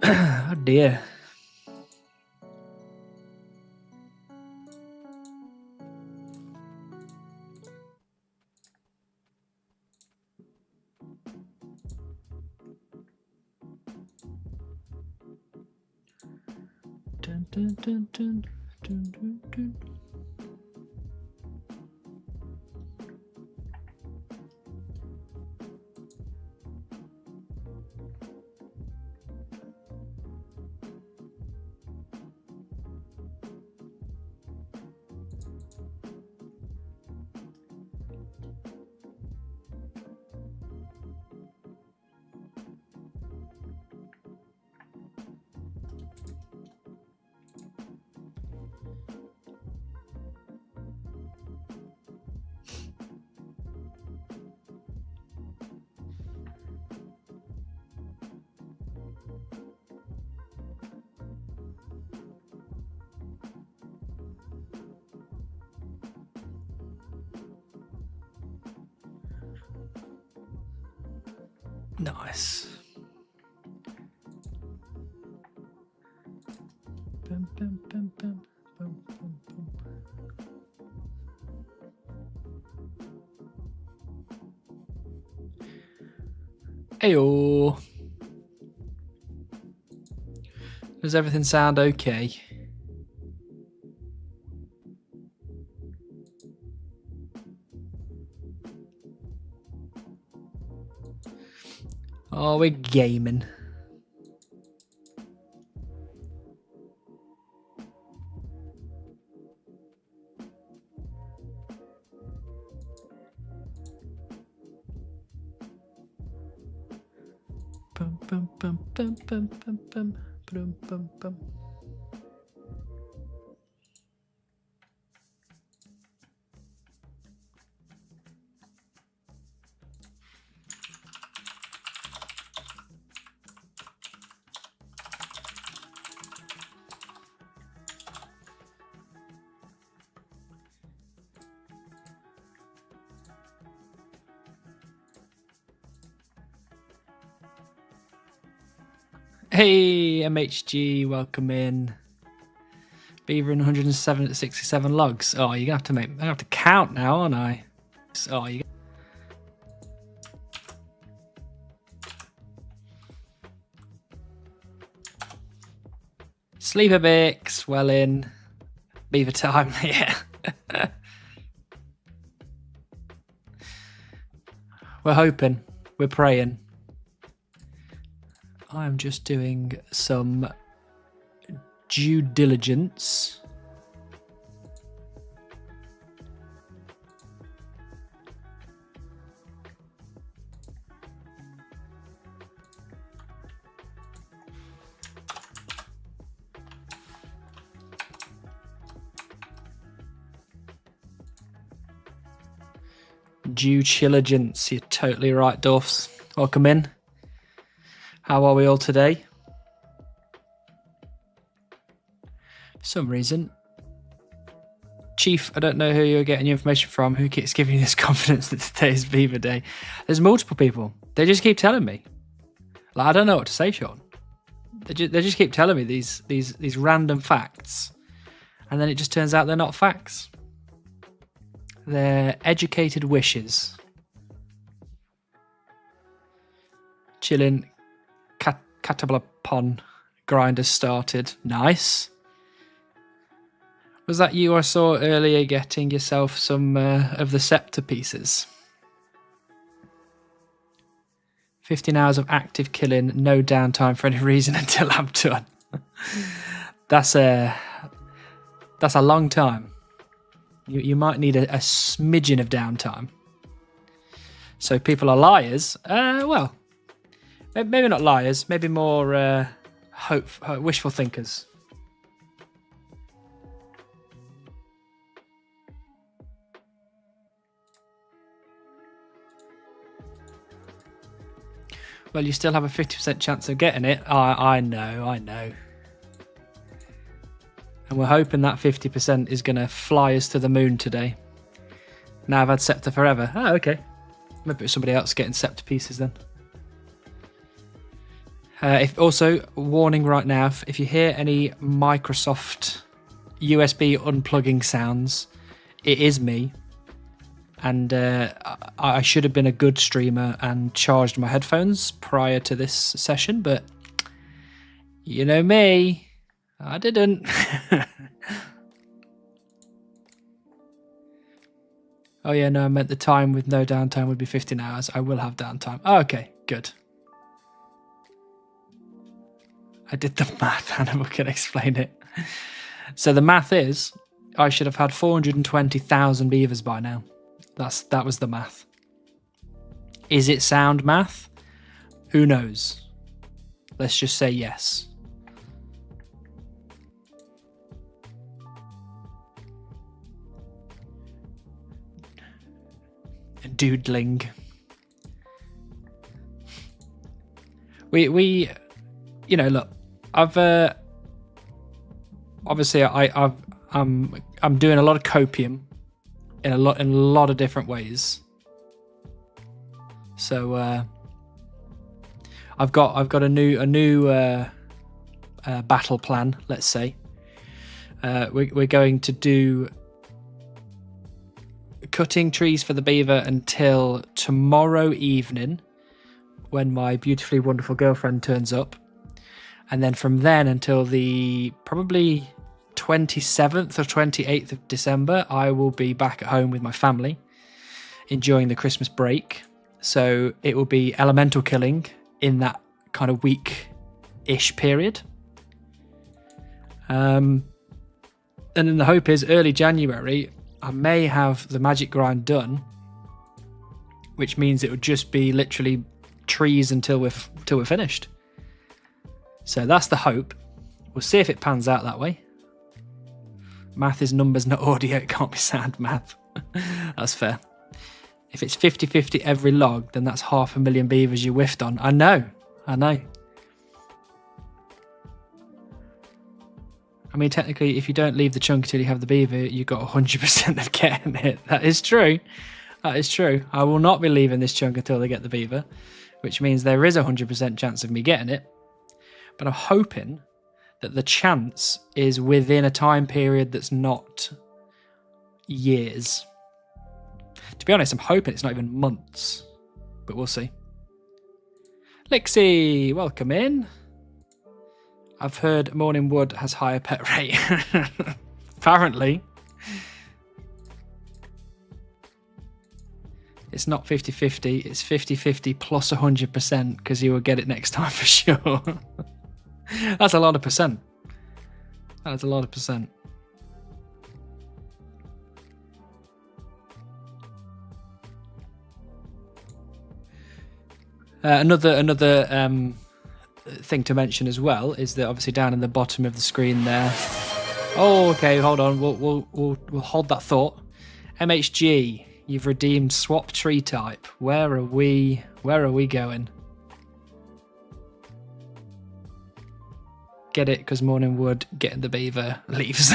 Oh dear. Dun, dun, dun, dun, dun, dun, dun. Nice. Bum, bum, bum, bum, bum, bum, bum. Heyo. Does everything sound okay? Oh, we're gaming. Bum, bum, bum, bum, bum, bum, bum, bum, bum, bum. Hey, MHG, welcome in. Beaver in 167 logs. Oh, you're gonna have to count now, aren't I? Oh, you. Sleeper Bix, well in. Beaver time, yeah. We're hoping. We're praying. I'm just doing some due diligence. Due diligence, you're totally right, Dorfs. Welcome in. How are we all today? For some reason, Chief, I don't know who you're getting your information from, who keeps giving you this confidence that today is Beaver Day. There's multiple people. They just keep telling me. Like, I don't know what to say, Sean. They just keep telling me these random facts, and then it just turns out they're not facts. They're educated wishes. Chilling. Catablapon grinder started. Nice. Was that you I saw earlier getting yourself some of the scepter pieces? 15 hours of active killing, no downtime for any reason until I'm done. That's a long time. You might need a smidgen of downtime. So people are liars. Well, maybe not liars. Maybe more wishful thinkers. Well, you still have a 50% chance of getting it. I know. And we're hoping that 50% is going to fly us to the moon today. Now I've had Scepter forever. Oh, okay. Maybe it's somebody else getting Scepter pieces then. Also, warning right now, if you hear any Microsoft USB unplugging sounds, it is me. And I should have been a good streamer and charged my headphones prior to this session, but you know me, I didn't. Oh yeah, no, I meant the time with no downtime would be 15 hours. I will have downtime. Oh, okay, good. I did the math, Hannibal can explain it. So the math is, I should have had 420,000 beavers by now. That was the math. Is it sound math? Who knows? Let's just say yes. Doodling. We you know, look, I've obviously I'm doing a lot of copium in a lot of different ways. So I've got a new battle plan, let's say. We're going to do cutting trees for the beaver until tomorrow evening, when my beautifully wonderful girlfriend turns up, and then from then until the probably 27th or 28th of December, I will be back at home with my family, enjoying the Christmas break. So it will be elemental killing in that kind of week-ish period. And then the hope is early January, I may have the magic grind done, which means it would just be literally trees until we're finished. So that's the hope. We'll see if it pans out that way. Math is numbers, not audio. It can't be sound math. That's fair. If it's 50-50 every log, then that's 500,000 beavers you whiffed on. I know. I mean, technically, if you don't leave the chunk until you have the beaver, you've got 100% of getting it. That is true. I will not be leaving this chunk until they get the beaver, which means there is a 100% chance of me getting it. But I'm hoping that the chance is within a time period that's not years. To be honest, I'm hoping it's not even months, but we'll see. Lixie, welcome in. I've heard Morning Wood has higher pet rate. Apparently. It's not 50-50, it's 50-50 plus 100% because you will get it next time for sure. That's a lot of percent. That's a lot of percent. Another thing to mention as well is that obviously down in the bottom of the screen there. Oh, okay, hold on. We'll hold that thought. MHG, you've redeemed swap tree type. Where are we going? Get it, because Morning Wood getting the beaver leaves.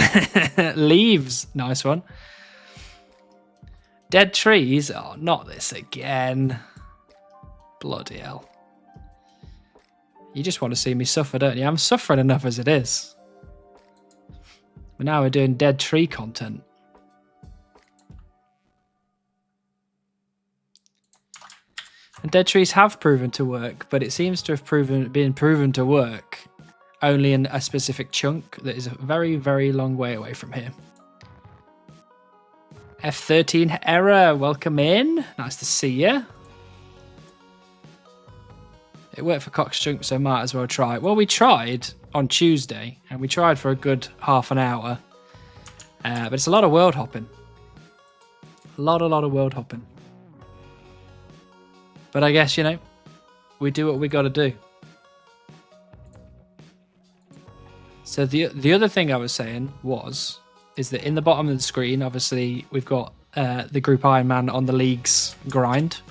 Leaves, nice one. Dead trees. Oh, not this again. Bloody hell. You just want to see me suffer, don't you? I'm suffering enough as it is. But now we're doing dead tree content. And dead trees have proven to work, but it seems to have been proven to work only in a specific chunk that is a very, very long way away from here. F13 error, welcome in. Nice to see you. It worked for Cox Chunk, so might as well try. Well, we tried on Tuesday, and we tried for a good half an hour. But it's a lot of world hopping. A lot of world hopping. But I guess, you know, we do what we got to do. So the other thing I was saying is that in the bottom of the screen, obviously, we've got the Group Ironman on the league's grind.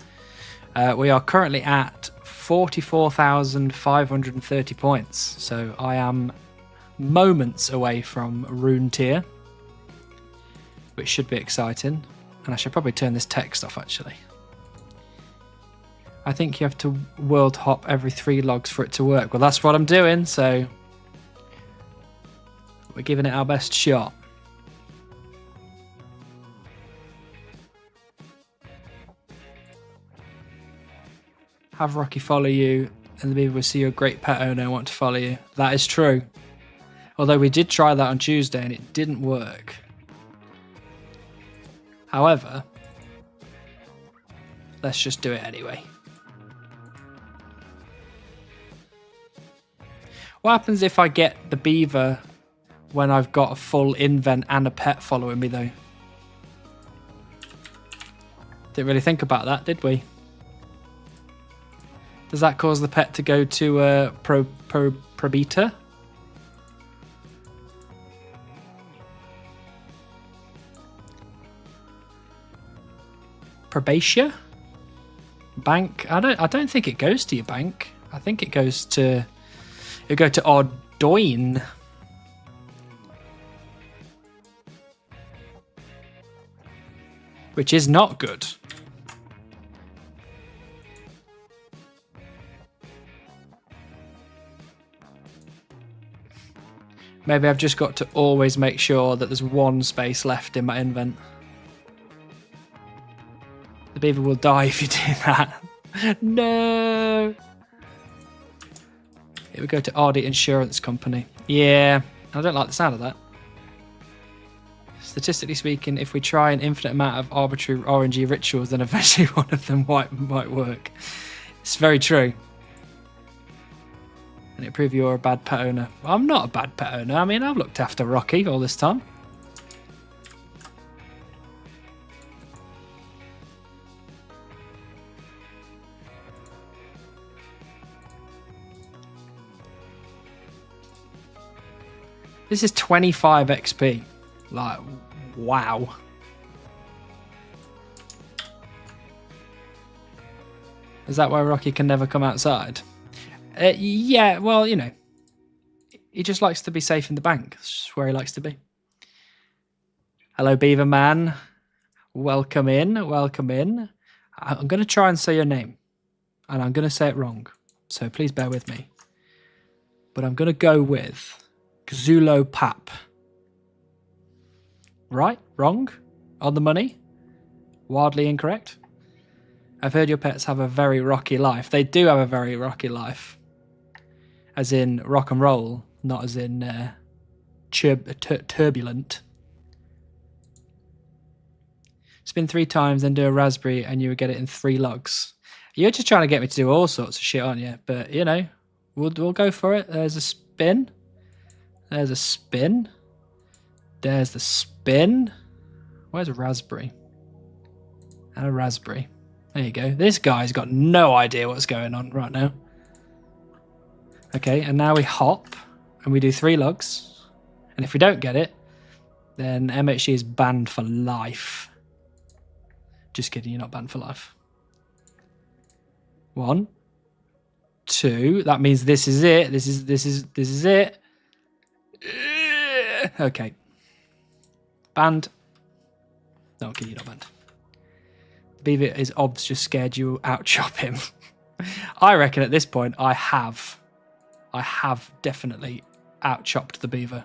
We are currently at 44,530 points. So I am moments away from Rune tier, which should be exciting. And I should probably turn this text off, actually. I think you have to world hop every 3 logs for it to work. Well, that's what I'm doing, so we're giving it our best shot. Have Rocky follow you, and the beaver will see you're a great pet owner and want to follow you. That is true. Although we did try that on Tuesday and it didn't work. However, let's just do it anyway. What happens if I get the beaver when I've got a full invent and a pet following me, though? Didn't really think about that, did we? Does that cause the pet to go to Probeta? Probatia? Bank? I don't think it goes to your bank. I think it goes to... It'll go to Ardoin. Which is not good. Maybe I've just got to always make sure that there's 1 space left in my invent. The beaver will die if you do that. No! It would go to Ardy Insurance Company. Yeah, I don't like the sound of that. Statistically speaking, if we try an infinite amount of arbitrary RNG rituals, then eventually one of them might work. It's very true. And it prove you're a bad pet owner. I'm not a bad pet owner. I mean, I've looked after Rocky all this time. This is 25 XP. Like, wow. Is that why Rocky can never come outside? Yeah, well, you know. He just likes to be safe in the bank. That's just where he likes to be. Hello, Beaver Man. Welcome in, welcome in. I'm going to try and say your name. And I'm going to say it wrong. So please bear with me. But I'm going to go with Xulo Pap. Right? Wrong? On the money? Wildly incorrect? I've heard your pets have a very rocky life. They do have a very rocky life. As in rock and roll, not as in turbulent. Spin 3 times, then do a raspberry, and you will get it in 3 logs. You're just trying to get me to do all sorts of shit, aren't you? But, you know, we'll go for it. There's a spin. There's a spin. There's the spin. Where's a raspberry? And a raspberry. There you go. This guy's got no idea what's going on right now. Okay, and now we hop and we do 3 logs. And if we don't get it, then MHG is banned for life. Just kidding, you're not banned for life. 1, 2. That means this is it. This is it. Okay. Banned. No, okay, you're not banned. Beaver is obvs just scared you out chop him. I reckon at this point I have definitely out chopped the beaver.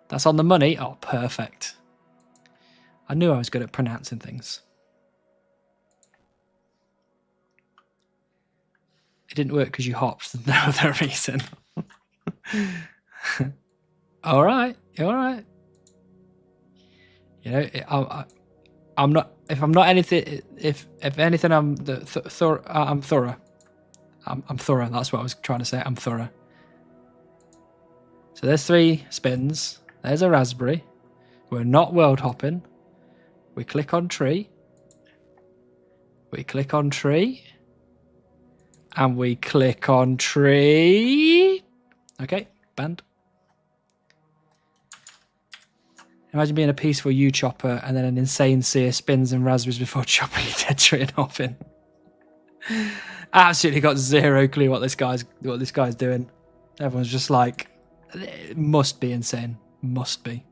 That's on the money. Oh, perfect. I knew I was good at pronouncing things. It didn't work because you hopped. There's no other reason. All right. All right. You know, I'm not. If I'm not anything, if anything, I'm the I'm thorough. I'm thorough. That's what I was trying to say. I'm thorough. So there's 3 spins. There's a raspberry. We're not world hopping. We click on tree. We click on tree. And we click on tree. Okay, banned. Imagine being a peaceful yew chopper and then an insane seer spins and raspberries before chopping a dead tree and hopping. Absolutely got zero clue what this guy's doing. Everyone's just like, it must be insane. Must be.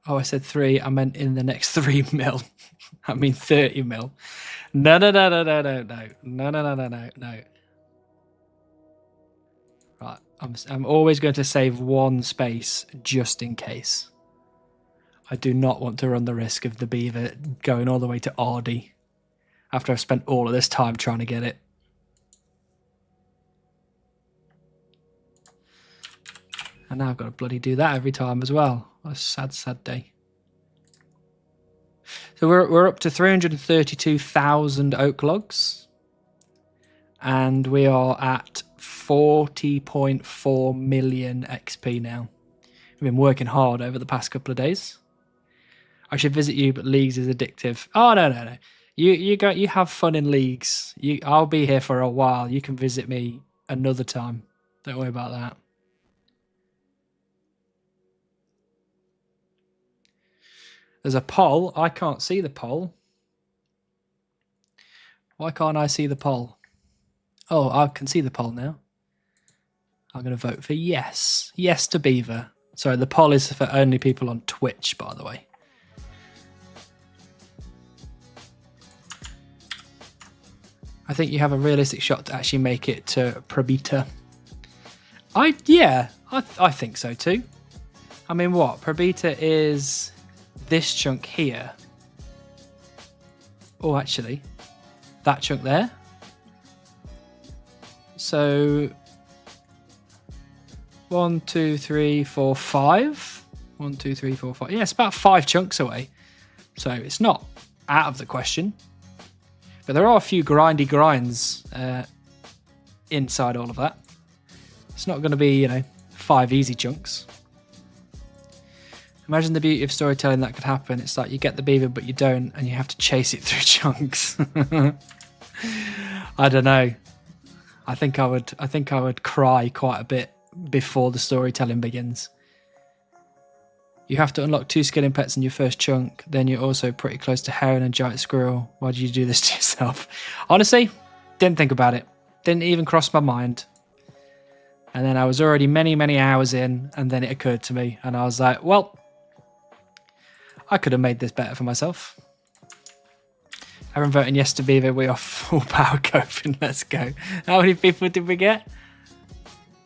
Oh, I said 3. I meant in the next 3 mil. I mean 30 mil. No. Right, I'm always going to save 1 space just in case. I do not want to run the risk of the beaver going all the way to Ardy after I've spent all of this time trying to get it. And now I've got to bloody do that every time as well. What a sad, sad day. So we're up to 332,000 oak logs. And we are at 40.4 million XP now. We've been working hard over the past couple of days. I should visit you, but Leagues is addictive. Oh, no. You have fun in Leagues. I'll be here for a while. You can visit me another time. Don't worry about that. There's a poll. I can't see the poll. Why can't I see the poll? Oh, I can see the poll now. I'm going to vote for yes. Yes to beaver. Sorry, the poll is for only people on Twitch, by the way. I think you have a realistic shot to actually make it to Probita. I think so too. I mean, what? Probita is this chunk here. Oh, actually, that chunk there. So 1, 2, 3, 4, 5. 1, 2, 3, 4, 5. Yeah, it's about 5 chunks away. So it's not out of the question. But there are a few grindy grinds inside all of that. It's not going to be, 5 easy chunks. Imagine the beauty of storytelling that could happen. It's like you get the beaver, but you don't, and you have to chase it through chunks. I don't know. I think I would cry quite a bit before the storytelling begins. You have to unlock 2 skilling pets in your first chunk. Then you're also pretty close to heron and giant squirrel. Why did you do this to yourself? Honestly, didn't think about it. Didn't even cross my mind. And then I was already many, many hours in, and then it occurred to me, and I was like, well, I could have made this better for myself. Everyone voting yes to beaver. We are full power coping. Let's go. How many people did we get?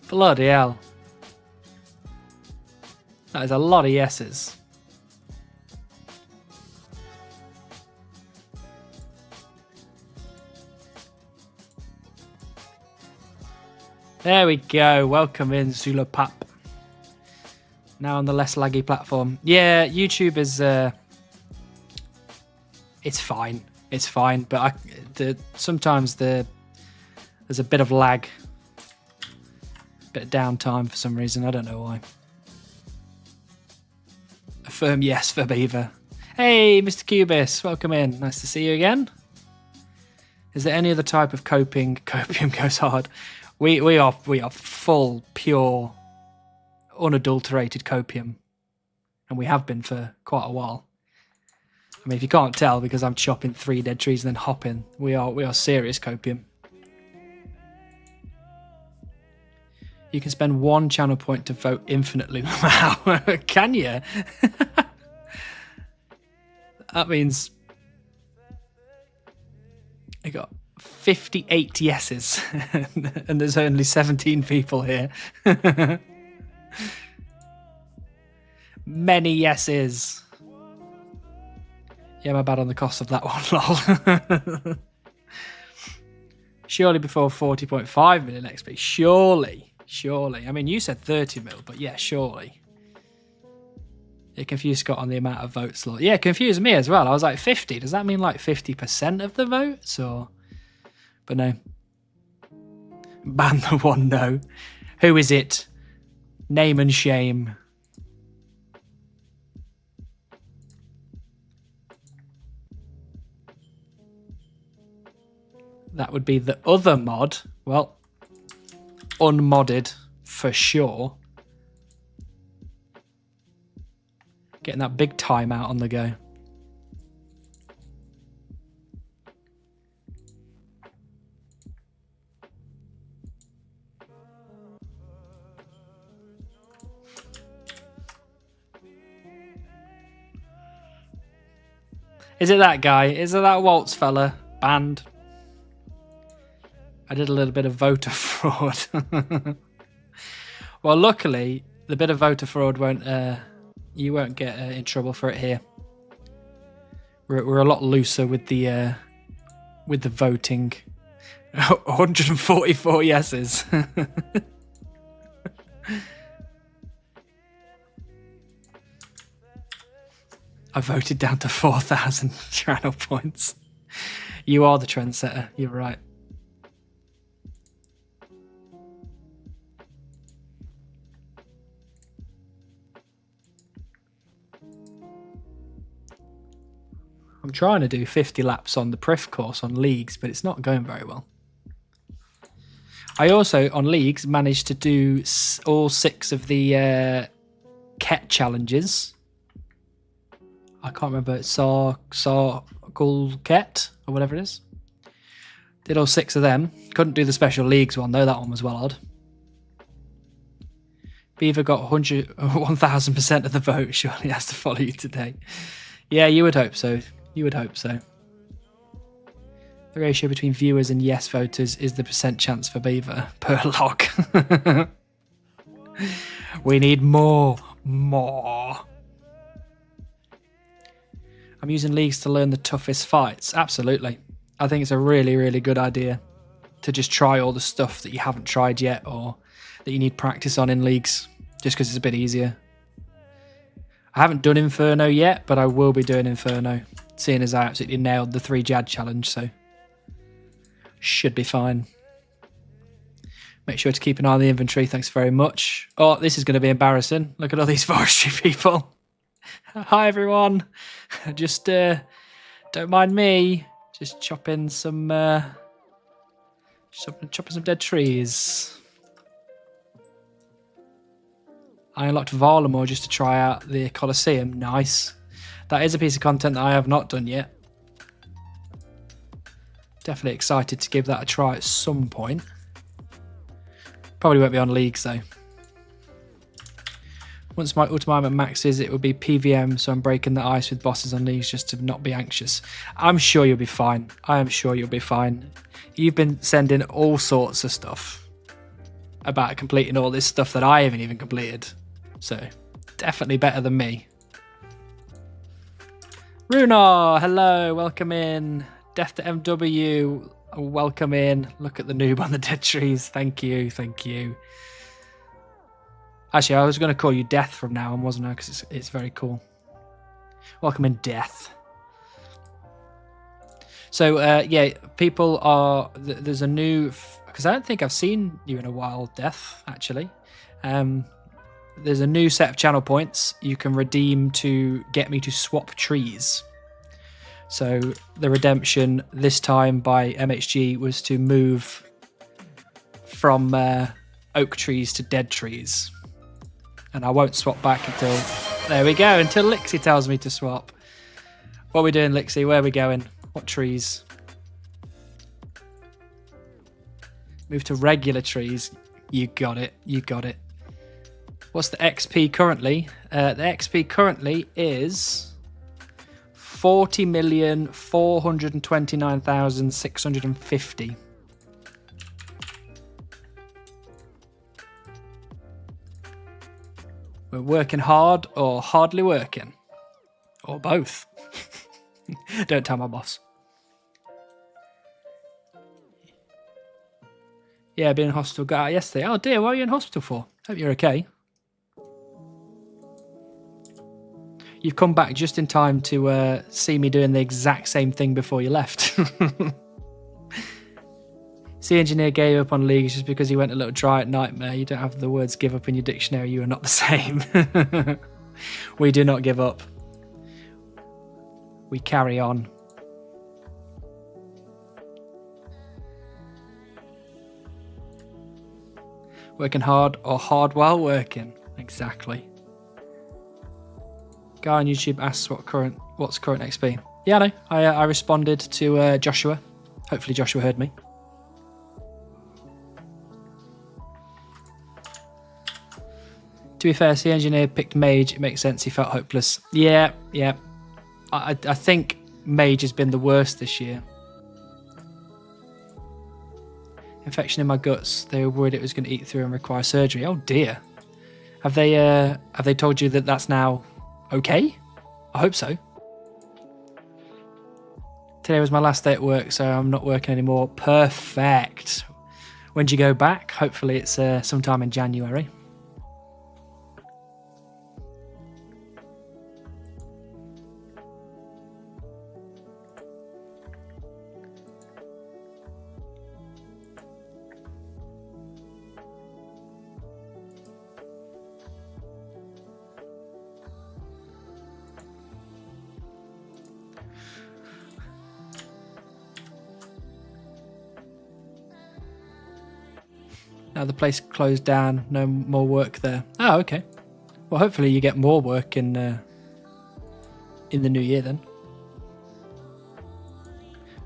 Bloody hell. That is a lot of yeses. There we go. Welcome in, Zulapap. Now on the less laggy platform. Yeah, YouTube is... it's fine. It's fine, but sometimes there's a bit of lag. A bit of downtime for some reason. I don't know why. A firm yes for beaver. Hey, Mr. Cubis. Welcome in. Nice to see you again. Is there any other type of coping? Copium goes hard. We are full, pure, unadulterated copium, and we have been for quite a while. I mean, if you can't tell, because I'm chopping 3 dead trees and then hopping, we are serious copium. You can spend 1 channel point to vote infinitely. Wow, can you? That means I got 58 yeses, and there's only 17 people here. Many yeses. Yeah, my bad on the cost of that one, lol. Surely before 40.5 million XP. Surely. I mean, you said 30 mil, but yeah, surely. It confused Scott on the amount of votes. Yeah, it confused me as well. I was like, 50. Does that mean like 50% of the votes? Or... But no. Ban the one no. Who is it? Name and shame. That would be the other mod. Well, unmodded for sure. Getting that big timeout on the go. Is it that guy? Is it that Waltz fella? Banned. I did a little bit of voter fraud. Well, luckily, the bit of voter fraud won't... you won't get in trouble for it here. We're a lot looser with the voting. 144 yeses. I voted down to 4,000 channel points. You are the trendsetter. You're right. I'm trying to do 50 laps on the Prif course on leagues, but it's not going very well. I also, on leagues, managed to do all 6 of the Ket challenges. I can't remember, Sargul Ket, or whatever it is. Did all 6 of them. Couldn't do the special leagues one, though. That one was well odd. Beaver got 1,000% of the vote. Surely he has to follow you today. Yeah, you would hope so. You would hope so. The ratio between viewers and yes voters is the percent chance for Beaver per log. We need more. I'm using leagues to learn the toughest fights. Absolutely. I think it's a really, really good idea to just try all the stuff that you haven't tried yet or that you need practice on in leagues, just because it's a bit easier. I haven't done Inferno yet, but I will be doing Inferno, seeing as I absolutely nailed the 3 Jad challenge, so should be fine. Make sure to keep an eye on the inventory. Thanks very much. Oh, this is going to be embarrassing. Look at all these forestry people. Hi, everyone. Just don't mind me. Just chopping some dead trees. I unlocked Varlamore just to try out the Colosseum. Nice. That is a piece of content that I have not done yet. Definitely excited to give that a try at some point. Probably won't be on leagues though. Once my ultimate maxes, it will be PVM, so I'm breaking the ice with bosses on leagues just to not be anxious. I'm sure you'll be fine. I am sure you'll be fine. You've been sending all sorts of stuff about completing all this stuff that I haven't even completed. So, definitely better than me. Runar, hello, welcome in. Death to MW, welcome in. Look at the noob on the dead trees. Thank you, thank you. Actually, I was going to call you Death from now on, wasn't I? Because it's very cool. Welcome in, Death. So, yeah, people are... There's a new... Because I don't think I've seen you in a while, Death, actually. There's a new set of channel points you can redeem to get me to swap trees. So the redemption this time by MHG was to move from oak trees to dead trees. And I won't swap back until... There we go, until Lixie tells me to swap. What are we doing, Lixie? Where are we going? What trees? Move to regular trees. You got it. You got it. What's the XP currently? The XP currently is 40,429,650. We're working hard or hardly working? Or both. Don't tell my boss. Yeah, been in hospital. Got out yesterday. Oh dear, what are you in hospital for? Hope you're okay. You've come back just in time to see me doing the exact same thing before you left. Sea Engineer gave up on leagues just because he went a little dry at Nightmare. You don't have the words give up in your dictionary. You are not the same. We do not give up. We carry on. Working hard or hard while working. Exactly. Guy on YouTube asks what's current XP. Yeah, I know. I responded to Joshua. Hopefully Joshua heard me. To be fair, Sea Engineer picked Mage. It makes sense. He felt hopeless. Yeah. I think Mage has been the worst this year. Infection in my guts. They were worried it was going to eat through and require surgery. Oh dear. Have they told you that that's now okay? I hope so. Today was my last day at work, so I'm not working anymore. Perfect. When do you go back? Hopefully it's sometime in January. Now the place closed down, no more work there. Oh, okay. Well, hopefully you get more work in the new year then.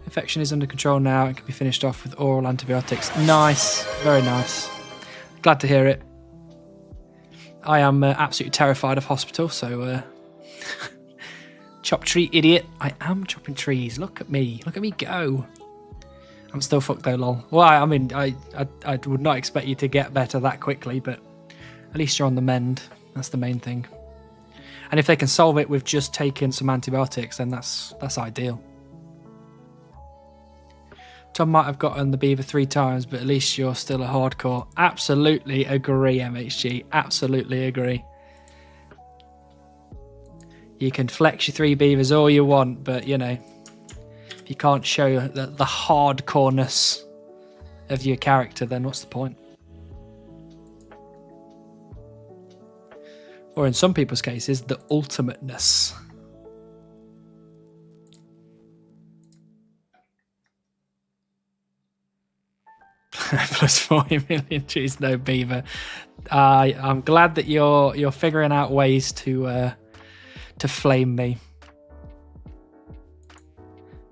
Infection is under control now and can be finished off with oral antibiotics. Nice, very nice. Glad to hear it. I am absolutely terrified of hospital, so chop tree idiot. I am chopping trees. Look at me go. I'm still fucked though, lol. Well, I mean, I would not expect you to get better that quickly, but at least you're on the mend. That's the main thing. And if they can solve it with just taking some antibiotics, then that's ideal. Tom might have gotten the beaver 3 times, but at least you're still a hardcore. Absolutely agree, MHG. Absolutely agree. You can flex your 3 beavers all you want, but, you know, if you can't show the hardcoreness of your character, then what's the point? Or in some people's cases, the ultimateness. Plus 40 million trees, no beaver. I'm glad that you're figuring out ways to flame me.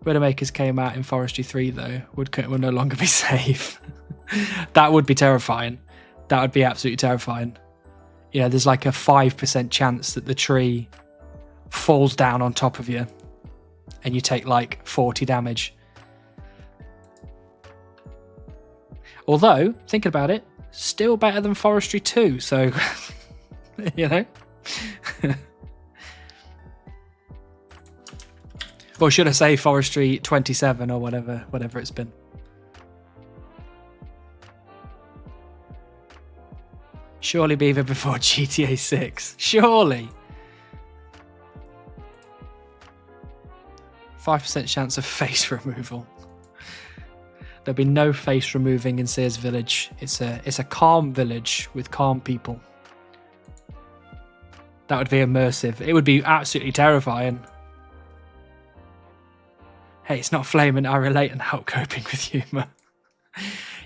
Widowmakers came out in Forestry 3 though. Woodcut will no longer be safe. That would be terrifying. That would be absolutely terrifying. You know, there's like a 5% chance that the tree falls down on top of you and you take like 40 damage. Although, thinking about it, still better than Forestry 2, so, you know. Or should I say Forestry 27 or whatever it's been. Surely beaver before GTA 6. Surely. 5% chance of face removal. There'll be no face removing in Sears Village. It's a calm village with calm people. That would be immersive. It would be absolutely terrifying. Hey, it's not flaming. I relate and help coping with humour.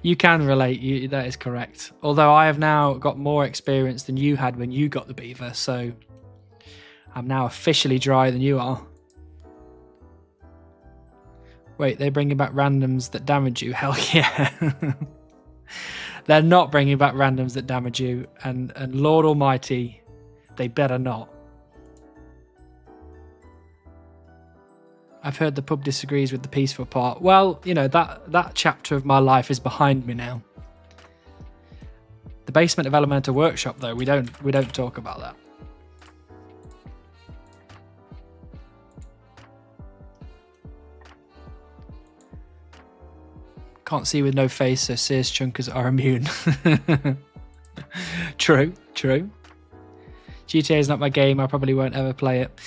You can relate. That is correct. Although I have now got more experience than you had when you got the beaver, so I'm now officially drier than you are. Wait, they're bringing back randoms that damage you? Hell yeah. They're not bringing back randoms that damage you, and Lord Almighty, they better not. I've heard the pub disagrees with the peaceful part. Well, you know, that chapter of my life is behind me now. The basement of Elemental Workshop, though, we don't talk about that. Can't see with no face, so Sears chunkers are immune. True. GTA is not my game. I probably won't ever play it.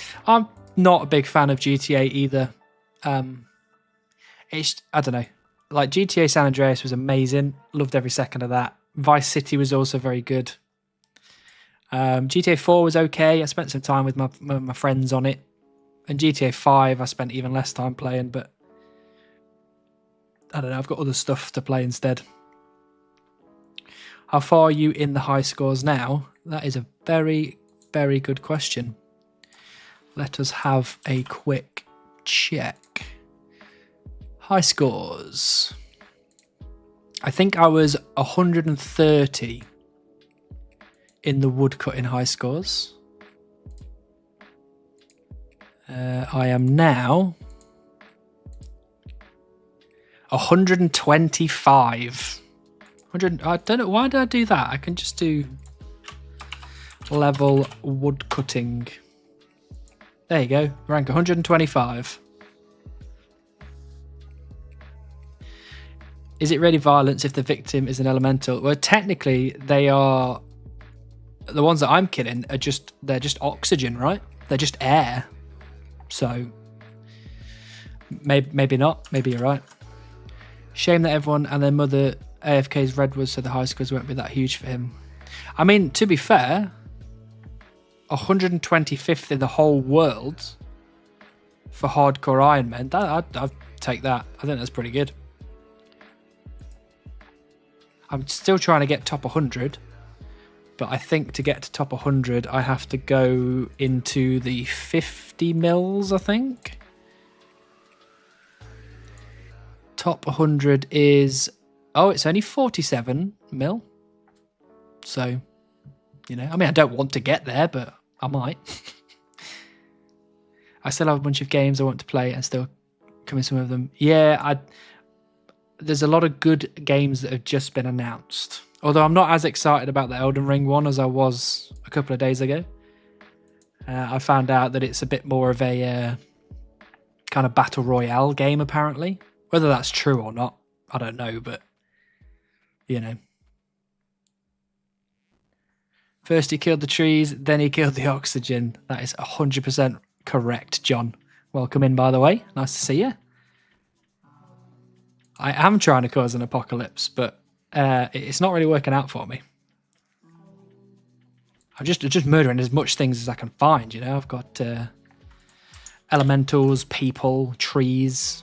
Not a big fan of GTA either. I don't know. like GTA San Andreas was amazing. Loved every second of that. Vice City was also very good. GTA 4 was okay. I spent some time with my friends on it. And GTA 5 I spent even less time playing, but I don't know, I've got other stuff to play instead. How far are you in the high scores now? That is a very, very good question. Let us have a quick check. High scores. I think I was 130 in the woodcutting high scores. I am now 125. I don't know, why did I do that? I can just do level woodcutting. There you go, rank 125. Is it really violence if the victim is an elemental? Well, technically, they are... The ones that I'm killing are they're just oxygen, right? They're just air. So, maybe not. Maybe you're right. Shame that everyone and their mother AFK's Redwood, so the high scores won't be that huge for him. I mean, to be fair, 125th in the whole world for hardcore Iron Men, I'd take that. I think that's pretty good. I'm still trying to get top 100, but I think to get to top 100, I have to go into the 50 mils, I think. Top 100 is... Oh, it's only 47 mil. So, you know, I mean, I don't want to get there, but I might. I still have a bunch of games I want to play and still come in some of them. Yeah, there's a lot of good games that have just been announced. Although I'm not as excited about the Elden Ring one as I was a couple of days ago. I found out that it's a bit more of a kind of battle royale game, apparently. Whether that's true or not, I don't know, but, you know. First he killed the trees, then he killed the oxygen. That is 100% correct, John. Welcome in, by the way. Nice to see you. I am trying to cause an apocalypse, but it's not really working out for me. I'm just murdering as much things as I can find, you know. I've got elementals, people, trees.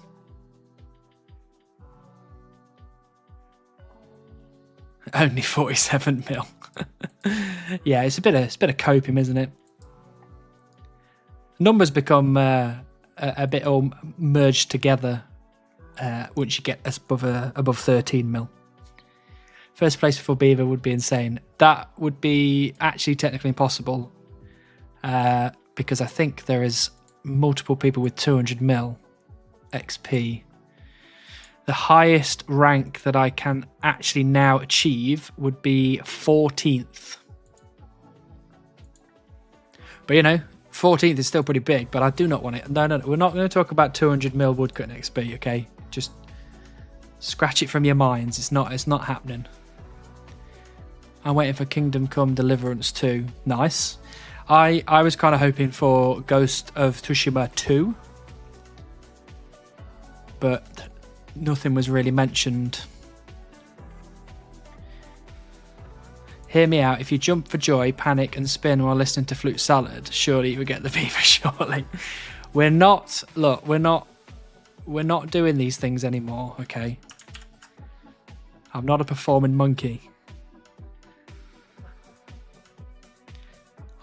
Only 47 mil. Yeah, it's a bit of copium, isn't it? Numbers become a bit all merged together once you get above 13 mil. First place for Beaver would be insane. That would be actually technically impossible because I think there is multiple people with 200 mil XP. The highest rank that I can actually now achieve would be 14th. But, you know, 14th is still pretty big, but I do not want it. No, we're not going to talk about 200 mil woodcutting XP, okay? Just scratch it from your minds. It's not happening. I'm waiting for Kingdom Come Deliverance 2. Nice. I was kind of hoping for Ghost of Tsushima 2. But nothing was really mentioned. Hear me out. If you jump for joy, panic and spin while listening to Flute Salad, surely you would get the beaver shortly. We're not doing these things anymore, okay? I'm not a performing monkey.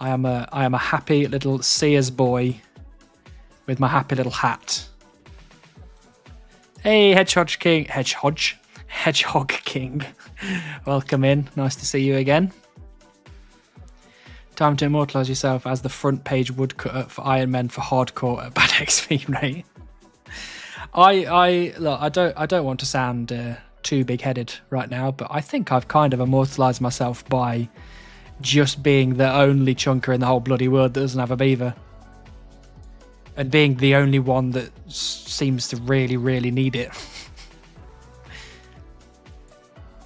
I am a happy little Sears boy with my happy little hat. Hey, Hedgehog King. Welcome in. Nice to see you again. Time to immortalise yourself as the front page woodcutter for Iron Men for hardcore at bad XP rate. I don't want to sound too big-headed right now, but I think I've kind of immortalised myself by just being the only chunker in the whole bloody world that doesn't have a beaver. And being the only one that seems to really, really need it.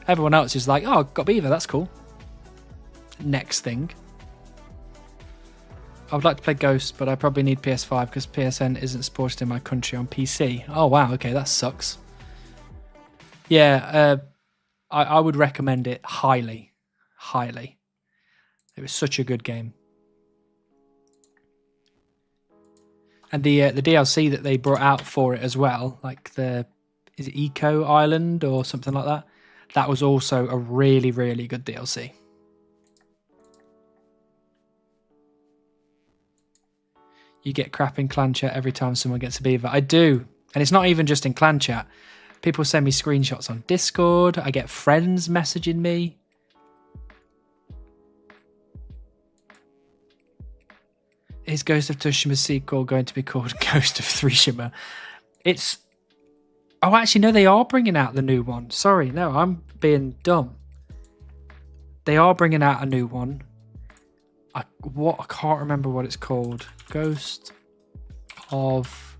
Everyone else is like, oh, I've got beaver, that's cool. Next thing. I would like to play Ghost, but I probably need PS5 because PSN isn't supported in my country on PC. Oh, wow, okay, that sucks. Yeah, I would recommend it highly. Highly. It was such a good game. And the DLC that they brought out for it as well, like is it Eco Island or something like that? That was also a really, really good DLC. You get crap in clan chat every time someone gets a beaver. I do. And it's not even just in clan chat. People send me screenshots on Discord. I get friends messaging me. Is Ghost of Tsushima sequel going to be called Ghost of Tsushima? It's... Oh, actually, no, they are bringing out the new one. Sorry, no, I'm being dumb. They are bringing out a new one. I can't remember what it's called. Ghost of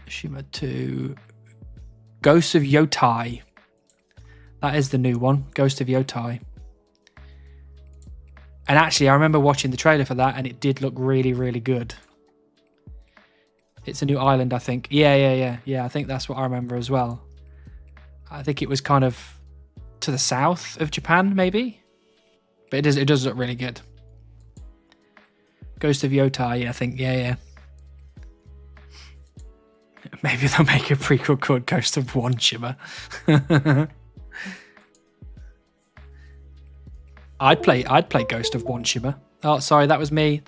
Tsushima 2. Ghost of Yotai. That is the new one. Ghost of Yotai. And actually, I remember watching the trailer for that, and it did look really, really good. It's a new island, I think. Yeah. I think that's what I remember as well. I think it was kind of to the south of Japan, maybe. But it does look really good. Ghost of Yotai, I think. Yeah. Maybe they'll make a prequel called Ghost of Tsushima. I'd play Ghost of Tsushima. Oh, sorry, that was me.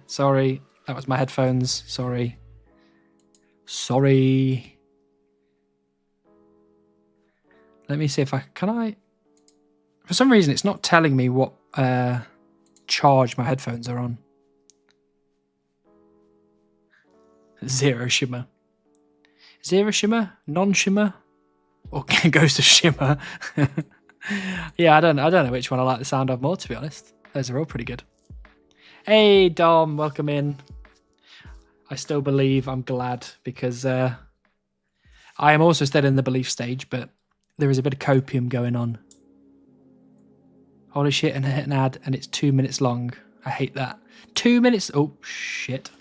Sorry. That was my headphones. Sorry. Let me see if can I... For some reason, it's not telling me what charge my headphones are on. Zero shimmer. Zero shimmer? Non-shimmer? Or Ghost of Shimmer? Yeah, I don't know which one I like the sound of more, to be honest. Those are all pretty good. Hey, Dom, welcome in. I still believe, I'm glad, because I am also still in the belief stage, but there is a bit of copium going on. Holy shit, and I hit an ad, and it's 2 minutes long. I hate that. 2 minutes... Oh, shit.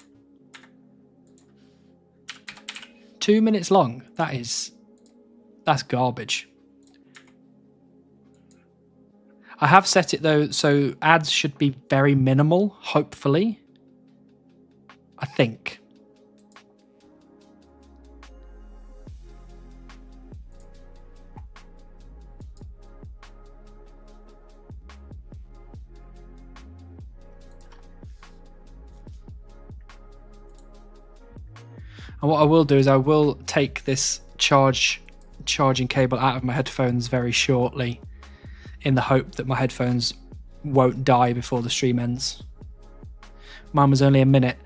2 minutes long. That's garbage. I have set it, though, so ads should be very minimal, hopefully. I think. And what I will do is I will take this charging cable out of my headphones very shortly, in the hope that my headphones won't die before the stream ends. Mine was only a minute.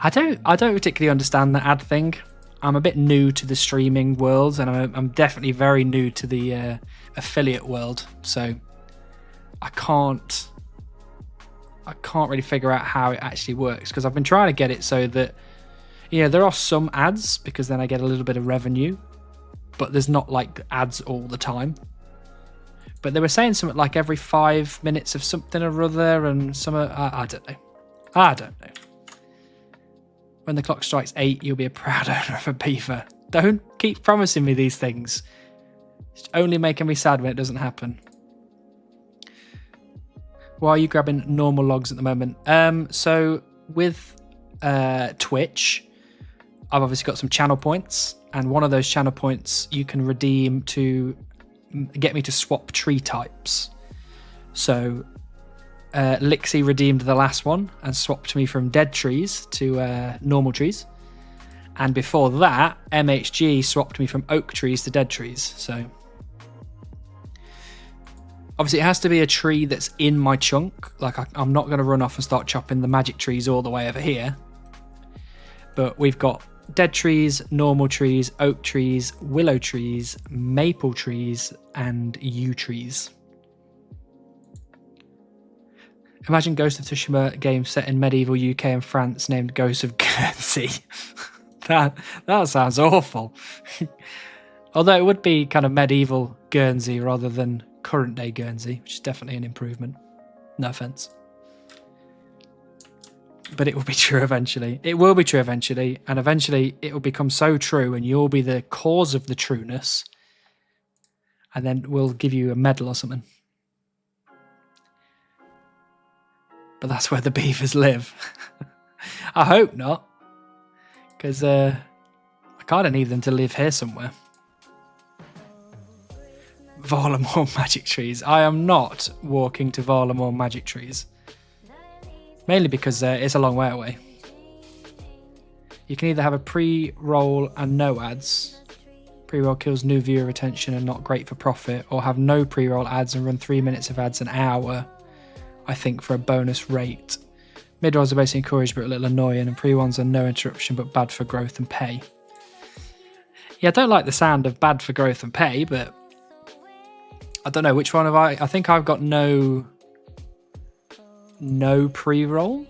I don't particularly understand the ad thing. I'm a bit new to the streaming world, and I'm definitely very new to the affiliate world. So I can't really figure out how it actually works, because I've been trying to get it so that, you know, there are some ads because then I get a little bit of revenue, but there's not like ads all the time. But they were saying something like every 5 minutes of something or other, and some I don't know. When the clock strikes 8, you'll be a proud owner of a beaver. Don't keep promising me these things. It's only making me sad when it doesn't happen. Why are you grabbing normal logs at the moment? So with Twitch, I've obviously got some channel points, and one of those channel points you can redeem to get me to swap tree types. So Lixie redeemed the last one and swapped me from dead trees to normal trees, and before that MHG swapped me from oak trees to dead trees. So obviously it has to be a tree that's in my chunk. Like I'm not going to run off and start chopping the magic trees all the way over here, but we've got dead trees, normal trees, oak trees, willow trees, maple trees, and yew trees. Imagine Ghost of Tsushima game set in medieval UK and France named Ghost of Guernsey. that sounds awful. Although it would be kind of medieval Guernsey rather than current day Guernsey, which is definitely an improvement. No offense. but it will be true eventually. It will be true eventually, and eventually it will become so true, and you'll be the cause of the trueness, and then we'll give you a medal or something. But that's where the beavers live. I hope not, because I kind of need them to live here somewhere. Varlamore magic trees. I am not walking to Varlamore magic trees. Mainly because it's a long way away. You can either have a pre-roll and no ads. Pre-roll kills new viewer retention and not great for profit. Or have no pre-roll ads and run 3 minutes of ads an hour. I think for a bonus rate. Mid-rolls are basically encouraged but a little annoying. And pre-ones are no interruption but bad for growth and pay. Yeah, I don't like the sound of bad for growth and pay, but I don't know which one have I think I've got no pre-roll,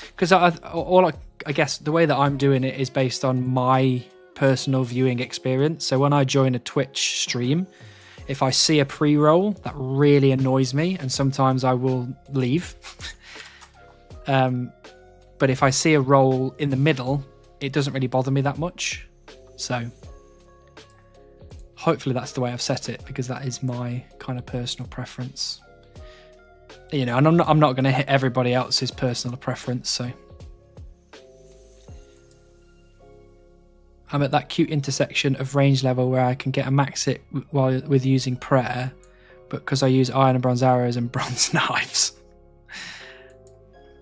because I guess the way that I'm doing it is based on my personal viewing experience. So when I join a Twitch stream, if I see a pre-roll, that really annoys me, and sometimes I will leave. But if I see a roll in the middle, it doesn't really bother me that much. So hopefully that's the way I've set it, because that is my kind of personal preference. You know, and I'm not going to hit everybody else's personal preference, so. I'm at that cute intersection of range level where I can get a max hit with using prayer, but because I use iron and bronze arrows and bronze knives.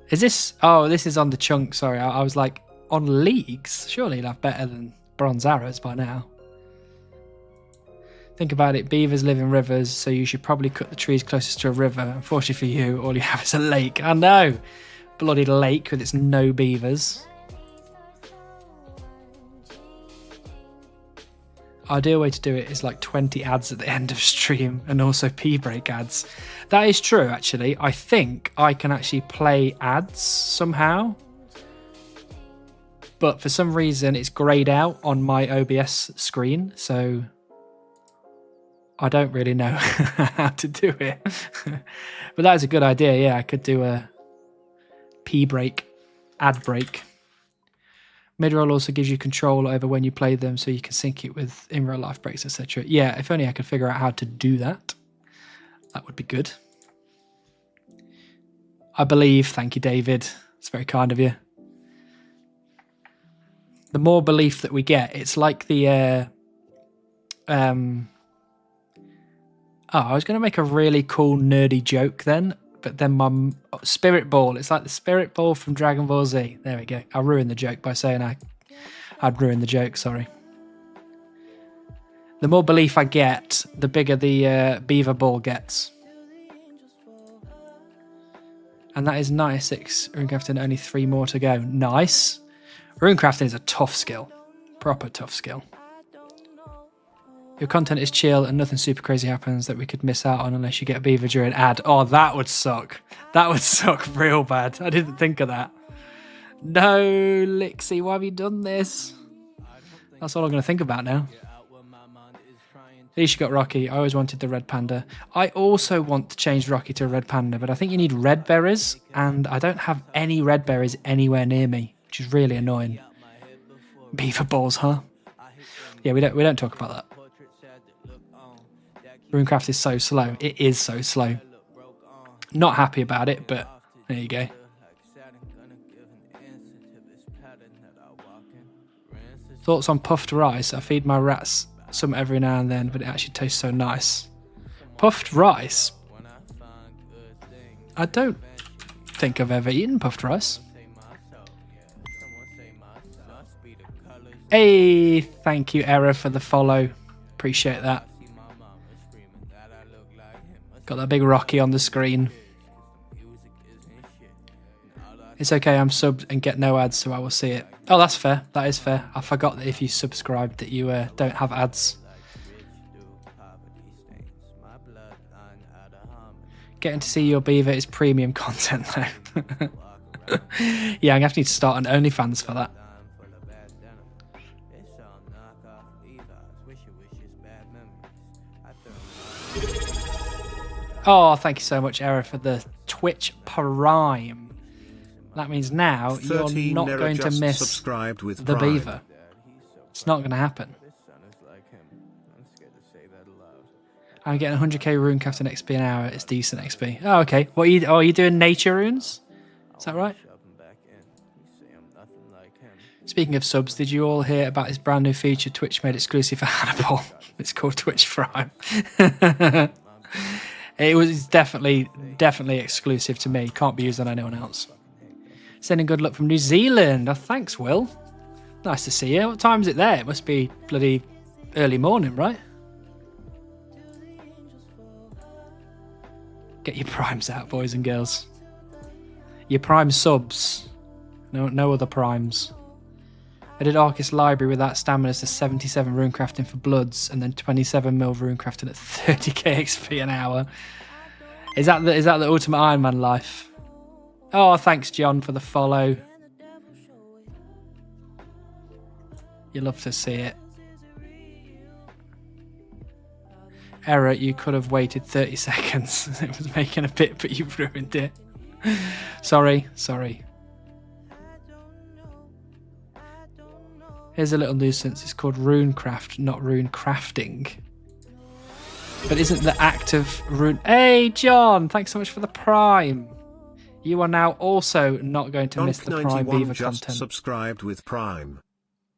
Is this... Oh, this is on the chunk, sorry. I was like, on leagues? Surely you'll have better than bronze arrows by now. Think about it, beavers live in rivers, so you should probably cut the trees closest to a river. Unfortunately for you, all you have is a lake. I know! Bloody lake with its no beavers. Ideal way to do it is like 20 ads at the end of stream, and also P-break ads. That is true, actually. I think I can actually play ads somehow. But for some reason, it's greyed out on my OBS screen, so I don't really know how to do it. But that is a good idea. Yeah, I could do a P-break, ad break. Midroll also gives you control over when you play them, so you can sync it with in real life breaks, etc. Yeah, if only I could figure out how to do that. That would be good. I believe. Thank you, David. It's very kind of you. The more belief that we get, it's like the... Oh, I was going to make a really cool nerdy joke then, but then my spirit ball. It's like the spirit ball from Dragon Ball Z. There we go. I ruined the joke by saying I'd ruined the joke. Sorry. The more belief I get, the bigger the beaver ball gets. And that is 96. Runecrafting, only 3 more to go. Nice. Runecrafting is a tough skill. Proper tough skill. Your content is chill and nothing super crazy happens that we could miss out on unless you get a beaver during ad. Oh, that would suck. That would suck real bad. I didn't think of that. No, Lixie, why have you done this? That's all I'm going to think about now. At least you got Rocky. I always wanted the red panda. I also want to change Rocky to a red panda, but I think you need red berries, and I don't have any red berries anywhere near me, which is really annoying. Beaver balls, huh? Yeah, we don't talk about that. Runecraft is so slow. It is so slow. Not happy about it, but there you go. Thoughts on puffed rice? I feed my rats some every now and then, but it actually tastes so nice. Puffed rice? I don't think I've ever eaten puffed rice. Hey, thank you, Era, for the follow. Appreciate that. Got that big Rocky on the screen. It's okay, I'm subbed and get no ads, so I will see it. Oh, that's fair. That is fair. I forgot that if you subscribe that you don't have ads. Getting to see your beaver is premium content, though. Yeah, I'm going to have to need to start an OnlyFans for that. Oh, thank you so much, Era, for the Twitch Prime. That means now you're not going to miss the beaver. It's not going to happen. I'm getting 100k rune crafting XP an hour. It's decent XP. Oh, okay. What are you doing nature runes? Is that right? Speaking of subs, did you all hear about this brand new feature Twitch made exclusive for Hannibal? It's called Twitch Prime. It was definitely exclusive to me. Can't be used on anyone else. Sending good luck from New Zealand. Oh, thanks, Will. Nice to see you. What time is it there? It must be bloody early morning, right? Get your primes out, boys and girls. Your prime subs. No other primes. I did Arcus Library with that stamina to 77 runecrafting for Bloods and then 27 mil runecrafting at 30k XP an hour. Is that the ultimate Iron Man life? Oh, thanks, John, for the follow. You love to see it. Error, you could have waited 30 seconds. It was making a bit, but you've ruined it. Sorry. Here's a little nuisance. It's called runecraft, not rune crafting. But isn't the act of rune... Hey, John, thanks so much for the Prime. You are now also not going to miss the Prime Beaver just content. Subscribed with Prime.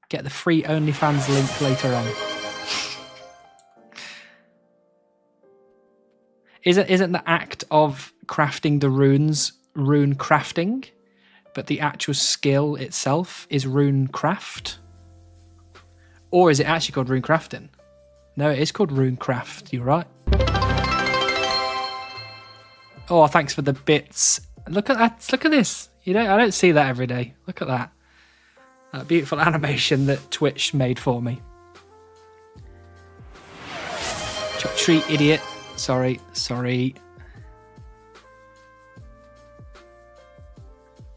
Get the free OnlyFans link later on. Isn't the act of crafting the runes rune crafting, but the actual skill itself is rune craft? Or is it actually called rune crafting? No, it is called rune craft. You're right. Oh, thanks for the bits. Look at that. Look at this. I don't see that every day. Look at that. That beautiful animation that Twitch made for me. Chop tree, idiot. Sorry.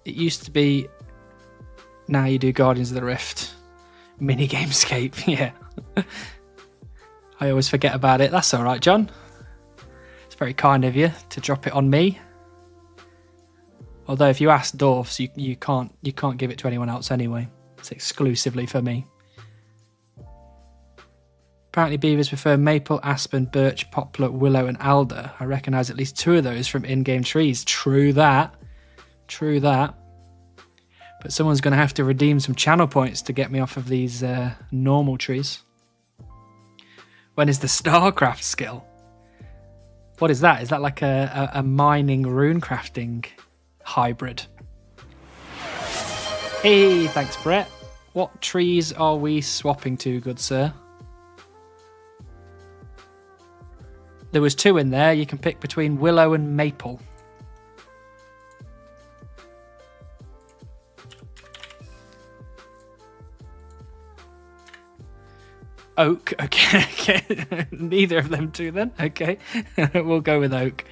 It used to be... Now you do Guardians of the Rift. Minigamescape, yeah. I always forget about it. That's all right, John. It's very kind of you to drop it on me. Although if you ask dwarfs, you can't give it to anyone else anyway. It's exclusively for me. Apparently beavers prefer maple, aspen, birch, poplar, willow and alder. I recognise at least 2 of those from in-game trees. True that. But someone's going to have to redeem some channel points to get me off of these normal trees. When is the StarCraft skill? What is that? Is that like a mining rune crafting hybrid? Hey, thanks, Brett. What trees are we swapping to, good sir? There was 2 in there. You can pick between willow and maple. Oak, okay. Neither of them 2 then, okay. We'll go with oak.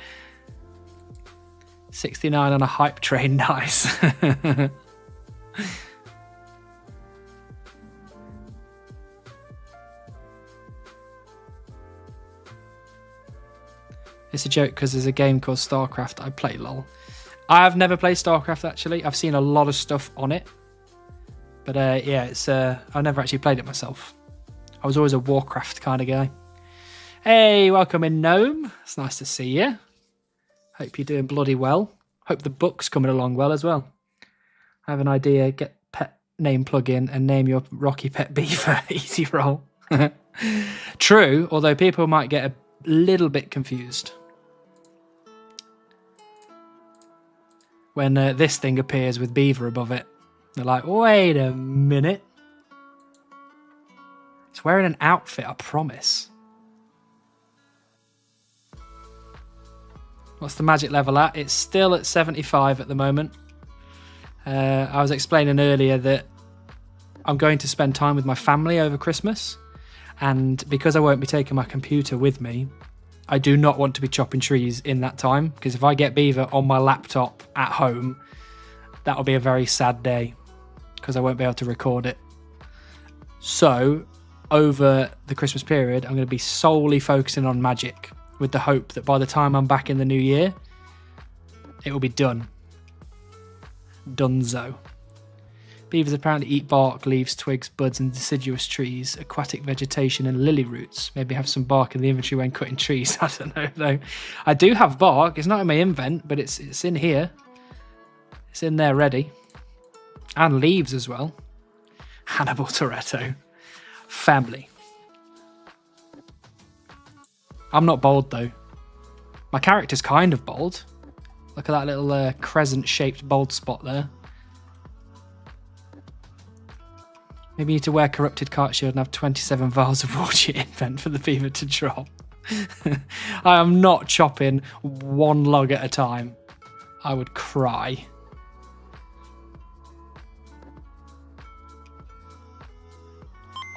69 on a hype train, nice. It's a joke because there's a game called StarCraft I play, lol. I've never played StarCraft actually. I've seen a lot of stuff on it. But yeah, I've never actually played it myself. I was always a Warcraft kind of guy. Hey, welcome in, Gnome. It's nice to see you. Hope you're doing bloody well. Hope the book's coming along well as well. I have an idea. Get pet name plugin and name your Rocky Pet Beaver. Easy roll. True, although people might get a little bit confused when this thing appears with Beaver above it. They're like, wait a minute. It's wearing an outfit, I promise. What's the magic level at? It's still at 75 at the moment. I was explaining earlier that I'm going to spend time with my family over Christmas. And because I won't be taking my computer with me, I do not want to be chopping trees in that time. Because if I get Beaver on my laptop at home, that'll be a very sad day. Because I won't be able to record it. So, over the Christmas period, I'm going to be solely focusing on magic. with the hope that by the time I'm back in the new year, it will be done. Dunzo. Beavers apparently eat bark, leaves, twigs, buds and deciduous trees, aquatic vegetation and lily roots. Maybe have some bark in the inventory when cutting trees. I don't know though. I do have bark. It's not in my invent, but it's in here. It's in there ready. And leaves as well. Hannibal Toretto. Family. I'm not bold though. My character's kind of bold. Look at that little crescent-shaped bald spot there. Maybe you need to wear corrupted cart shield and have 27 vials of water invent for the beaver to drop. I am not chopping one log at a time. I would cry.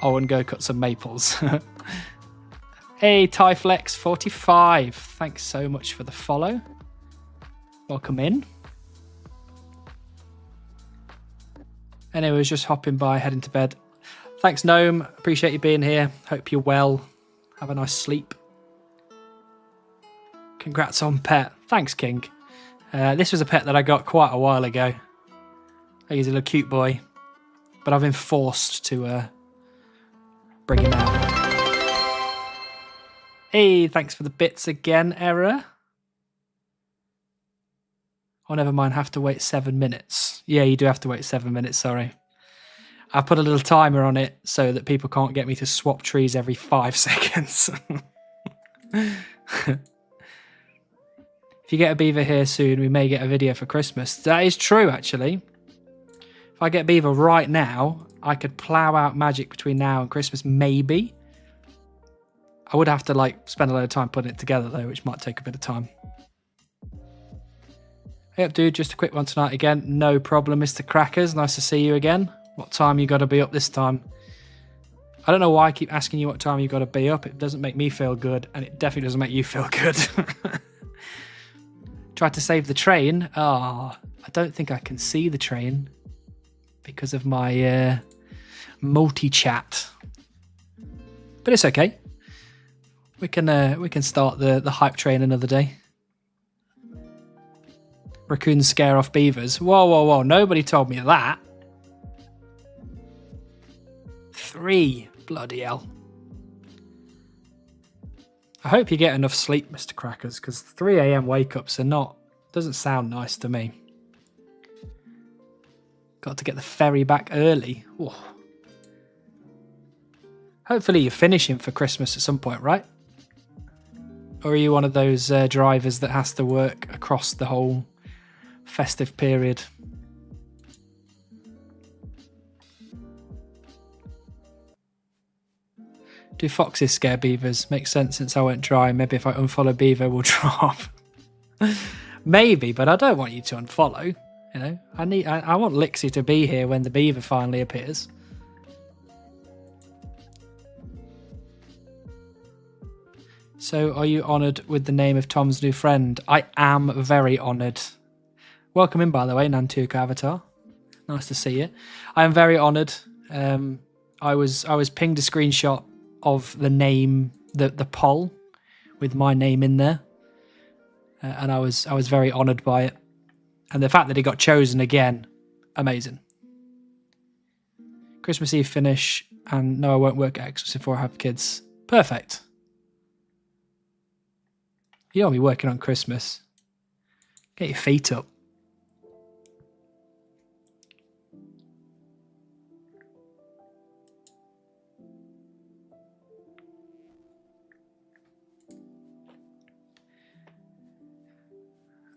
Oh, and go cut some maples. Hey, Tyflex45. Thanks so much for the follow. Welcome in. Anyway, I was just hopping by, heading to bed. Thanks, Gnome. Appreciate you being here. Hope you're well. Have a nice sleep. Congrats on pet. Thanks, King. This was a pet that I got quite a while ago. He's a little cute boy. But I've been forced to bring him out. Hey, thanks for the bits again, Error. Oh, never mind, have to wait 7 minutes. Yeah, you do have to wait 7 minutes, sorry. I put a little timer on it so that people can't get me to swap trees every 5 seconds. If you get a beaver here soon, we may get a video for Christmas. That is true, actually. If I get beaver right now, I could plow out magic between now and Christmas, maybe. I would have to, like, spend a lot of time putting it together, though, which might take a bit of time. Hey up, dude, just a quick one tonight again. No problem, Mr. Crackers. Nice to see you again. What time you got to be up this time? I don't know why I keep asking you what time you got to be up. It doesn't make me feel good, and it definitely doesn't make you feel good. Tried to save the train. I don't think I can see the train because of my multi-chat. But it's okay. We can start the hype train another day. Raccoons scare off beavers. Whoa, whoa, whoa. Nobody told me that. 3. Bloody hell. I hope you get enough sleep, Mr. Crackers, because 3 a.m. wake-ups are not... doesn't sound nice to me. Got to get the ferry back early. Ooh. Hopefully you're finishing for Christmas at some point, right? Or are you one of those drivers that has to work across the whole festive period? Do foxes scare beavers? Makes sense since I went dry. Maybe if I unfollow beaver, we'll drop. Maybe, but I don't want you to unfollow. You know, I want Lixie to be here when the beaver finally appears. So, are you honoured with the name of Tom's new friend? I am very honoured. Welcome in, by the way, Nantuka Avatar. Nice to see you. I am very honoured. I was pinged a screenshot of the name, the poll, with my name in there, and I was very honoured by it. And the fact that it got chosen again, amazing. Christmas Eve finish, and no, I won't work at Xmas before I have kids. Perfect. You don't be working on Christmas. Get your feet up.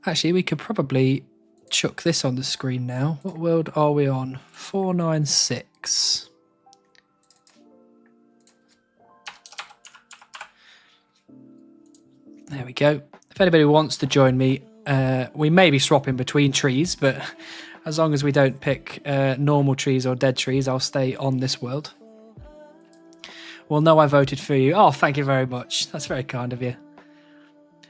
Actually, we could probably chuck this on the screen now. What world are we on? 496. There we go. If anybody wants to join me, we may be swapping between trees, but as long as we don't pick normal trees or dead trees, I'll stay on this world. Well, no, I voted for you. Oh, thank you very much. That's very kind of you.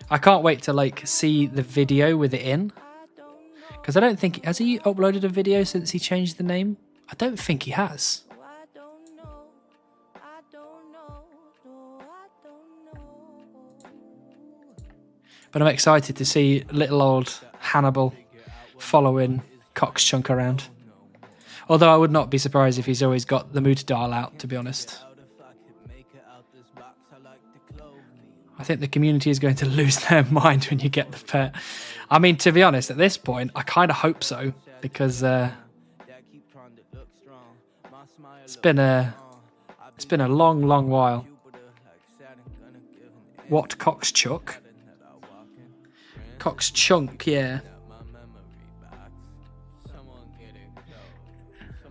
I can't wait to like see the video with it in, because I don't think... has he uploaded a video since he changed the name? I don't think he has. But I'm excited to see little old Hannibal following Cox Chunk around. Although I would not be surprised if he's always got the motor dial out, to be honest. I think the community is going to lose their mind when you get the pet. I mean, to be honest, at this point, I kind of hope so, because it's been a long, long while. What Cox Chuck? Cox Chunk, yeah.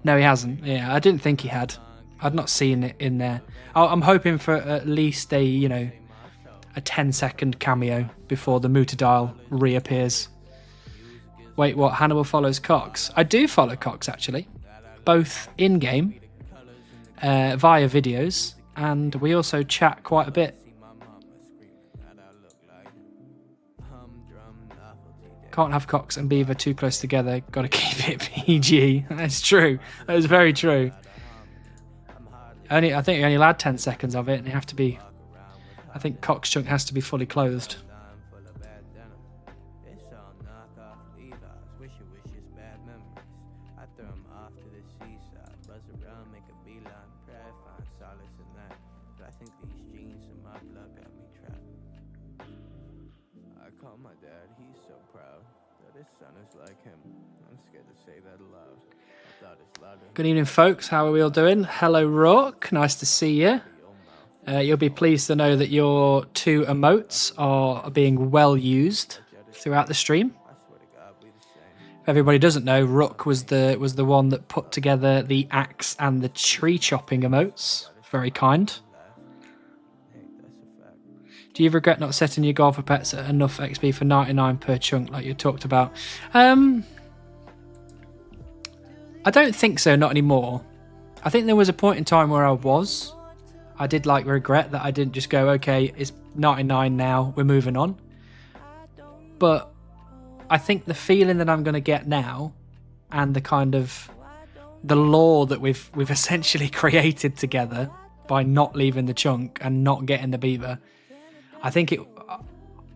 No, he hasn't. Yeah, I didn't think he had. I'd not seen it in there. I'm hoping for at least a 10-second cameo before the motor dial reappears. Wait, what? Hannibal follows Cox? I do follow Cox, actually. Both in-game, via videos, and we also chat quite a bit. Can't have Cox and Beaver too close together. Got to keep it PG. That's true. That is very true. I think you're only allowed 10 seconds of it, and you have to be... I think Cox Chunk has to be fully clothed. Good evening, folks. How are we all doing? Hello, Rourke. Nice to see you. You'll be pleased to know that your 2 emotes are being well used throughout the stream. If everybody doesn't know, Rook was the one that put together the axe and the tree chopping emotes. Very kind. Do you regret not setting your golfer pets at enough XP for 99 per chunk like you talked about? I don't think so, not anymore. I think there was a point in time where I did regret that I didn't just go, okay, it's 99 now, we're moving on. But I think the feeling that I'm going to get now, and the kind of the lore that we've essentially created together by not leaving the chunk and not getting the beaver, I think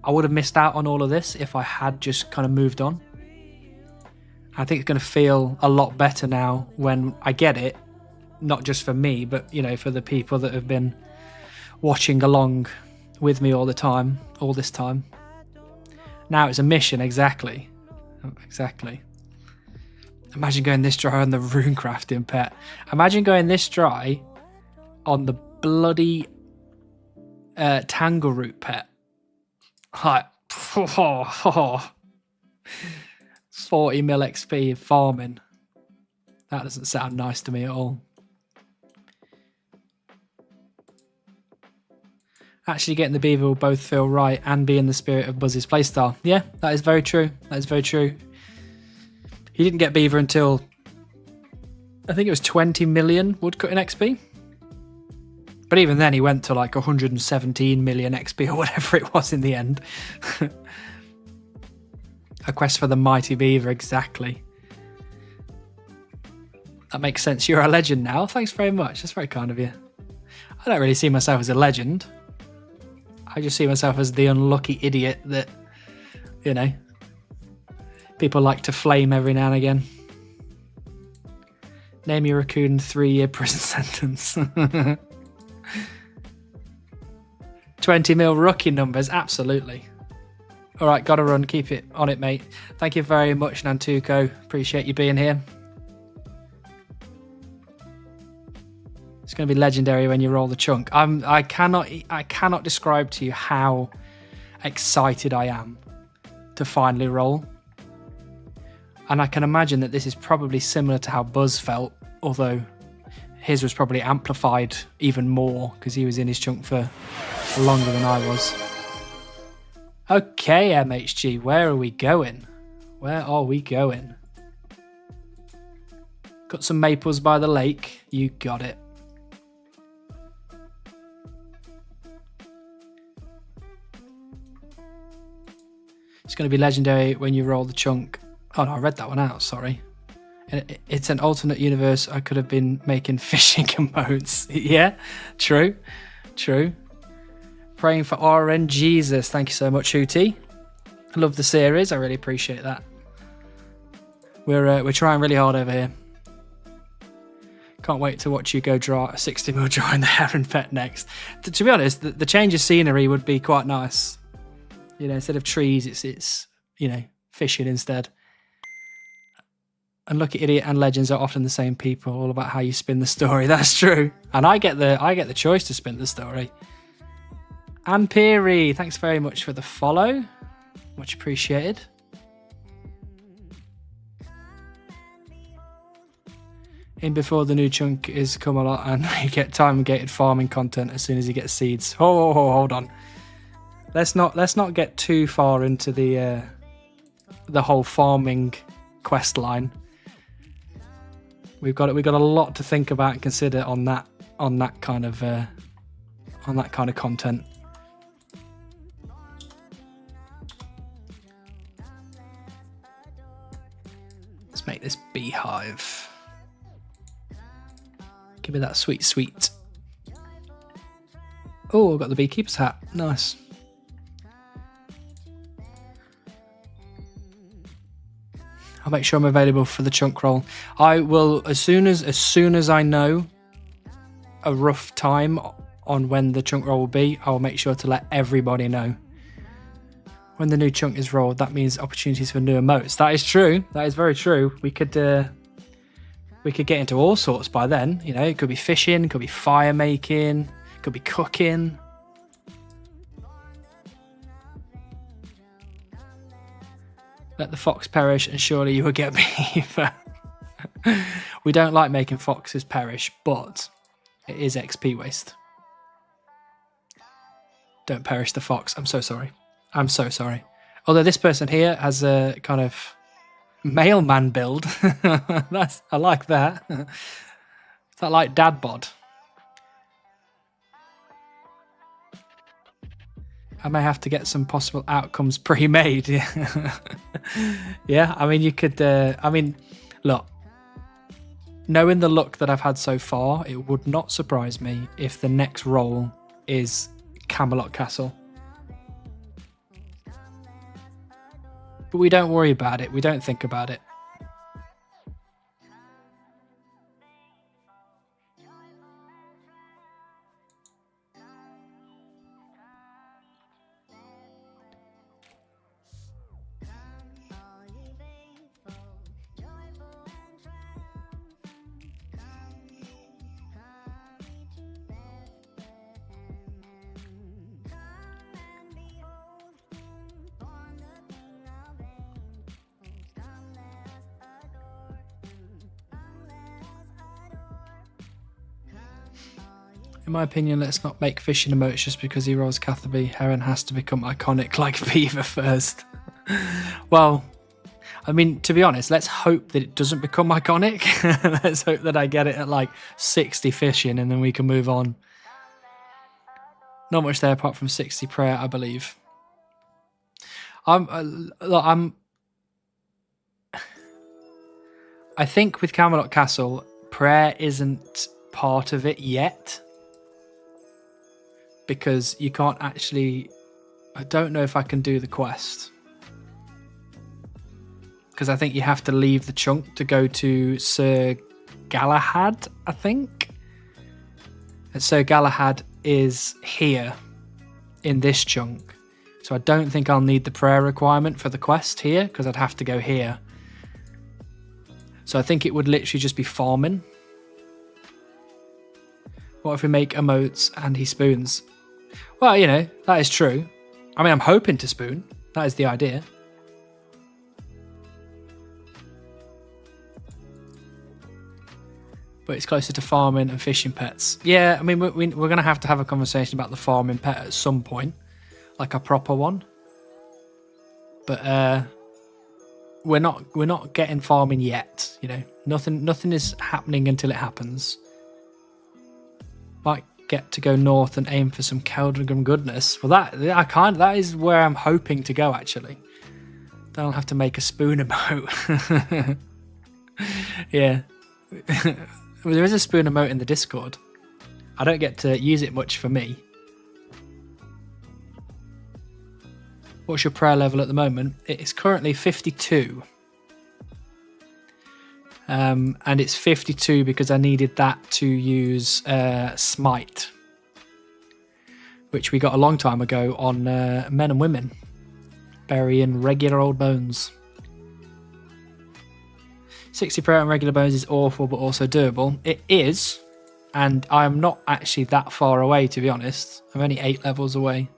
I would have missed out on all of this if I had just kind of moved on. I think it's going to feel a lot better now when I get it, not just for me, but for the people that have been watching along with me all this time. Now it's a mission, exactly. Imagine going this dry on the rune crafting pet. Imagine going this dry on the bloody tangle root pet. Like, 40 mil XP farming. That doesn't sound nice to me at all. Actually getting the beaver will both feel right and be in the spirit of Buzz's playstyle. Yeah, that is very true. That is very true. He didn't get beaver until I think it was 20 million woodcutting XP. But even then he went to like 117 million XP or whatever it was in the end. A quest for the mighty beaver, exactly. That makes sense. You're a legend now. Thanks very much. That's very kind of you. I don't really see myself as a legend. I just see myself as the unlucky idiot that, people like to flame every now and again. Name your raccoon 3-year prison sentence. 20 mil rookie numbers, absolutely. All right, gotta run. Keep it on it, mate. Thank you very much, Nantuko. Appreciate you being here. It's going to be legendary when you roll the chunk. I cannot describe to you how excited I am to finally roll. And I can imagine that this is probably similar to how Buzz felt, although his was probably amplified even more because he was in his chunk for longer than I was. Okay, MHG, where are we going? Where are we going? Got some maples by the lake. You got it. It's going to be legendary when you roll the chunk. Oh no, I read that one out, sorry. It's an alternate universe. I could have been making fishing emotes. Yeah, true. Praying for RN Jesus. Thank you so much, Hootie. I love the series. I really appreciate that. We're trying really hard over here. Can't wait to watch you go dry 60mm dry in the Heron Pet next. To be honest, the change of scenery would be quite nice. You know, instead of trees, it's you know, fishing instead. And look at Idiot and Legends are often the same people, all about how you spin the story. That's true. And I get the choice to spin the story. And Peary, thanks very much for the follow. Much appreciated. In before the new chunk is come a lot, and you get time-gated farming content as soon as you get seeds. Oh, hold on. Let's not get too far into the whole farming quest line. We've got a lot to think about and consider on that kind of content. Let's make this beehive. Give me that sweet, sweet. Oh, I've got the beekeeper's hat. Nice. I'll make sure I'm available for the chunk roll. I will, as soon as I know a rough time on when the chunk roll will be, I will make sure to let everybody know. When the new chunk is rolled, that means opportunities for new emotes. That is true. That is very true. We could get into all sorts by then. You know, it could be fishing, it could be fire making, it could be cooking. Let the fox perish and surely you will get beaver. We don't like making foxes perish, but it is XP waste. Don't perish the fox. I'm so sorry. I'm so sorry. Although this person here has a kind of mailman build. I like that. Is that like dad bod? I may have to get some possible outcomes pre-made. Yeah, I mean, you could... look. Knowing the luck that I've had so far, it would not surprise me if the next roll is Camelot Castle. But we don't worry about it. We don't think about it. In my opinion, let's not make fishing emotes just because he rolls Catherby. Heron has to become iconic like Beaver first. Well, I mean, to be honest, let's hope that it doesn't become iconic. Let's hope that I get it at like 60 fishing and then we can move on. Not much there apart from 60 prayer, I believe. I think with Camelot Castle, prayer isn't part of it yet. Because you can't actually... I don't know if I can do the quest. Because I think you have to leave the chunk to go to Sir Galahad, I think. And Sir Galahad is here in this chunk. So I don't think I'll need the prayer requirement for the quest here, because I'd have to go here. So I think it would literally just be farming. What if we make emotes and he spoons? Well, you know, that is true. I mean, I'm hoping to spoon. That is the idea. But it's closer to farming and fishing pets. Yeah, I mean, we're going to have a conversation about the farming pet at some point. Like a proper one. But we're not getting farming yet, you know. Nothing is happening until it happens. Might get to go north and aim for some Keldringham goodness. Well, that is where I'm hoping to go, actually. Then I'll have to make a spoon emote. Yeah. Well, there is a spoon emote in the Discord. I don't get to use it much for me. What's your prayer level at the moment? It is currently 52. And it's 52 because I needed that to use Smite, which we got a long time ago on Men and Women, burying regular old bones. 60 prayer on regular bones is awful, but also doable. It is, and I'm not actually that far away, to be honest. I'm only 8 levels away.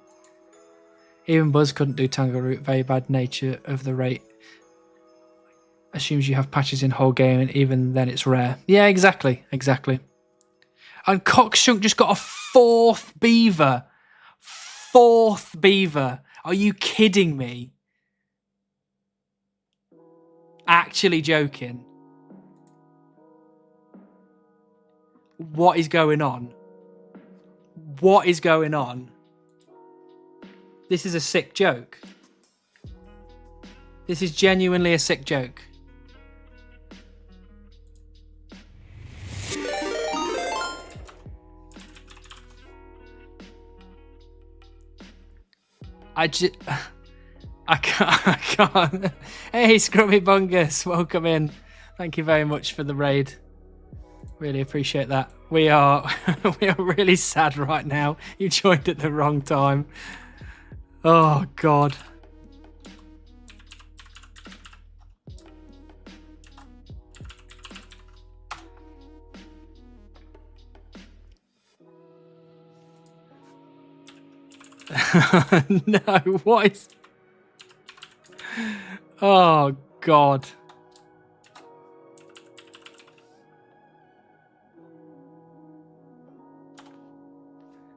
Even Buzz couldn't do Tangle Root. Very bad nature of the rate. Assumes you have patches in whole game, and even then it's rare. Yeah, exactly. And Cockshunk just got a 4th beaver. 4th beaver. Are you kidding me? Actually joking. What is going on? What is going on? This is a sick joke. This is genuinely a sick joke. I can't. Hey, Scrummy Bungus, welcome in. Thank you very much for the raid. Really appreciate that. We are really sad right now. You joined at the wrong time. Oh God. No, what is... Oh, God.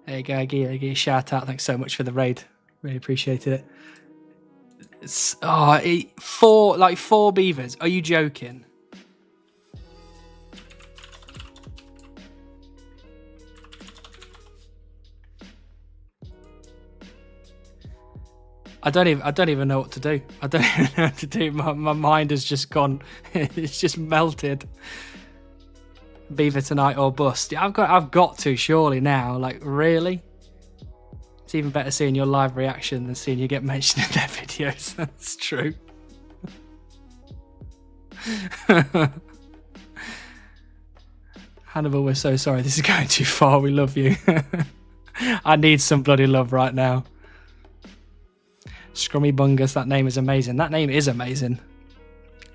There you go, I give you a shout out. Thanks so much for the raid. Really appreciated it. It's, four beavers. Are you joking? I don't even know what to do. I don't even know what to do. My mind has just gone. It's just melted. Beaver tonight or bust. I've got to surely now. Like, really? It's even better seeing your live reaction than seeing you get mentioned in their videos. That's true. Hannibal, we're so sorry. This is going too far. We love you. I need some bloody love right now. Scrummy Bungus, that name is amazing. That name is amazing.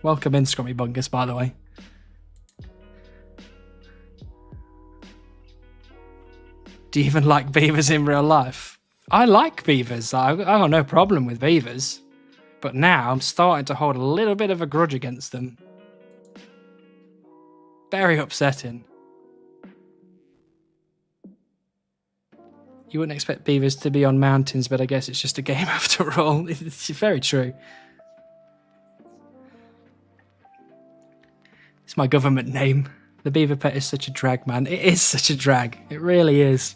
Welcome in, Scrummy Bungus, by the way. Do you even like beavers in real life? I like beavers. I've got no problem with beavers. But now I'm starting to hold a little bit of a grudge against them. Very upsetting. You wouldn't expect beavers to be on mountains, but I guess it's just a game after all. It's very true. It's my government name. The beaver pet is such a drag, man. It is such a drag. It really is.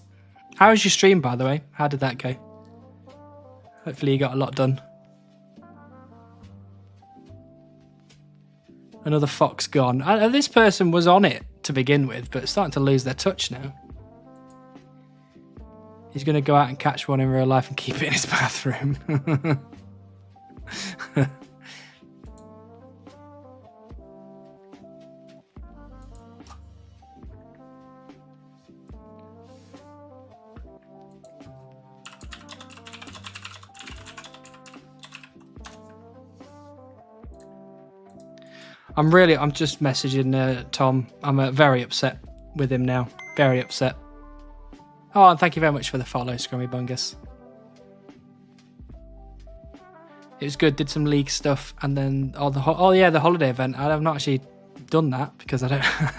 How was your stream, by the way? How did that go? Hopefully you got a lot done. Another fox gone. This person was on it to begin with, but starting to lose their touch now. He's going to go out and catch one in real life and keep it in his bathroom. I'm just messaging Tom. I'm very upset with him now. Very upset. Oh, and thank you very much for the follow, Scrummy Bungus. It was good. Did some league stuff, and then the holiday event. I've not actually done that because I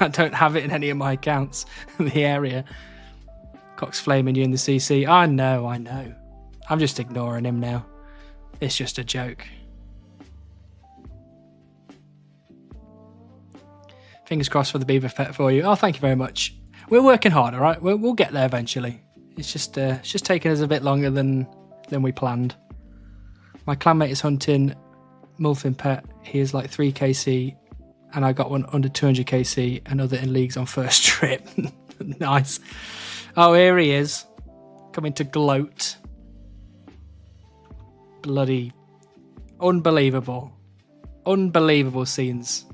don't have it in any of my accounts in the area. Cox flaming you in the CC. I know. I'm just ignoring him now. It's just a joke. Fingers crossed for the beaver pet for you. Oh, thank you very much. We're working hard, all right? We'll get there eventually. It's just taking us a bit longer than we planned. My clanmate is hunting Mulfin pet. He is like 3 KC, and I got one under 200 KC, another in leagues on first trip. Nice. Oh, here he is, coming to gloat. Bloody unbelievable. Unbelievable scenes.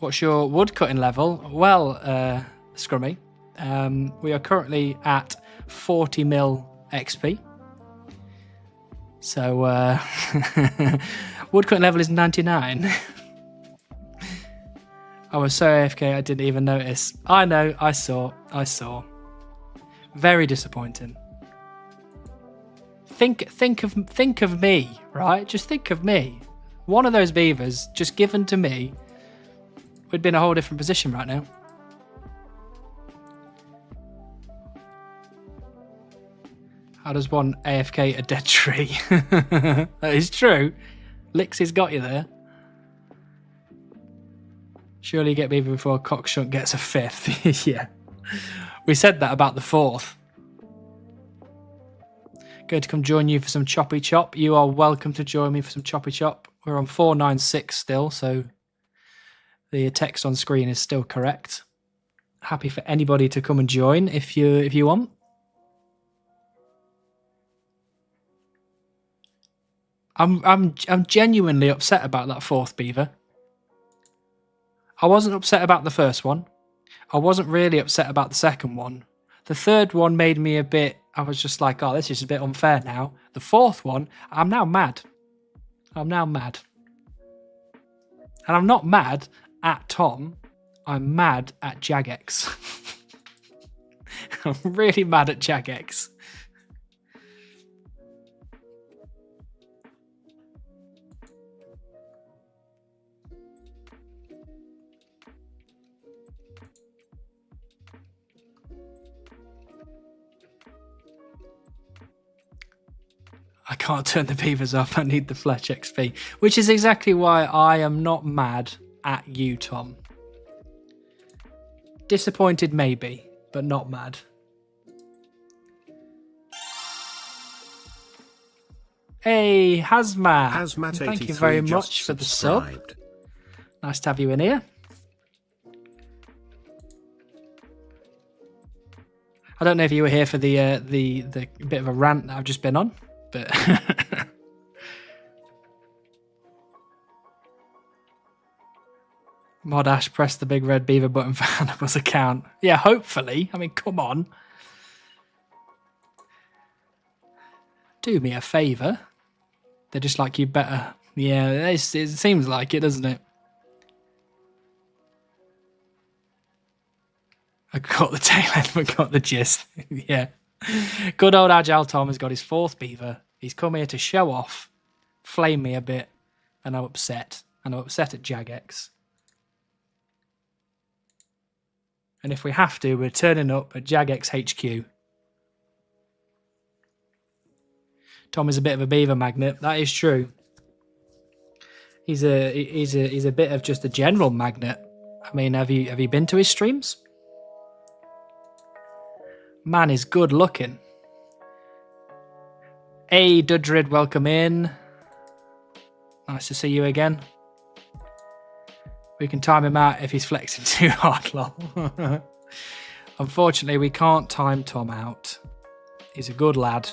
What's your wood cutting level? Well, Scrummy, we are currently at 40 mil XP. So, wood cutting level is 99. I was so AFK I didn't even notice. I know, I saw. Very disappointing. Think of me, right? Just think of me. One of those beavers just given to me, we'd be in a whole different position right now. How does one AFK a dead tree? That is true. Lixie's got you there. Surely you get beaver before Cockshunt gets a 5th. Yeah. We said that about the 4th. Going to come join you for some choppy chop. You are welcome to join me for some choppy chop. We're on 496 still, so the text on screen is still correct. Happy for anybody to come and join if you want. I'm genuinely upset about that 4th beaver. I wasn't upset about the first one. I wasn't really upset about the second one. The third one made me a bit, I was just like, oh, this is a bit unfair now. The 4th one, I'm now mad. I'm now mad. And I'm not mad at Tom. I'm mad at Jagex. I'm really mad at Jagex. I can't turn the beavers off. I need the flesh XP. Which is exactly why I am not mad at you, Tom. Disappointed maybe, but not mad. Hey, Hazmat. Thank you very much for the sub. Nice to have you in here. I don't know if you were here for the bit of a rant that I've just been on. But Mod Ash press the big red beaver button for Hannibal's account. Yeah, hopefully. I mean, come on. Do me a favour. They're just like, you better. Yeah, it seems like it, doesn't it? I got the tail end, but got the gist. Yeah. Good old Agile Tom has got his 4th beaver. He's come here to show off, flame me a bit, and I'm upset. And I'm upset at Jagex. And if we have to, we're turning up at Jagex HQ. Tom is a bit of a beaver magnet. That is true. He's a bit of just a general magnet. I mean, have you been to his streams? Man is good looking. Hey, Dudrid, welcome in. Nice to see you again. We can time him out if he's flexing too hard, lol. Unfortunately, we can't time Tom out. He's a good lad.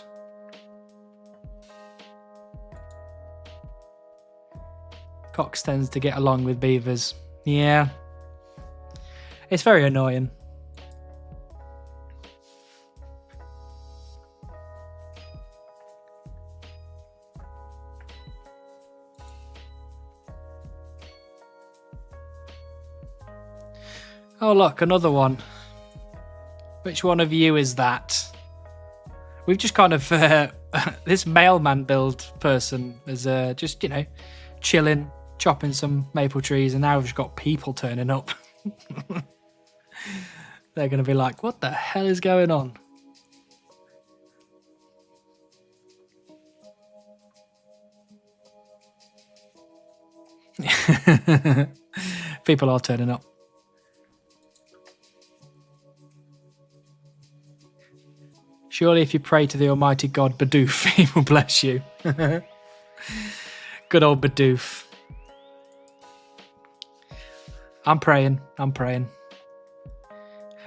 Cox tends to get along with beavers. Yeah. It's very annoying. Oh, look, another one. Which one of you is that? We've just kind of... this mailman build person is just, you know, chilling, chopping some maple trees, and now we've just got people turning up. They're going to be like, what the hell is going on? People are turning up. Surely if you pray to the almighty God Bidoof, he will bless you. Good old Bidoof. I'm praying.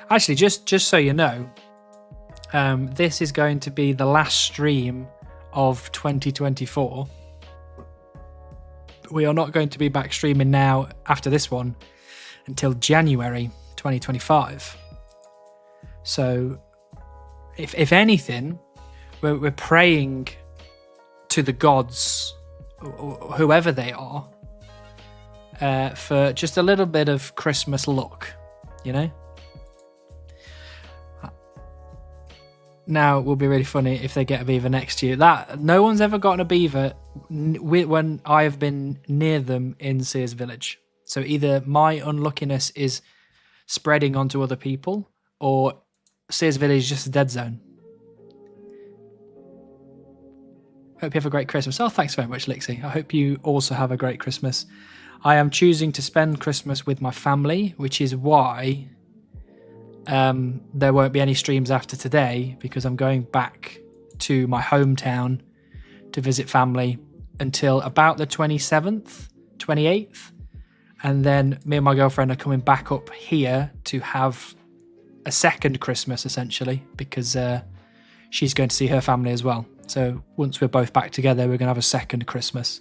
Actually, just so you know, This is going to be the last stream of 2024. We are not going to be back streaming now after this one until January 2025. So, if anything, we're praying to the gods, whoever they are, for just a little bit of Christmas luck, you know? Now, it will be really funny if they get a beaver next year. That no one's ever gotten a beaver when I have been near them in Sears Village. So either my unluckiness is spreading onto other people, or Sears Village is just a dead zone. Hope you have a great Christmas. Oh, thanks very much, Lixie. I hope you also have a great Christmas. I am choosing to spend Christmas with my family, which is why there won't be any streams after today, because I'm going back to my hometown to visit family until about the 27th, 28th. And then me and my girlfriend are coming back up here to have a second Christmas, essentially, because she's going to see her family as well. So once we're both back together, we're going to have a second Christmas.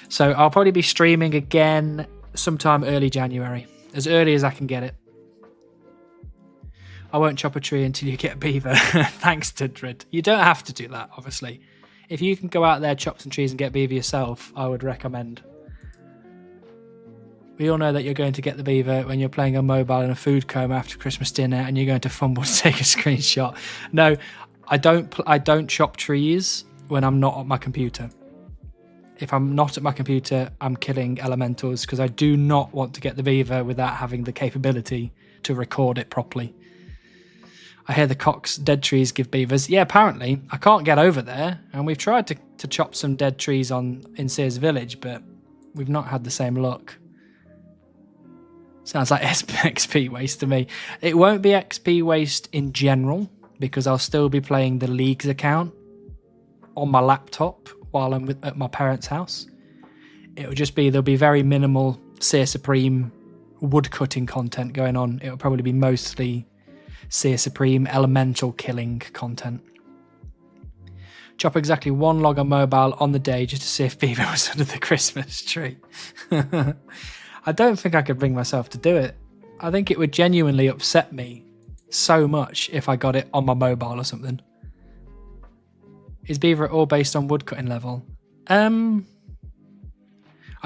So I'll probably be streaming again sometime early January, as early as I can get it. I won't chop a tree until you get a beaver. Thanks, Dudred. You don't have to do that, obviously. If you can go out there, chop some trees and get beaver yourself, I would recommend. We all know that you're going to get the beaver when you're playing on mobile in a food coma after Christmas dinner and you're going to fumble to take a screenshot. No, I don't chop trees when I'm not at my computer. If I'm not at my computer, I'm killing elementals because I do not want to get the beaver without having the capability to record it properly. I hear the Cox dead trees give beavers. Yeah, apparently. I can't get over there, and we've tried to chop some dead trees in Sears Village, but we've not had the same luck. Sounds like XP waste to me. It won't be XP waste in general, because I'll still be playing the Leagues account on my laptop while I'm at my parents' house. It'll just be, there'll be very minimal Sear Supreme woodcutting content going on. It'll probably be mostly Sear Supreme elemental killing content. Chop exactly one log on mobile on the day just to see if beaver was under the Christmas tree. I don't think I could bring myself to do it. I think it would genuinely upset me so much if I got it on my mobile or something. Is beaver at all based on woodcutting level? I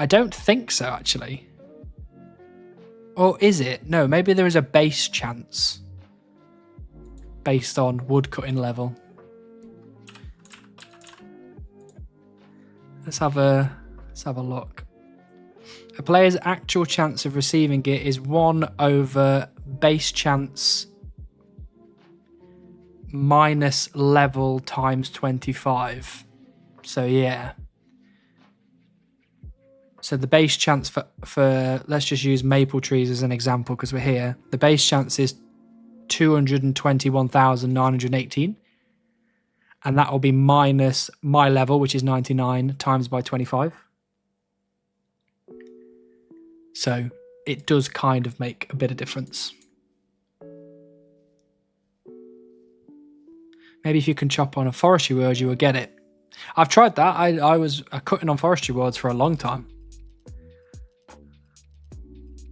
don't think so, actually. Or is it? No, maybe there is a base chance based on woodcutting level. Let's have a look. A player's actual chance of receiving it is 1 over base chance minus level times 25. So yeah. So the base chance for let's just use maple trees as an example because we're here. The base chance is 221,918. And that will be minus my level, which is 99, times by 25. So it does kind of make a bit of difference. Maybe if you can chop on a forestry word, you will get it. I've tried that. I was cutting on forestry words for a long time.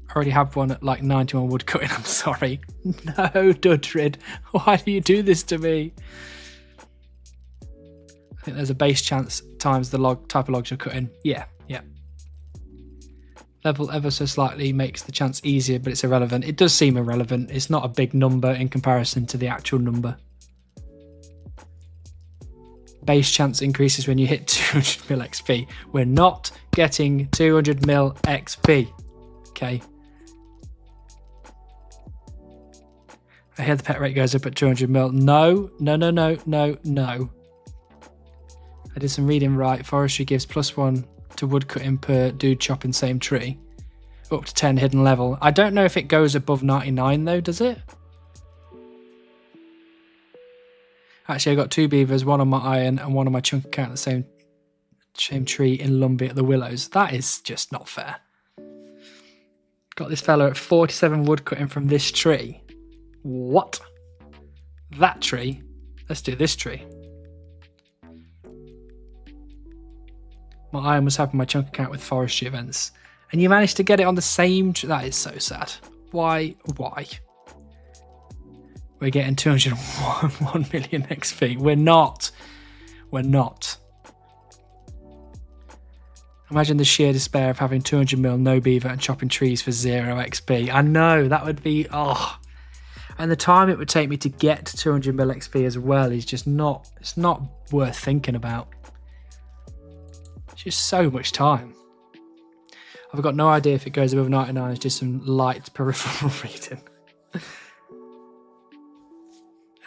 I already have one at like 91 wood cutting. I'm sorry. No, Dudrid. Why do you do this to me? I think there's a base chance times the log type of logs you're cutting. Yeah. Level ever so slightly makes the chance easier, but it's irrelevant. It does seem irrelevant. It's not a big number in comparison to the actual number. Base chance increases when you hit 200 mil XP. We're not getting 200 mil XP. Okay. I hear the pet rate goes up at 200 mil. No. I did some reading right. Forestry gives +1 to woodcutting per dude chopping same tree. Up to 10 hidden level. I don't know if it goes above 99 though, does it? Actually, I got 2 beavers, one on my iron and one on my chunk account, the same tree in Lumbee at the Willows. That is just not fair. Got this fella at 47 woodcutting from this tree. What? That tree? Let's do this tree. My iron was having my chunk account with forestry events. And you managed to get it on the same tree. That is so sad. Why? We're getting 201 million XP. We're not. Imagine the sheer despair of having 200 mil, no beaver, and chopping trees for 0 XP. I know, that would be, And the time it would take me to get to 200 mil XP as well is just not, it's not worth thinking about. It's just so much time. I've got no idea if it goes above 99, it's just some light peripheral reading.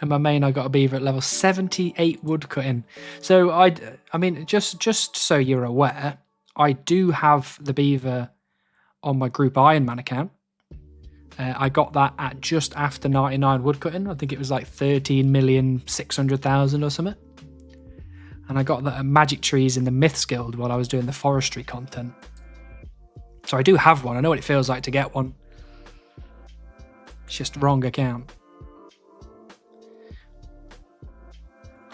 And my main, I got a beaver at level 78 woodcutting. So I mean, just so you're aware, I do have the beaver on my group Iron Man account. I got that at just after 99 woodcutting. I think it was like 13,600,000 or something. And I got that at Magic Trees in the Myths Guild while I was doing the forestry content. So I do have one. I know what it feels like to get one. It's just wrong account.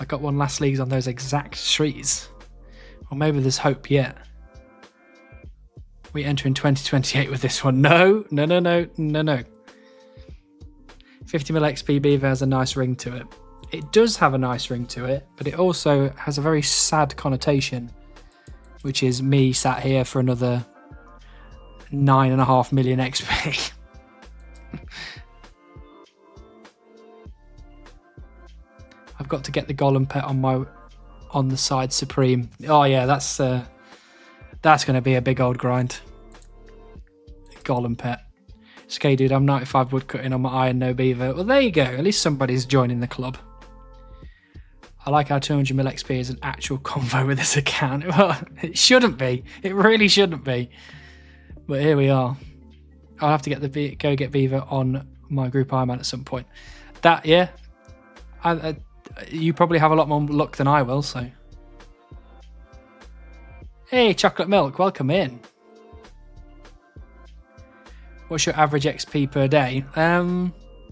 I got one last leagues on those exact trees. Or maybe there's hope yet. We enter in 2028 with this one. No. 50 mil XP beaver has a nice ring to it. It does have a nice ring to it, but it also has a very sad connotation, which is me sat here for another 9.5 million XP. I've got to get the golem pet on the side supreme. Oh yeah, that's going to be a big old grind. Golem pet. Okay, dude, I'm 95 woodcutting on my iron, no beaver. Well, there you go. At least somebody's joining the club. I like how 200 mil XP is an actual convo with this account. Well, it shouldn't be. It really shouldn't be. But here we are. I'll have to get go get beaver on my group Iron Man at some point. That, yeah. You probably have a lot more luck than I will, so. Hey, chocolate milk, welcome in. What's your average XP per day?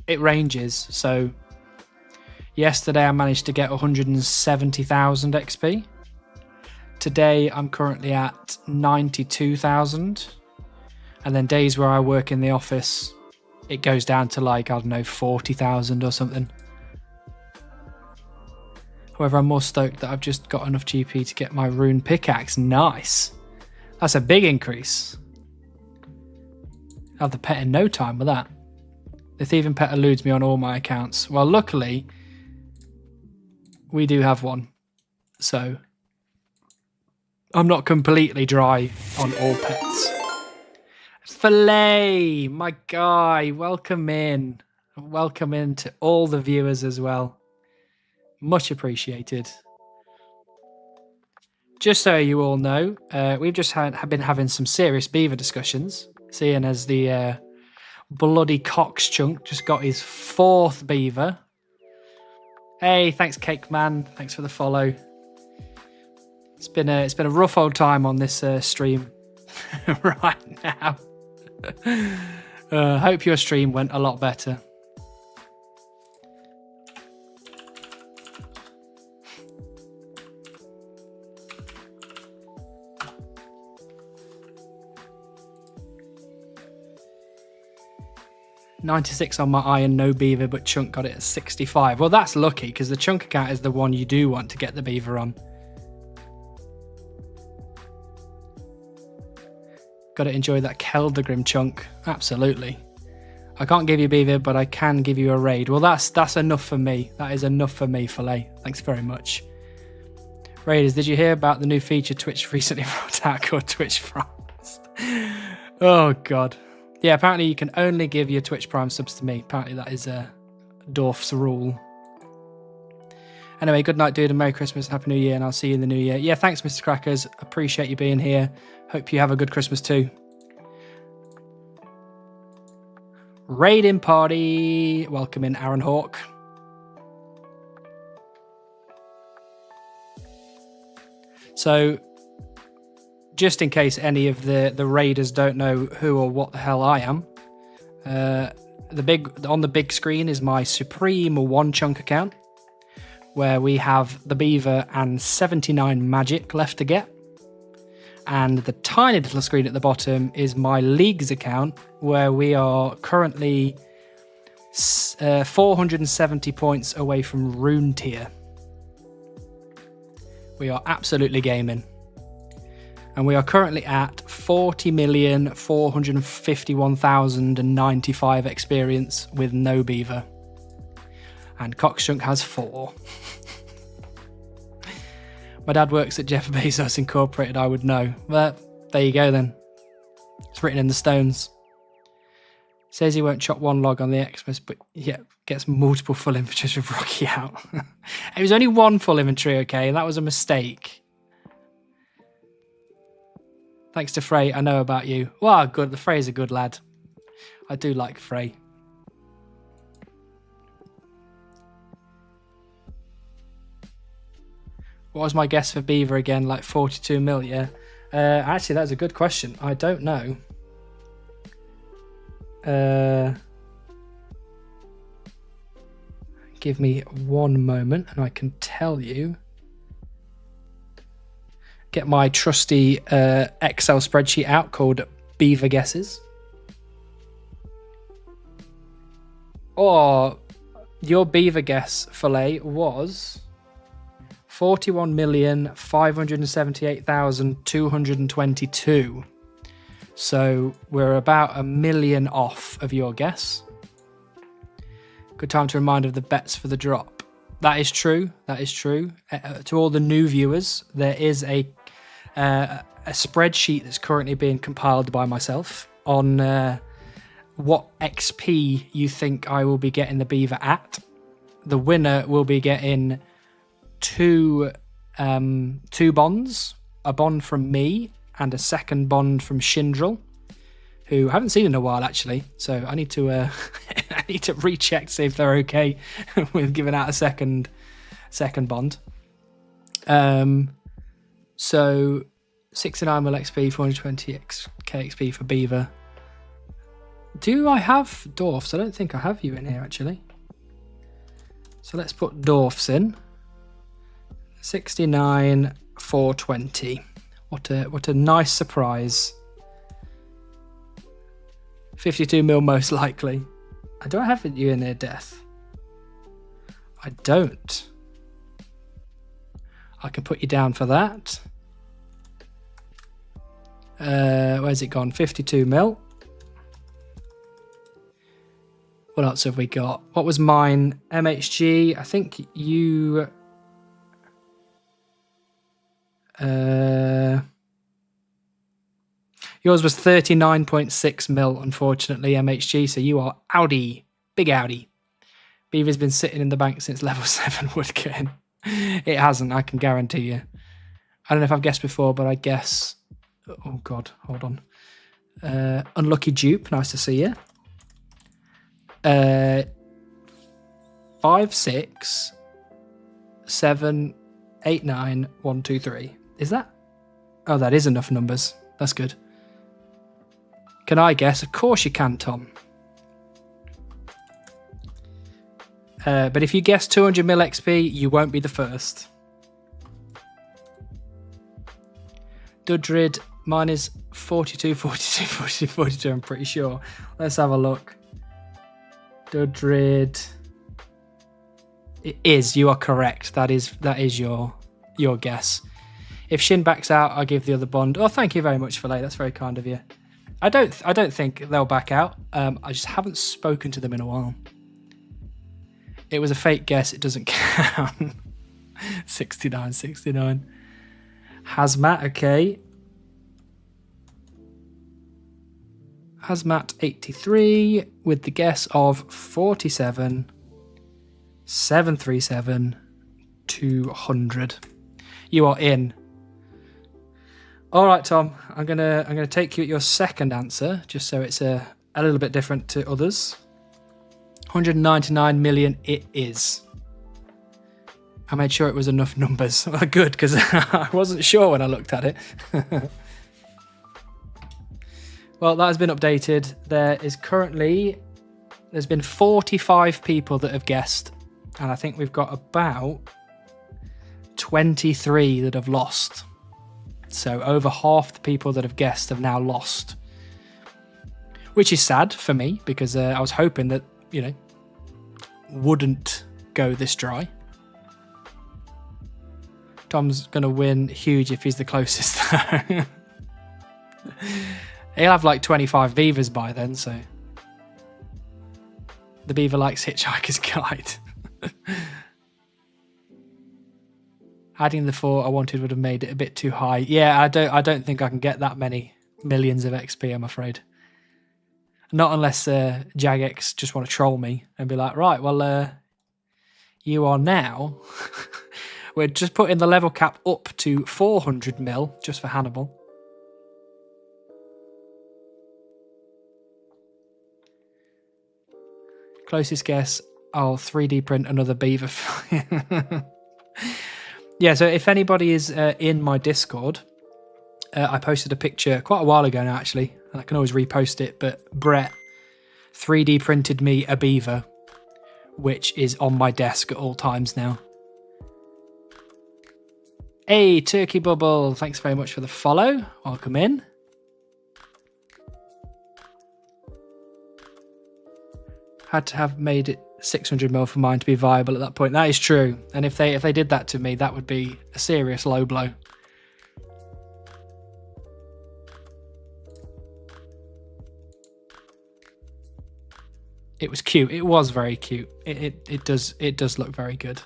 It ranges. So yesterday I managed to get 170,000 XP. Today I'm currently at 92,000. And then days where I work in the office, it goes down to like, I don't know, 40,000 or something. However, I'm more stoked that I've just got enough GP to get my rune pickaxe. Nice. That's a big increase. I'll have the pet in no time with that. The thieving pet eludes me on all my accounts. Well, luckily, we do have one. So, I'm not completely dry on all pets. Filet, my guy, welcome in. Welcome in to all the viewers as well. Much appreciated. Just so you all know, we've just been having some serious beaver discussions, seeing as the bloody Cox chunk just got his 4th beaver. Hey, thanks Cake Man, thanks for the follow. It's been a rough old time on this stream right now. Hope your stream went a lot better. $96 on my iron, no beaver, but chunk got it at 65. Well, that's lucky because the chunk account is the one you do want to get the beaver on. Got to enjoy that Keldagrim chunk. Absolutely. I can't give you beaver, but I can give you a raid. Well, that's enough for me. That is enough for me, Filet. Thanks very much. Raiders, did you hear about the new feature Twitch recently brought out called Twitch Frost? Oh, God. Yeah, apparently you can only give your Twitch Prime subs to me. Apparently that is Dorf's rule. Anyway, good night, dude, and Merry Christmas and Happy New Year, and I'll see you in the new year. Yeah, thanks, Mr. Crackers. Appreciate you being here. Hope you have a good Christmas too. Raiding party. Welcome in, Aaron Hawk. So, just in case any of the raiders don't know who or what the hell I am, on the big screen is my Supreme One Chunk account, where we have the beaver and 79 magic left to get. And the tiny little screen at the bottom is my leagues account, where we are currently 470 points away from rune tier. We are absolutely gaming. And we are currently at 40,451,095 experience with no beaver. And Cockstrunk has 4. My dad works at Jeff Bezos Incorporated, I would know. But there you go then. It's written in the stones. Says he won't chop one log on the Xmas, but yeah, gets multiple full inventories with Rocky out. It was only one full inventory, okay, and that was a mistake. Thanks to Frey, I know about you. Well, good. The Frey's a good lad. I do like Frey. What was my guess for beaver again? Like 42 mil, yeah? Actually, that's a good question. I don't know. Give me one moment and I can tell you. Get my trusty Excel spreadsheet out called Beaver Guesses. Or your beaver guess, Filet, was 41,578,222. So we're about 1 million off of your guess. Good time to remind of the bets for the drop. That is true. That is true. To all the new viewers, there is a spreadsheet that's currently being compiled by myself on what XP you think I will be getting the beaver at. The winner will be getting two bonds, a bond from me and a second bond from Shindril, who I haven't seen in a while actually. So I need to I need to recheck to see if they're okay with giving out a second bond. So 69 mil XP, 420 KXP for beaver. Do I have dwarfs? I don't think I have you in here actually. So let's put dwarfs in. 69 420. What a nice surprise. 52 mil most likely. Do I have you in there, Death? I don't. I can put you down for that. Where's it gone? 52 mil. What else have we got? What was mine? MHG. I think you... yours was 39.6 mil, unfortunately, MHG. So you are Audi. Big Audi. Beaver's been sitting in the bank since level 7 woodcutting. It hasn't, I can guarantee you. I don't know if I've guessed before, but I guess... Oh, God. Hold on. Unlucky dupe. Nice to see you. 5, 6, 7, 8, 9, 1, 2, 3. Is that? Oh, that is enough numbers. That's good. Can I guess? Of course you can, Tom. But if you guess 200 mil XP, you won't be the first. Dudrid, mine is 42, 42, 42, 42, I'm pretty sure. Let's have a look. Dudrid. It is, you are correct. That is your guess. If Shin backs out, I'll give the other bond. Oh, thank you very much, Filet. That's very kind of you. I don't think they'll back out. I just haven't spoken to them in a while. It was a fake guess. It doesn't count. 69, 69. Hazmat, okay. Hazmat 83 with the guess of 47, 737, 200. You are in. All right, Tom. I'm gonna take you at your second answer, just so it's a little bit different to others. 199 million. It is. I made sure it was enough numbers. Well, good, because I wasn't sure when I looked at it. Well, that has been updated. There's been 45 people that have guessed, and I think we've got about 23 that have lost. So over half the people that have guessed have now lost. Which is sad for me, because I was hoping that, you know, wouldn't go this dry. Tom's going to win huge if he's the closest. He'll have like 25 beavers by then, so. The beaver likes Hitchhiker's Guide. Adding the 4 I wanted would have made it a bit too high. Yeah, I don't think I can get that many millions of XP, I'm afraid. Not unless Jagex just want to troll me and be like, right, well, you are now... We're just putting the level cap up to 400 mil, just for Hannibal. Closest guess, I'll 3D print another beaver. Yeah, so if anybody is in my Discord, I posted a picture quite a while ago now, actually, and I can always repost it, but Brett 3D printed me a beaver, which is on my desk at all times now. Hey, Turkey Bubble, thanks very much for the follow. Welcome in. Had to have made it 600 mil for mine to be viable at that point. That is true. And if they did that to me, that would be a serious low blow. It was cute. It was very cute. It does look very good.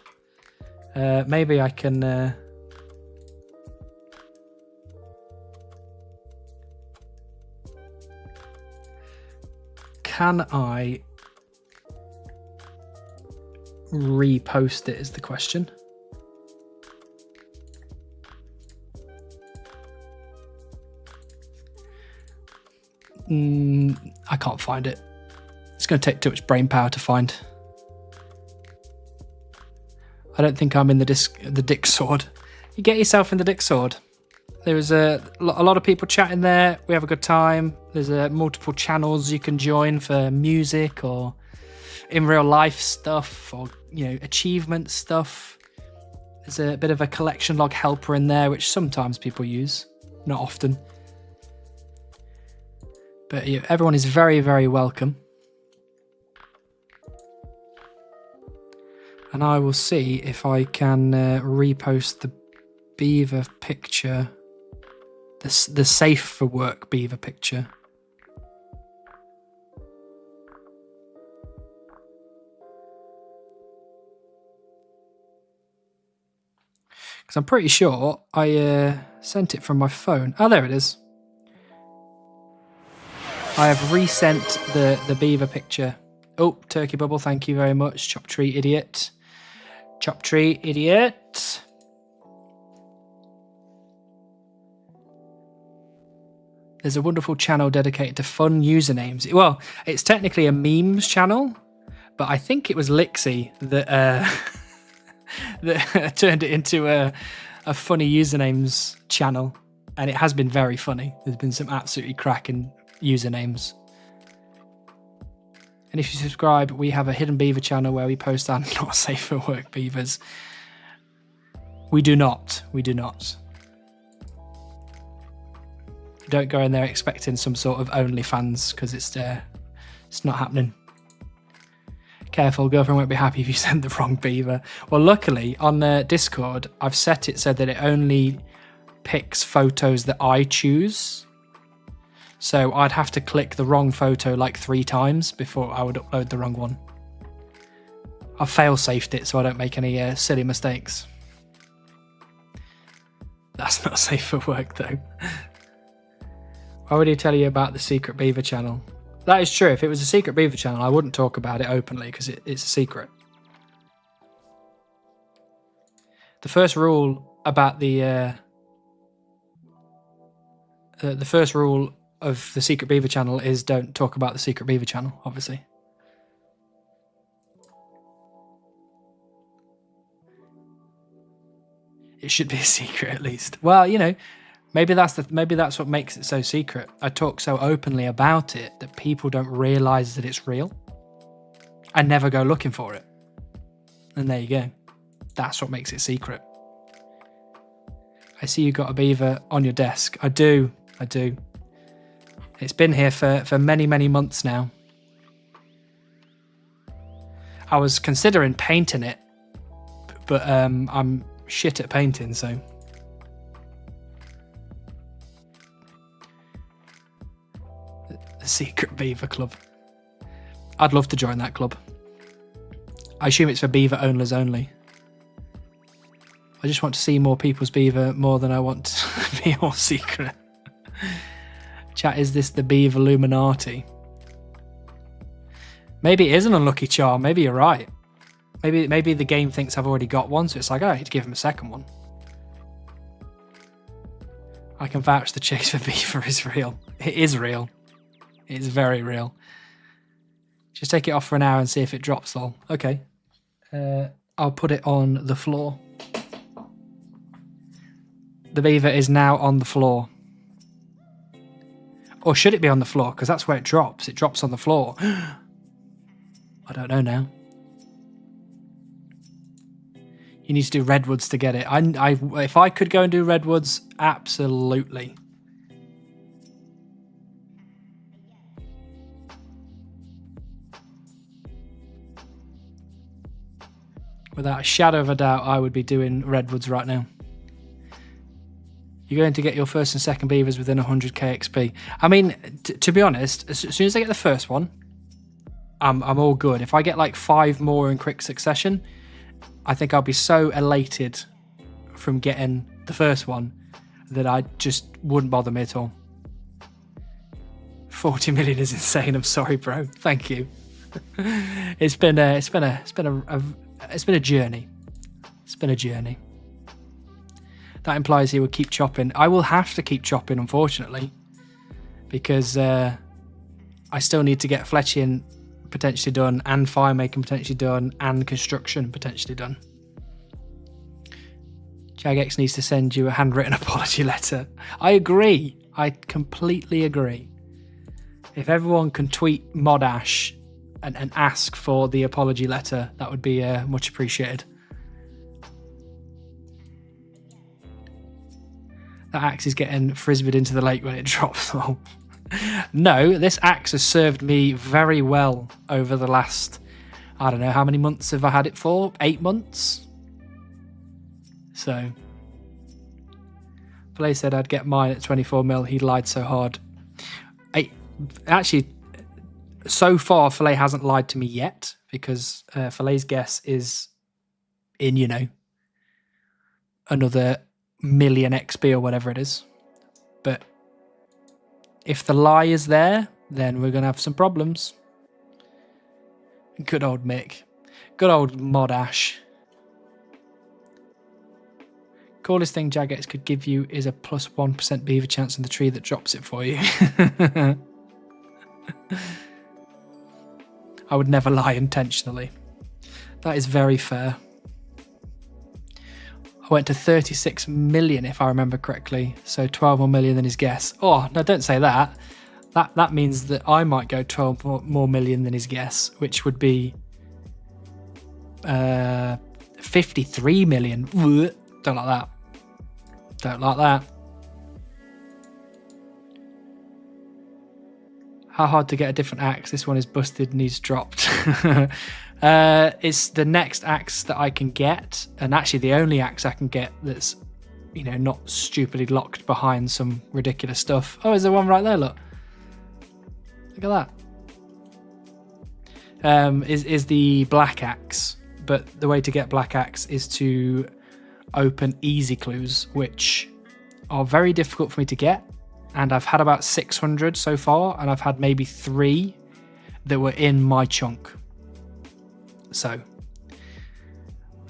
Maybe I can... Can I repost it is the question. I can't find it. It's going to take too much brain power to find. I don't think I'm in the Dick Sword. You get yourself in the Dick Sword. There's a lot of people chatting there. We have a good time. There's multiple channels you can join for music or in real life stuff or, you know, achievement stuff. There's a bit of a collection log helper in there, which sometimes people use, not often. But yeah, everyone is very, very welcome. And I will see if I can repost the beaver picture. The safe for work beaver picture. Because I'm pretty sure I sent it from my phone. Oh, there it is. I have resent the beaver picture. Oh, Turkey Bubble, thank you very much. Chop Tree Idiot. Chop Tree Idiot. There's a wonderful channel dedicated to fun usernames. Well, it's technically a memes channel, but I think it was Lixie that that turned it into a funny usernames channel, and it has been very funny. There's been some absolutely cracking usernames. And if you subscribe, we have a hidden beaver channel where we post our not safe for work beavers. We do not. We do not. Don't go in there expecting some sort of OnlyFans, because it's not happening. Careful, girlfriend won't be happy if you send the wrong beaver. Well, luckily on Discord, I've set it so that it only picks photos that I choose. So I'd have to click the wrong photo like 3 times before I would upload the wrong one. I've fail-safed it so I don't make any silly mistakes. That's not safe for work though. Why would he tell you about the secret beaver channel? That is true. If it was a secret beaver channel, I wouldn't talk about it openly because it's a secret. The first rule about the first rule of the secret beaver channel is don't talk about the secret beaver channel, obviously. It should be a secret at least. Well, you know, maybe that's what makes it so secret. I talk so openly about it that people don't realize that it's real and never go looking for it. And there you go. That's what makes it secret. I see you got a beaver on your desk. I do. It's been here for many, many months now. I was considering painting it, but I'm shit at painting, so. The Secret Beaver Club. I'd love to join that club. I assume it's for beaver owners only. I just want to see more people's beaver more than I want to be all secret. Chat, is this the Beaver Illuminati? Maybe it is an unlucky charm. Maybe you're right. Maybe the game thinks I've already got one, so it's like, oh, I need to give him a second one. I can vouch the chase for beaver is real. It is real. It's very real. Just take it off for an hour and see if it drops all. Okay. I'll put it on the floor. The beaver is now on the floor. Or should it be on the floor? Because that's where it drops. It drops on the floor. I don't know now. You need to do redwoods to get it. If I could go and do redwoods, absolutely. Without a shadow of a doubt, I would be doing redwoods right now. You're going to get your first and second beavers within 100k XP. I mean, to be honest, as soon as I get the first one, I'm all good. If I get like 5 more in quick succession, I think I'll be so elated from getting the first one that I just wouldn't bother me at all. 40 million is insane. I'm sorry, bro. Thank you. It's been a journey. It's been a journey. That implies he would keep chopping. I will have to keep chopping, unfortunately, because I still need to get fletching potentially done, and fire making potentially done, and construction potentially done. Jagex needs to send you a handwritten apology letter. I agree. I completely agree. If everyone can tweet Modash and ask for the apology letter, that would be much appreciated. That axe is getting frisbeed into the lake when it drops. Oh. No, this axe has served me very well over the last, I don't know, how many months have I had it for? 8 months? So, Play said I'd get mine at 24 mil. He lied so hard. Actually, so far, Filet hasn't lied to me yet, because Filet's guess is in, you know, another million XP or whatever it is. But if the lie is there, then we're going to have some problems. Good old Mick. Good old Modash. Coolest thing Jagex could give you is a plus 1% beaver chance on the tree that drops it for you. I would never lie intentionally. That is very fair. I went to 36 million if I remember correctly, so 12 more million than his guess. Oh, no, don't say that. That means that I might go 12 more million than his guess, which would be 53 million. Don't like that. Don't like that. How hard to get a different axe? This one is busted, needs dropped. It's the next axe that I can get, and actually the only axe I can get that's, you know, not stupidly locked behind some ridiculous stuff. Oh, is there one right there? Look at that. Is the black axe, but the way to get black axe is to open easy clues, which are very difficult for me to get, and I've had about 600 so far, and I've had maybe 3 that were in my chunk. So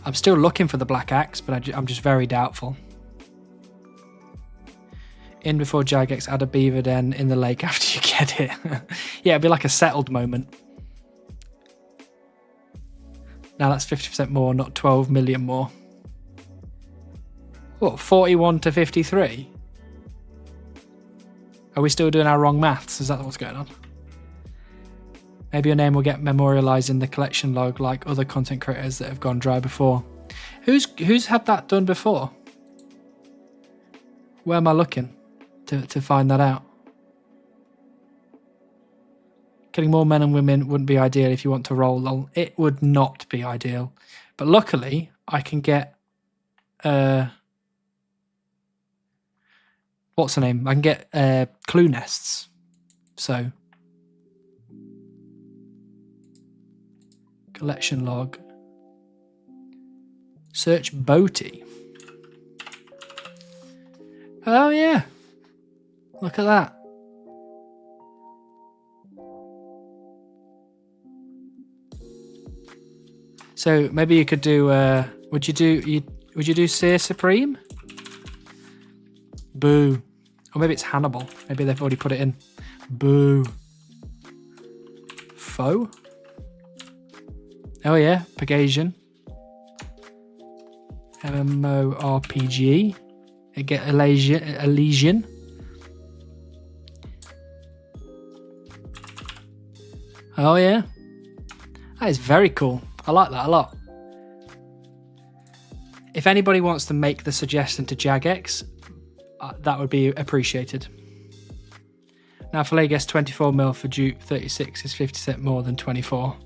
I'm still looking for the black axe, but I'm just very doubtful. In before Jagex, add a beaver den in the lake after you get it. Yeah, it'd be like a settled moment. Now that's 50% more, not 12 million more. What, 41 to 53? Are we still doing our wrong maths? Is that what's going on? Maybe your name will get memorialized in the collection log like other content creators that have gone dry before. Who's had that done before? Where am I looking to find that out? Killing more men and women wouldn't be ideal if you want to roll long. It would not be ideal. But luckily, I can get... what's the name? I can get clue nests. So... collection log. Search Boaty. Oh, yeah. Look at that. So maybe you could do. Would you do Seer Supreme? Boo. Or maybe it's Hannibal. Maybe they've already put it in. Boo. Foe. Oh yeah, Pegasian. MMORPG. I get Elysian. Oh yeah. That is very cool. I like that a lot. If anybody wants to make the suggestion to Jagex, that would be appreciated. Now for Legas 24mm for dupe 36 is 50% more than 24.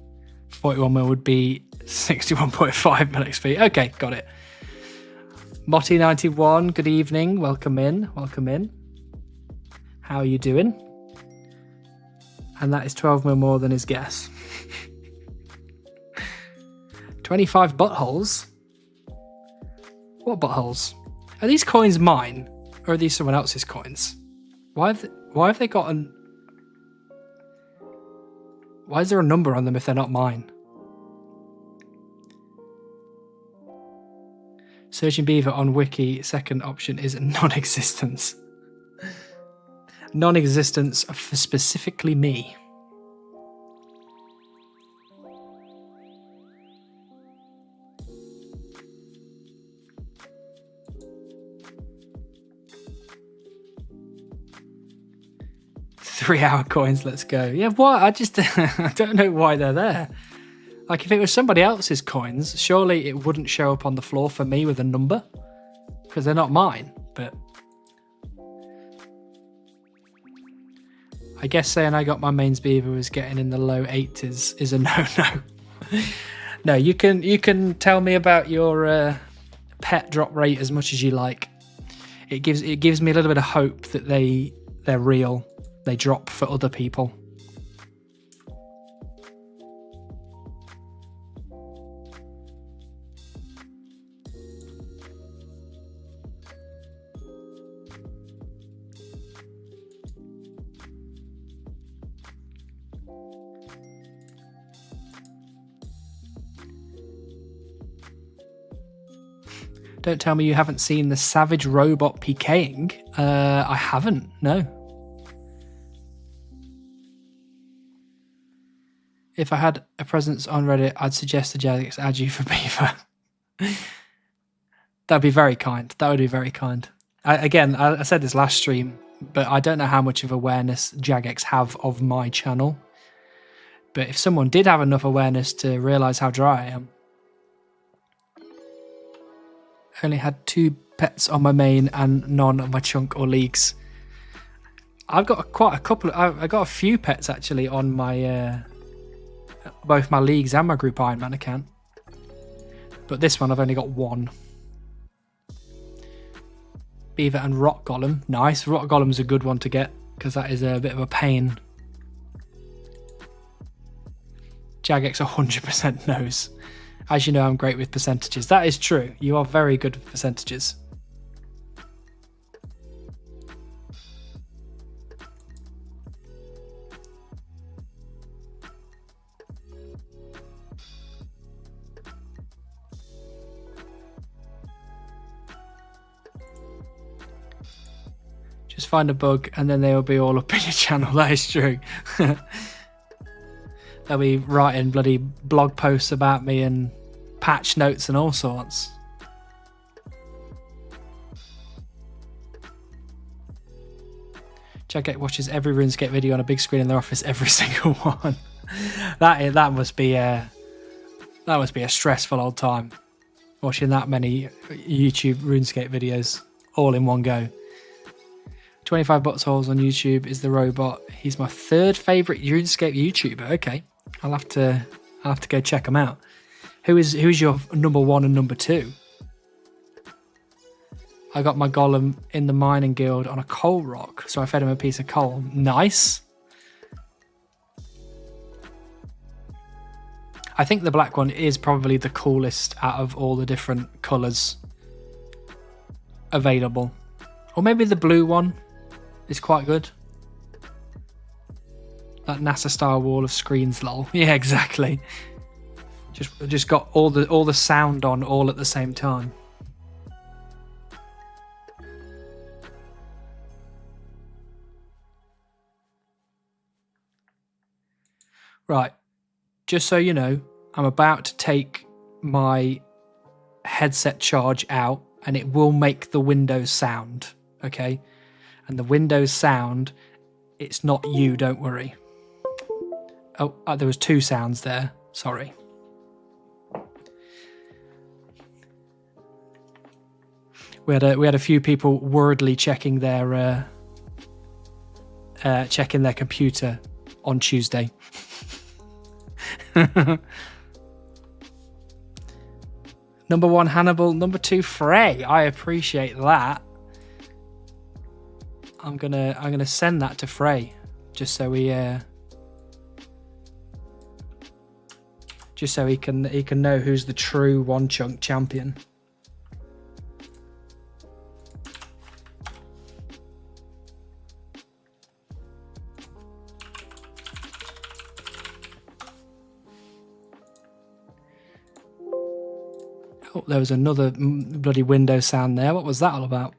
41mm would be 61.5mm XP. Okay, got it. Motti91, good evening. Welcome in. Welcome in. How are you doing? And that is 12mm more than his guess. 25 buttholes? What buttholes? Are these coins mine? Or are these someone else's coins? Why have they got an... Why is there a number on them if they're not mine? Searching beaver on wiki, second option is non-existence. Non-existence for specifically me. Three-hour coins, let's go. Yeah, what? I just I don't know why they're there. Like, if it was somebody else's coins, surely it wouldn't show up on the floor for me with a number. Because they're not mine, but... I guess saying I got my mains beaver was getting in the low 80s is a no-no. No, you can tell me about your pet drop rate as much as you like. It gives me a little bit of hope that they're real. They drop for other people. Don't tell me you haven't seen the Savage Robot PKing. I haven't, no. If I had a presence on Reddit, I'd suggest the Jagex add you for beaver. That'd be very kind. That would be very kind. I said this last stream, but I don't know how much of awareness Jagex have of my channel. But if someone did have enough awareness to realise how dry I am. I only had 2 pets on my main and none on my chunk or leagues. I've got quite a couple. I got a few pets actually on my... both my leagues and my group Iron Man account. But this one I've only got 1. Beaver and Rock Golem. Nice. Rock Golem's a good one to get because that is a bit of a pain. Jagex 100% knows. As you know, I'm great with percentages. That is true. You are very good with percentages. Just find a bug and then they will be all up in your channel. That is true. They'll be writing bloody blog posts about me and patch notes and all sorts. Jagex watches every RuneScape video on a big screen in their office, every single one. that must be a stressful old time. Watching that many YouTube RuneScape videos all in one go. 25 buttholes on YouTube is the robot. He's my third favorite RuneScape YouTuber. Okay, I'll have to go check him out. Who's your number 1 and number 2? I got my golem in the mining guild on a coal rock, so I fed him a piece of coal. Nice. I think the black one is probably the coolest out of all the different colours available. Or maybe the blue one is quite good. That NASA style wall of screens, lol. Yeah, exactly. Just got all the sound on all at the same time. Right. Just so you know, I'm about to take my headset charge out and it will make the Windows sound, okay? And the Windows sound, it's not you, don't worry. Oh, there was 2 sounds there. Sorry. We had a few people worriedly checking their computer on Tuesday. Number 1 Hannibal, number 2 Frey. I appreciate that. I'm gonna send that to Frey just so he can know who's the true one chunk champion. Oh, there was another bloody window sound there. What was that all about?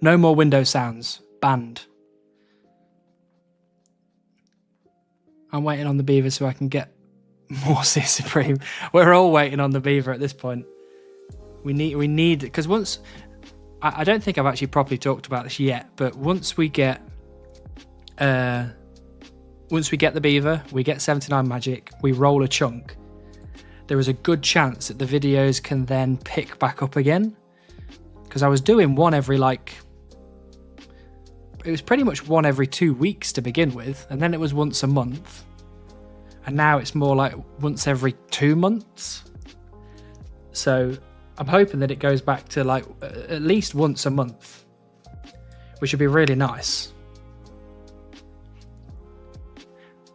No more window sounds. Banned. I'm waiting on the beaver so I can get more Sea Supreme. We're all waiting on the beaver at this point. We need because once I don't think I've actually properly talked about this yet, but once we get the beaver, we get 79 magic, we roll a chunk. There is a good chance that the videos can then pick back up again. Because I was doing one every it was pretty much one every 2 weeks to begin with, and then it was once a month. And now it's more like once every 2 months. So I'm hoping that it goes back to like at least once a month, which would be really nice.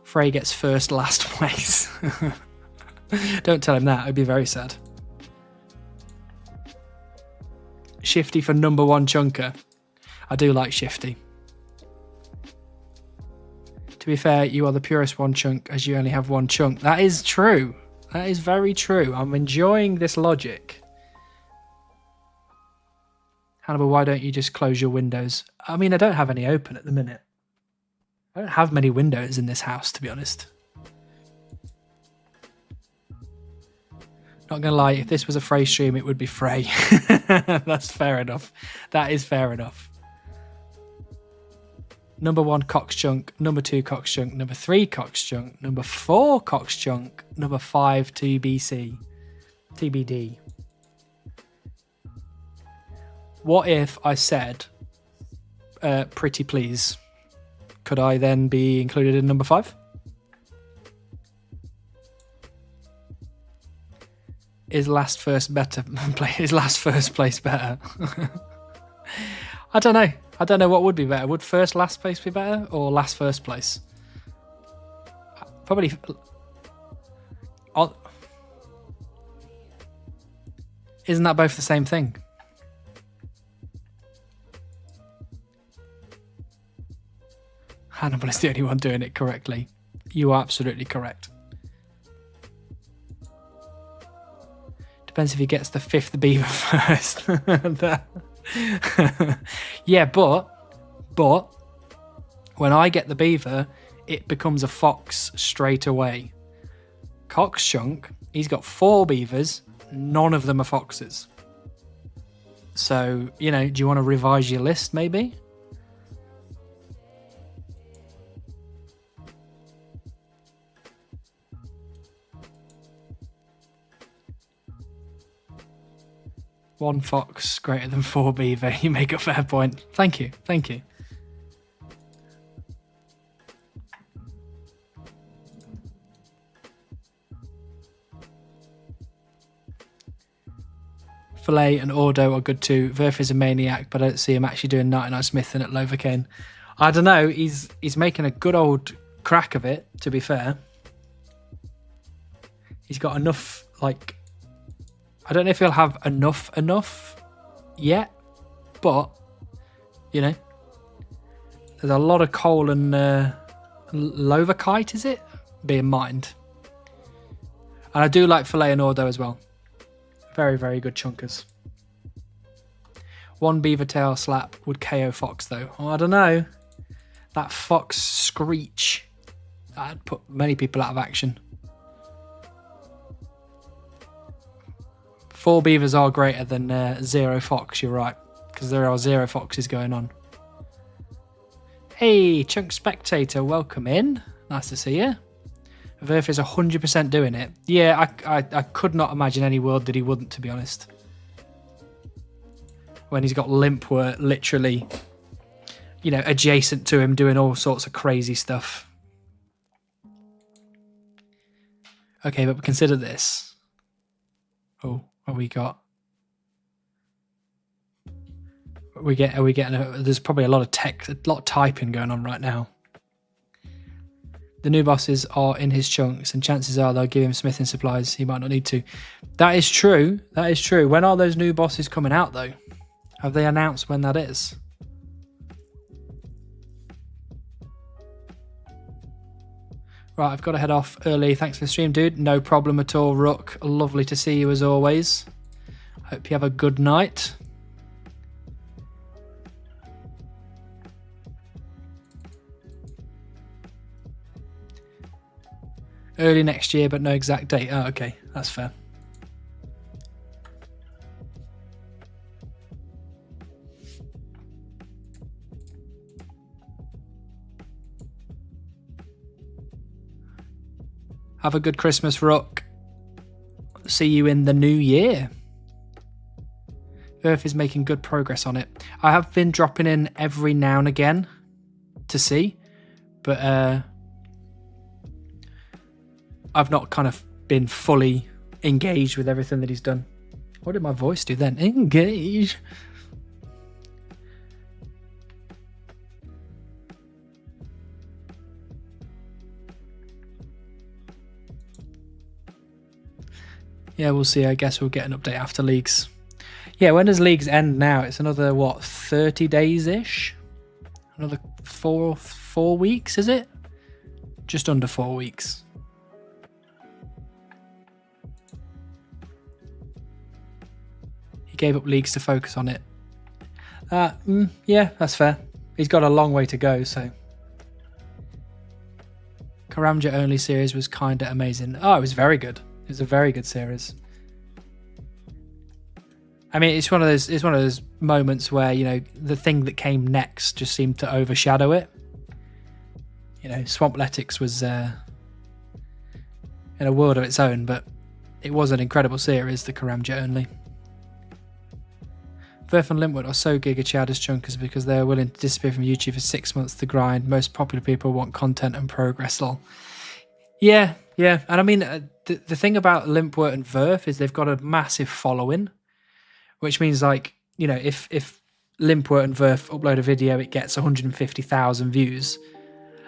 Frey gets first, last place. Don't tell him that, it'd be very sad. Shifty for number 1 chunker. I do like Shifty. To be fair, you are the purest 1 chunk as you only have 1 chunk. That is true. That is very true. I'm enjoying this logic. Hannibal, why don't you just close your windows? I mean, I don't have any open at the minute. I don't have many windows in this house, to be honest. Not gonna lie, if this was a Frey stream, it would be Frey. That's fair enough. That is fair enough. Number 1 Cox chunk, number 2 Cox chunk, number 3 Cox chunk, number 4 Cox chunk, number 5 TBC. TBD. What if I said, pretty please? Could I then be included in number 5? Is last first better? Is last first place better? I don't know. I don't know what would be better. Would first last place be better or last first place? Probably. Isn't that both the same thing? Hannibal is the only one doing it correctly. You are absolutely correct. Depends if he gets the 5th beaver first. Yeah, but when I get the beaver, it becomes a fox straight away. Cox chunk, he's got 4 beavers, none of them are foxes. So, you know, do you want to revise your list maybe? 1 fox greater than 4 beaver. You make a fair point. Thank you. Thank you. Filet and Ordo are good too. Verf is a maniac, but I don't see him actually doing 99 smithing at Lovercane. I don't know. He's making a good old crack of it, to be fair. He's got enough, like... I don't know if he'll have enough yet, but, you know. There's a lot of coal and Loverkite, is it? Being mined. And I do like Filet and Ordo as well. Very, very good chunkers. 1 beaver tail slap would KO fox, though. Oh, I don't know. That fox screech. That'd put many people out of action. 4 beavers are greater than 0 fox, you're right. Because there are 0 foxes going on. Hey, Chunk Spectator, welcome in. Nice to see you. Verf is 100% doing it. Yeah, I could not imagine any world that he wouldn't, to be honest. When he's got Limpwort literally, you know, adjacent to him doing all sorts of crazy stuff. Okay, but consider this. Oh, what we got? Are we getting there's probably a lot of text, a lot of typing going on right now. The new bosses are in his chunks, and chances are they'll give him smithing supplies he might not need to. That is true. That is true. When are those new bosses coming out, though? Have they announced when that is? Right, I've got to head off early. Thanks for the stream, dude. No problem at all, Rook. Lovely to see you as always. Hope you have a good night. Early next year, but no exact date. Oh, okay. That's fair. Have a good Christmas, Rook. See you in the new year. Earth is making good progress on it. I have been dropping in every now and again to see, but I've not kind of been fully engaged with everything that he's done. What did my voice do then? Engage. Yeah, we'll see. I guess we'll get an update after leagues. Yeah, when does leagues end now? It's another, what, 30 days-ish? Another four weeks, is it? Just under 4 weeks. He gave up leagues to focus on it. Yeah, that's fair. He's got a long way to go, so. Karamja only series was kind of amazing. Oh, it was very good. It was a very good series. I mean, it's one of those moments where, you know, the thing that came next just seemed to overshadow it. You know, Swampletics was in a world of its own, but it was an incredible series, the Karamja only. Verf and Limpwood are so giga chad as chunkers because they are willing to disappear from YouTube for 6 months to grind. Most popular people want content and progress, lol. Yeah, and I mean, the thing about Limpwort and Verf is they've got a massive following, which means, like, you know, if Limpwort and Verf upload a video, it gets 150,000 views.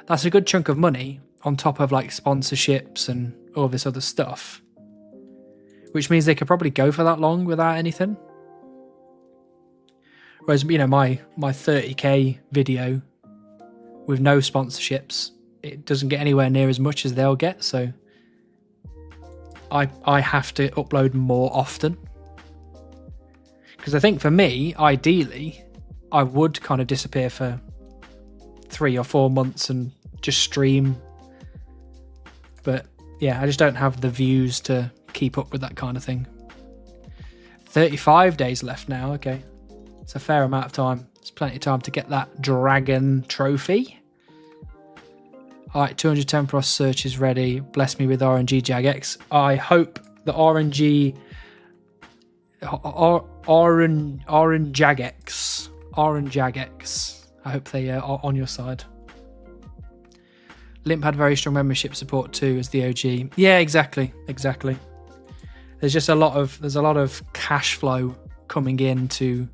That's a good chunk of money on top of, like, sponsorships and all this other stuff, which means they could probably go for that long without anything. Whereas, you know, my 30k video with no sponsorships, it doesn't get anywhere near as much as they'll get, so I have to upload more often. Because I think for me, ideally, I would kind of disappear for 3 or 4 months and just stream. But yeah, I just don't have the views to keep up with that kind of thing. 35 days left now, okay. It's a fair amount of time. There's plenty of time to get that dragon trophy. Alright, 210 plus search is ready. Bless me with RNG Jagex. I hope the RNG Orangeagex. Orangeagex. I hope they are on your side. Limp had very strong membership support too as the OG. Yeah, exactly. There's just a lot of cash flow coming into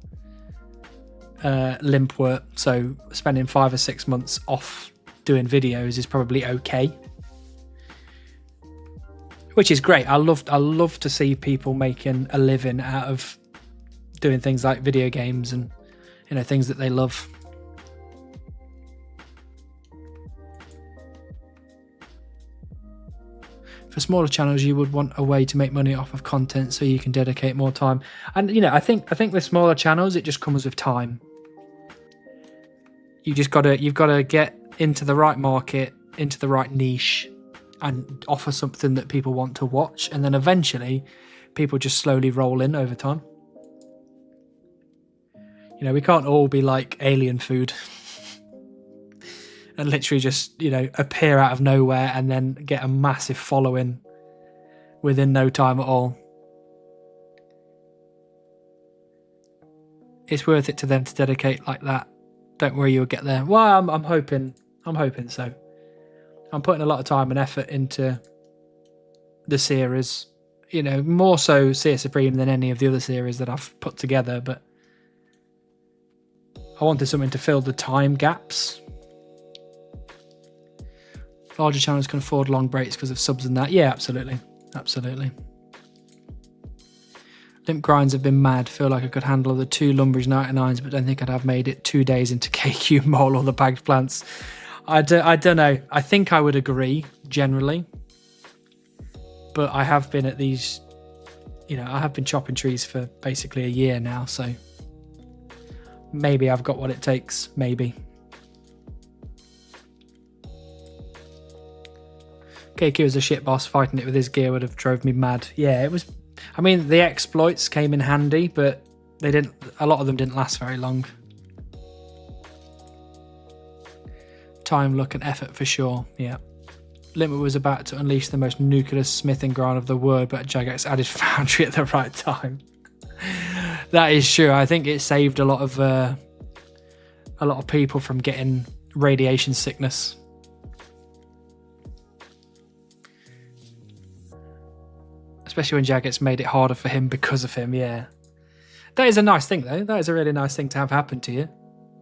Limp work, so spending 5 or 6 months off doing videos is probably okay, which is great. I love to see people making a living out of doing things like video games and things that they love. For smaller channels, you would want a way to make money off of content so you can dedicate more time. And I think with smaller channels, it just comes with time. You've got to get into the right market, into the right niche, and offer something that people want to watch, and then eventually people just slowly roll in over time. We can't all be like Alien Food and literally just appear out of nowhere and then get a massive following within no time at all. It's worth it to them to dedicate like that. Don't worry, you'll get there. Well, I'm hoping so. I'm putting a lot of time and effort into the series, more so Seer Supreme than any of the other series that I've put together, but I wanted something to fill the time gaps. Larger channels can afford long breaks because of subs and that. Yeah, absolutely. Limp grinds have been mad. Feel like I could handle the 2 Lumbridge 99s, but don't think I'd have made it 2 days into KQ Mole or the bagged plants. I don't know. I think I would agree generally, but I have been at these, I have been chopping trees for basically a year now, so maybe I've got what it takes. Maybe. KQ as a shit boss, fighting it with his gear would have drove me mad. Yeah, it was. I mean, the exploits came in handy, but they didn't. A lot of them didn't last very long. Time, luck, and effort for sure. Yeah. Limit was about to unleash the most nuclear smithing ground of the world, but Jagex added Foundry at the right time. That is true. I think it saved a lot of people from getting radiation sickness. Especially when Jagex made it harder for him because of him, yeah. That is a nice thing, though. That is a really nice thing to have happen to you,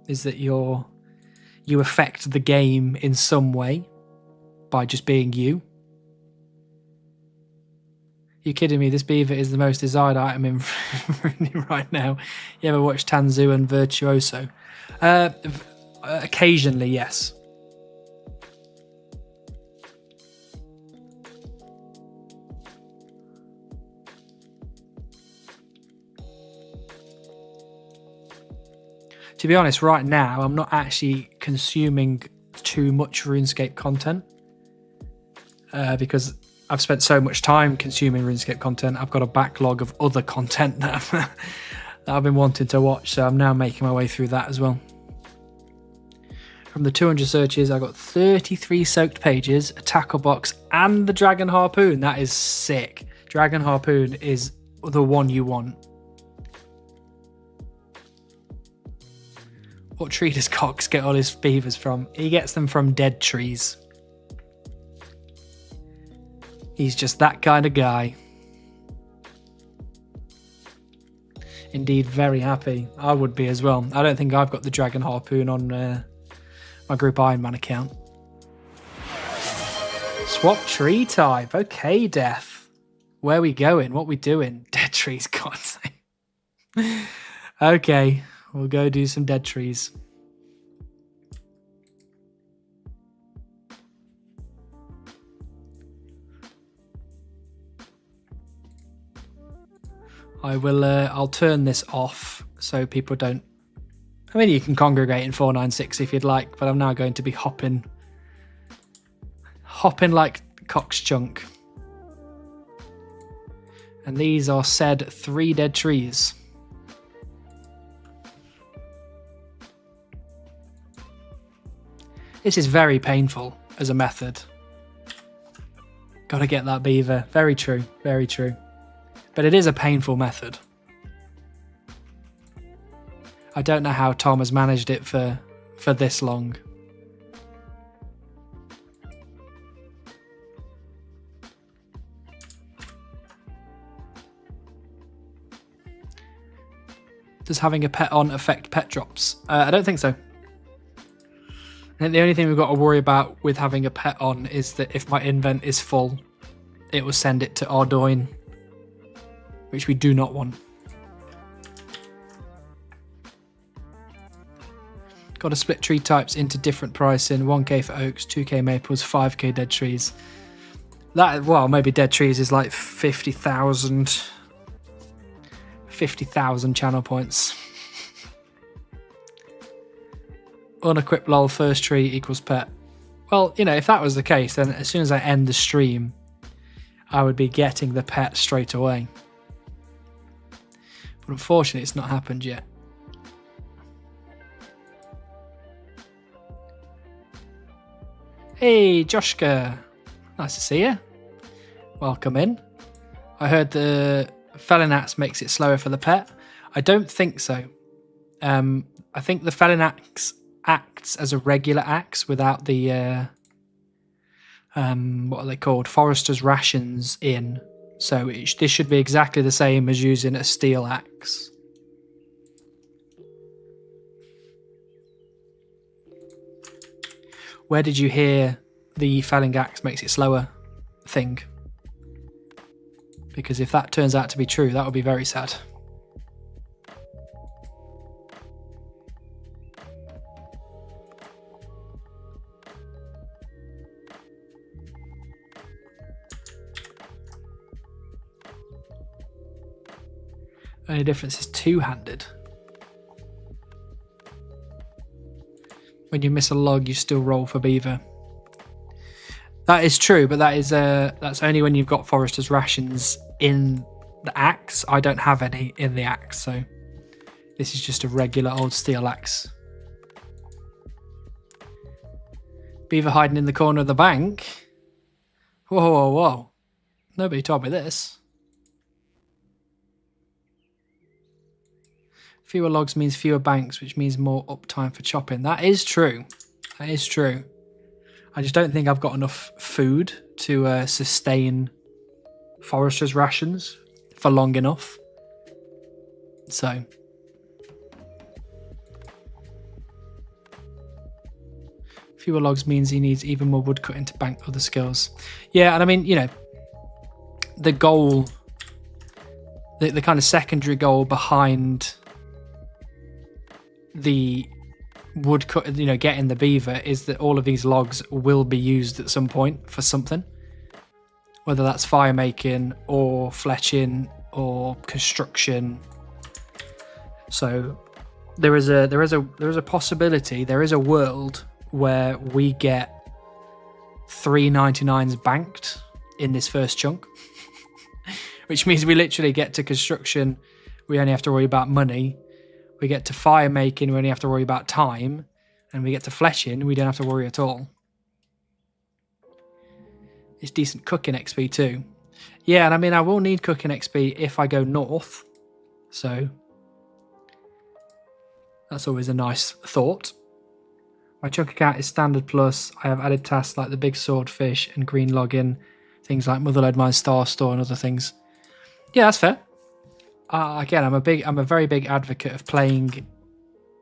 is that you affect the game in some way by just being you. You kidding me? This beaver is the most desired item in right now. You ever watch Tanzu and Virtuoso? Occasionally, yes. To be honest, right now, I'm not actually consuming too much RuneScape content because I've spent so much time consuming RuneScape content. I've got a backlog of other content that I've been wanting to watch, so I'm now making my way through that as well. From the 200 searches, I got 33 soaked pages, a tackle box, and the Dragon Harpoon. That is sick. Dragon Harpoon is the one you want. What tree does Cox get all his beavers from? He gets them from dead trees. He's just that kind of guy. Indeed, very happy. I would be as well. I don't think I've got the Dragon Harpoon on my Group Iron Man account. Swap tree type. Okay, Death. Where we going? What we doing? Dead trees, God's sake. Okay. We'll go do some dead trees. I'll turn this off so people don't... I mean, you can congregate in 496 if you'd like, but I'm now going to be hopping like Cox Chunk. And these are said 3 dead trees. This is very painful as a method. Gotta get that beaver. Very true, very true. But it is a painful method. I don't know how Tom has managed it for this long. Does having a pet on affect pet drops? I don't think so. I think the only thing we've got to worry about with having a pet on is that if my invent is full, it will send it to Ardoin, which we do not want. Got to split tree types into different pricing. 1k for oaks, 2k maples, 5k dead trees. That, well, maybe dead trees is like 50,000 channel points. Unequipped lol first tree equals pet. Well, you know, if that was the case, then as soon as I end the stream, I would be getting the pet straight away. But unfortunately, it's not happened yet. Hey, Joshka. Nice to see you. Welcome in. I heard the felon axe makes it slower for the pet. I don't think so. I think the felon axe acts as a regular axe without the what are they called? Forester's rations in. So this should be exactly the same as using a steel axe. Where did you hear the felling axe makes it slower thing? Because if that turns out to be true, that would be very sad. Only difference is two-handed. When you miss a log, you still roll for beaver. That is true, but that is that's only when you've got Forester's rations in the axe. I don't have any in the axe, so this is just a regular old steel axe. Beaver hiding in the corner of the bank. Whoa, whoa, whoa. Nobody told me this. Fewer logs means fewer banks, which means more uptime for chopping. That is true. That is true. I just don't think I've got enough food to sustain Forester's rations for long enough. So. Fewer logs means he needs even more wood cutting to bank other skills. Yeah, and I mean, you know, the goal, the kind of secondary goal behind the wood cut, you know, getting the beaver is that all of these logs will be used at some point for something, whether that's fire making or fletching or construction. So there is a possibility, there is a world where we get 399s banked in this first chunk, which means we literally get to construction, we only have to worry about money. We get to fire making, we only have to worry about time. And we get to fletching, we don't have to worry at all. It's decent cooking XP too. Yeah, and I mean, I will need cooking XP if I go north. So that's always a nice thought. My chunk account is standard plus. I have added tasks like the big swordfish and green login. Things like Motherlode Mine Star Store and other things. Yeah, that's fair. Again, I'm a very big advocate of playing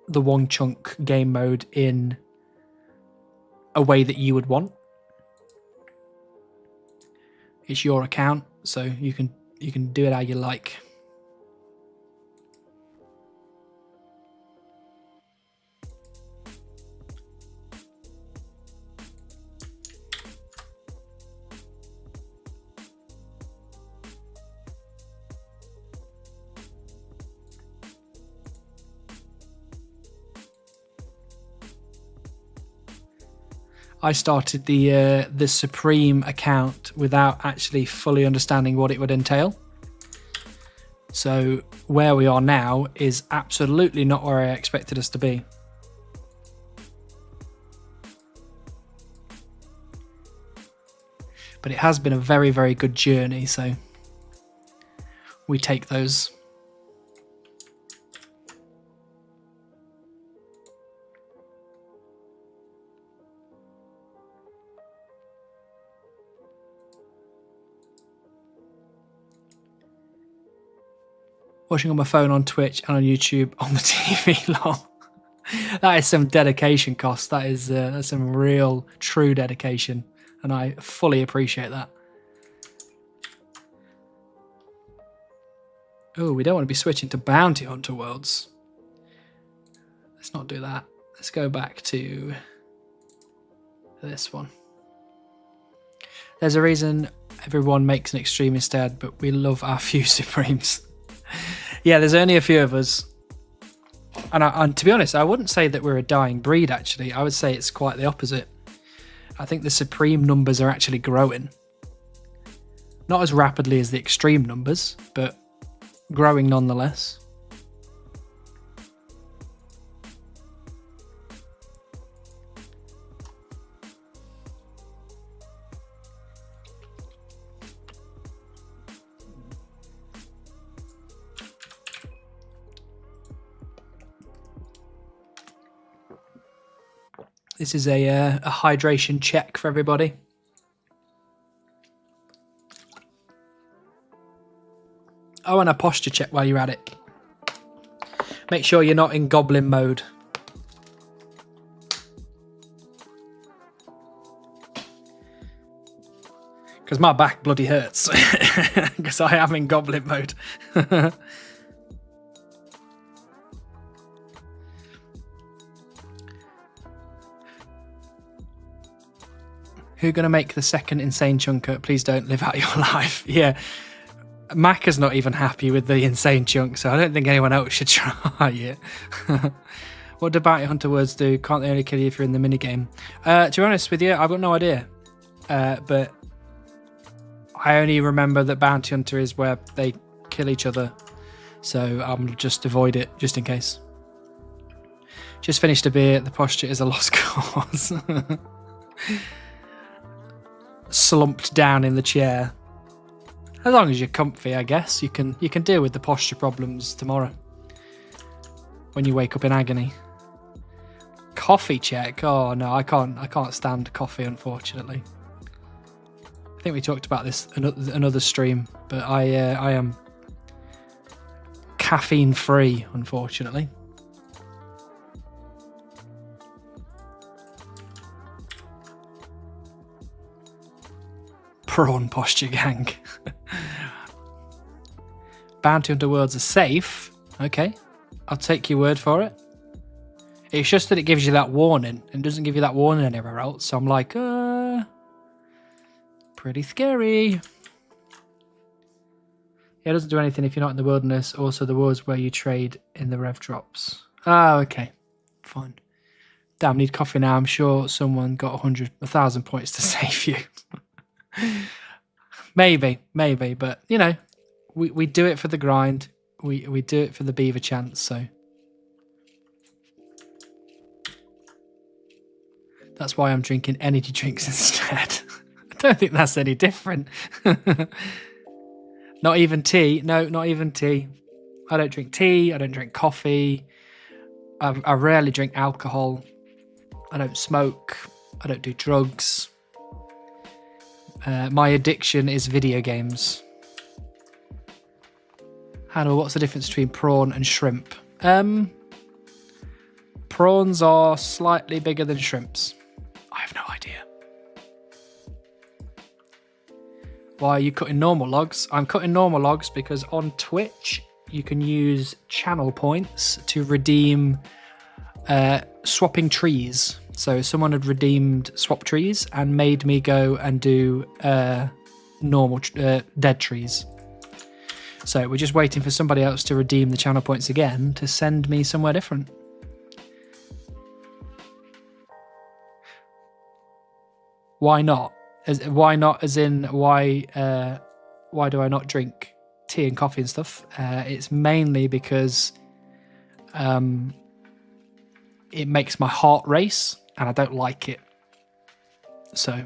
the one chunk game mode in a way that you would want. It's your account, so you can do it how you like. I started the Supreme account without actually fully understanding what it would entail. So where we are now is absolutely not where I expected us to be. But it has been a very, very good journey, so we take those. Watching on my phone, on Twitch, and on YouTube, on the TV. Lol. That is some dedication, cost. That's some real, true dedication, and I fully appreciate that. Oh, we don't want to be switching to bounty hunter worlds. Let's not do that. Let's go back to this one. There's a reason everyone makes an extreme instead, but we love our few supremes. Yeah, there's only a few of us. And to be honest, I wouldn't say that we're a dying breed, actually. I would say it's quite the opposite. I think the supreme numbers are actually growing. Not as rapidly as the extreme numbers, but growing nonetheless. This is a hydration check for everybody. Oh, and a posture check while you're at it. Make sure you're not in goblin mode. Because my back bloody hurts. Because I am in goblin mode. Who gonna make the second insane chunker? Please don't live out your life. Yeah. Mac is not even happy with the insane chunk, so I don't think anyone else should try it. What do bounty hunter words do? Can't they only kill you if you're in the minigame? To be honest with you, I've got no idea. But I only remember that bounty hunter is where they kill each other. So I'll just avoid it, just in case. Just finished a beer. The posture is a lost cause. Slumped down in the chair. As long as you're comfy, I guess you can deal with the posture problems tomorrow when you wake up in agony. Coffee check. Oh no, I can't stand coffee, unfortunately. I think we talked about this another stream, but I am caffeine free, unfortunately. Prawn posture gang. Bounty hunter worlds are safe. Okay, I'll take your word for it. It's just that it gives you that warning and doesn't give you that warning anywhere else. So I'm like, pretty scary. Yeah, it doesn't do anything if you're not in the wilderness. Also, the worlds where you trade in the rev drops. Oh, okay, fine. Damn, need coffee now. I'm sure someone got 1,000 points to save you. maybe, but you know, we do it for the grind. We do it for the beaver chance. So that's why I'm drinking energy drinks instead. I don't think that's any different. Not even tea. No, not even tea. I don't drink tea. I don't drink coffee. I rarely drink alcohol. I don't smoke. I don't do drugs. My addiction is video games. Hannah, what's the difference between prawn and shrimp? Prawns are slightly bigger than shrimps. I have no idea. Why are you cutting normal logs? I'm cutting normal logs because on Twitch you can use channel points to redeem swapping trees. So someone had redeemed swap trees and made me go and do normal dead trees. So we're just waiting for somebody else to redeem the channel points again to send me somewhere different. Why not? Why not as in why do I not drink tea and coffee and stuff? It's mainly because it makes my heart race and I don't like it. So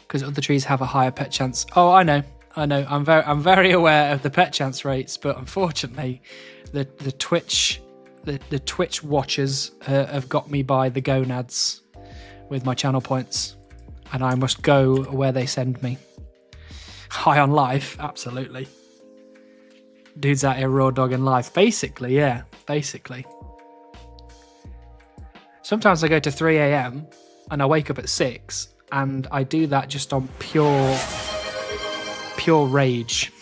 because other trees have a higher pet chance. Oh, I know. I'm very aware of the pet chance rates, but unfortunately, the Twitch watchers have got me by the gonads with my channel points. and I must go where they send me. High on life, absolutely. Dude's out here raw dogging life. Basically, yeah, basically. Sometimes I go to 3 a.m. and I wake up at 6, and I do that just on pure rage.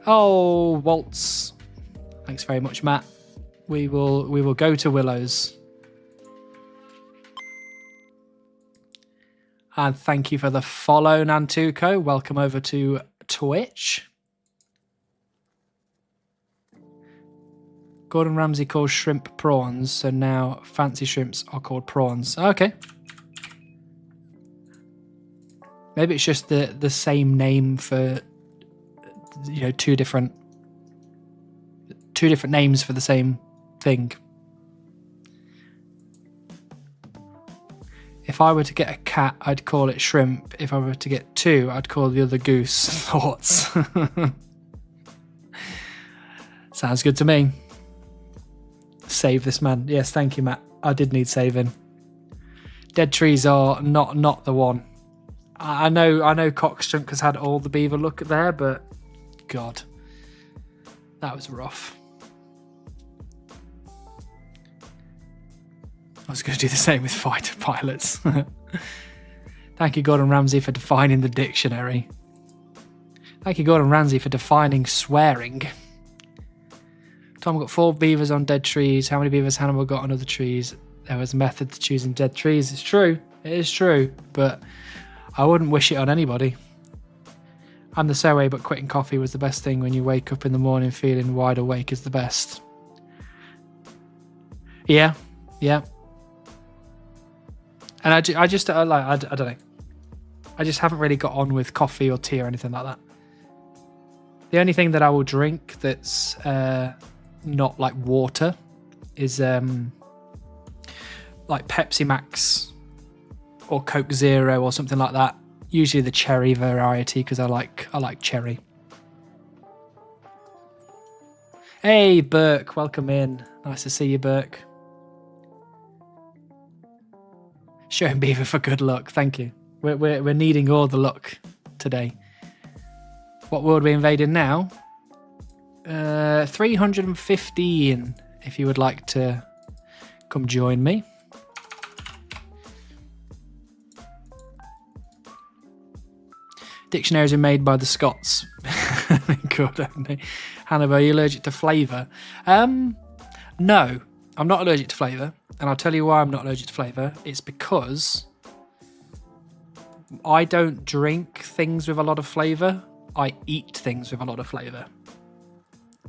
Oh, Waltz. Thanks very much, Matt. We will go to Willows. And thank you for the follow, Nantuko. Welcome over to Twitch. Gordon Ramsay calls shrimp prawns, so now fancy shrimps are called prawns. Okay. Maybe it's just the same name for, you know, two different names for the same thing. If I were to get a cat, I'd call it Shrimp. If I were to get 2, I'd call the other Goose. Thoughts? Sounds good to me. Save this man. Yes, thank you, Matt. I did need saving. Dead trees are not the one. I know Cockstrunk has had all the beaver look there, but God, that was rough. I was going to do the same with fighter pilots. Thank you, Gordon Ramsay, for defining the dictionary. Thank you, Gordon Ramsay, for defining swearing. Tom got 4 beavers on dead trees. How many beavers Hannibal got on other trees? There was a method to choosing dead trees. It's true. It is true. But I wouldn't wish it on anybody. I'm the same way, but quitting coffee was the best thing. When you wake up in the morning feeling wide awake is the best. Yeah. And I don't know. I just haven't really got on with coffee or tea or anything like that. The only thing that I will drink that's not like water is like Pepsi Max or Coke Zero or something like that. Usually the cherry variety because I like cherry. Hey Burke, welcome in. Nice to see you, Burke. Showing beaver for good luck. Thank you. We're needing all the luck today. What world are we invading now? 315. If you would like to come join me. Dictionaries are made by the Scots. Good, haven't they? Hannibal, are you allergic to flavour? No, I'm not allergic to flavour. And I'll tell you why I'm not allergic to flavour. It's because I don't drink things with a lot of flavour. I eat things with a lot of flavour.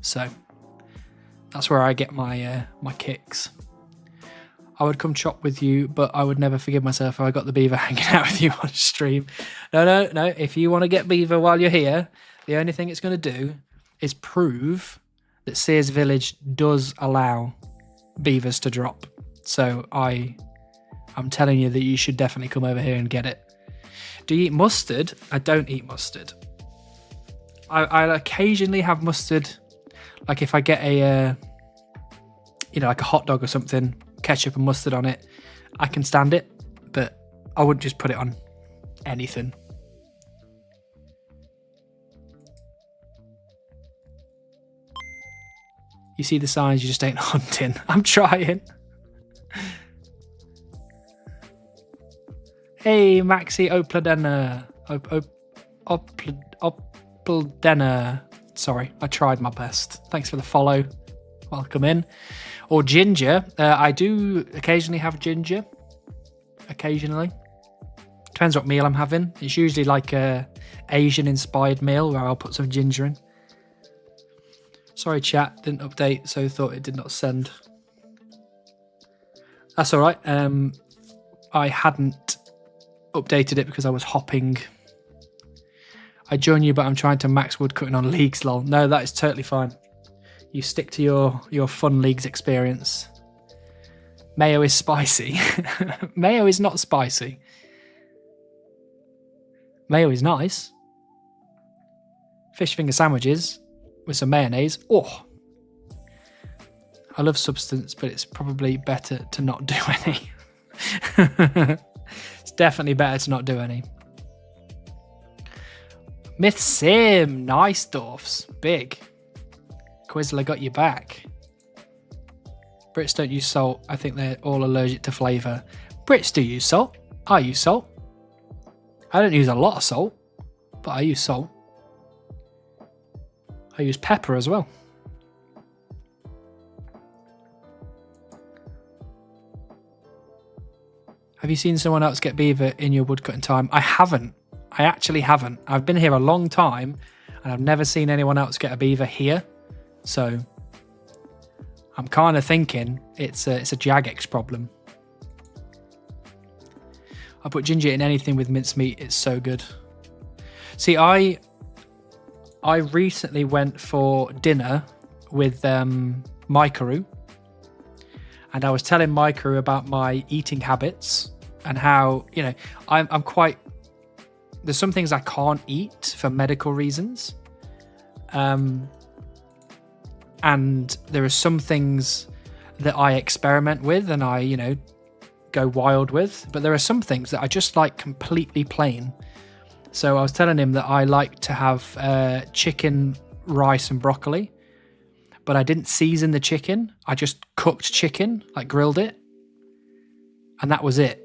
So that's where I get my my kicks. I would come chop with you, but I would never forgive myself if I got the beaver hanging out with you on stream. No. If you want to get beaver while you're here, the only thing it's going to do is prove that Sears Village does allow beavers to drop. So I'm telling you that you should definitely come over here and get it. Do you eat mustard? I don't eat mustard. I'll occasionally have mustard, like if I get a, like a hot dog or something, ketchup and mustard on it, I can stand it, but I wouldn't just put it on anything. You see the signs, you just ain't hunting. I'm trying. Hey, Maxi Opladena. Opladena. Sorry, I tried my best. Thanks for the follow. Welcome in. Or ginger. I do occasionally have ginger. Occasionally. Depends what meal I'm having. It's usually like a Asian-inspired meal where I'll put some ginger in. Sorry, chat. Didn't update, so thought it did not send. That's all right. I hadn't updated it because I was hopping. I join you, but I'm trying to max woodcutting on leagues, lol. No, that is totally fine. You stick to your fun leagues experience. Mayo is spicy. Mayo is not spicy. Mayo is nice. Fish finger sandwiches with some mayonnaise. Oh, I love substance, but it's probably better to not do any. It's definitely better to not do any. Myth Sim, nice dwarfs, big. Quizler got you back. Brits don't use salt. I think they're all allergic to flavour. Brits do use salt. I use salt. I don't use a lot of salt, but I use salt. I use pepper as well. Have you seen someone else get beaver in your woodcutting time? I haven't. I actually haven't. I've been here a long time and I've never seen anyone else get a beaver here. So I'm kind of thinking it's a Jagex problem. I put ginger in anything with mincemeat. It's so good. See, I recently went for dinner with Mikaru, and I was telling Mikaru about my eating habits and how, you know, I'm quite. There's some things I can't eat for medical reasons, and there are some things that I experiment with and I, you know, go wild with, but there are some things that I just like completely plain. So I was telling him that I like to have chicken, rice and broccoli, but I didn't season the chicken. I just cooked chicken, like grilled it, and that was it.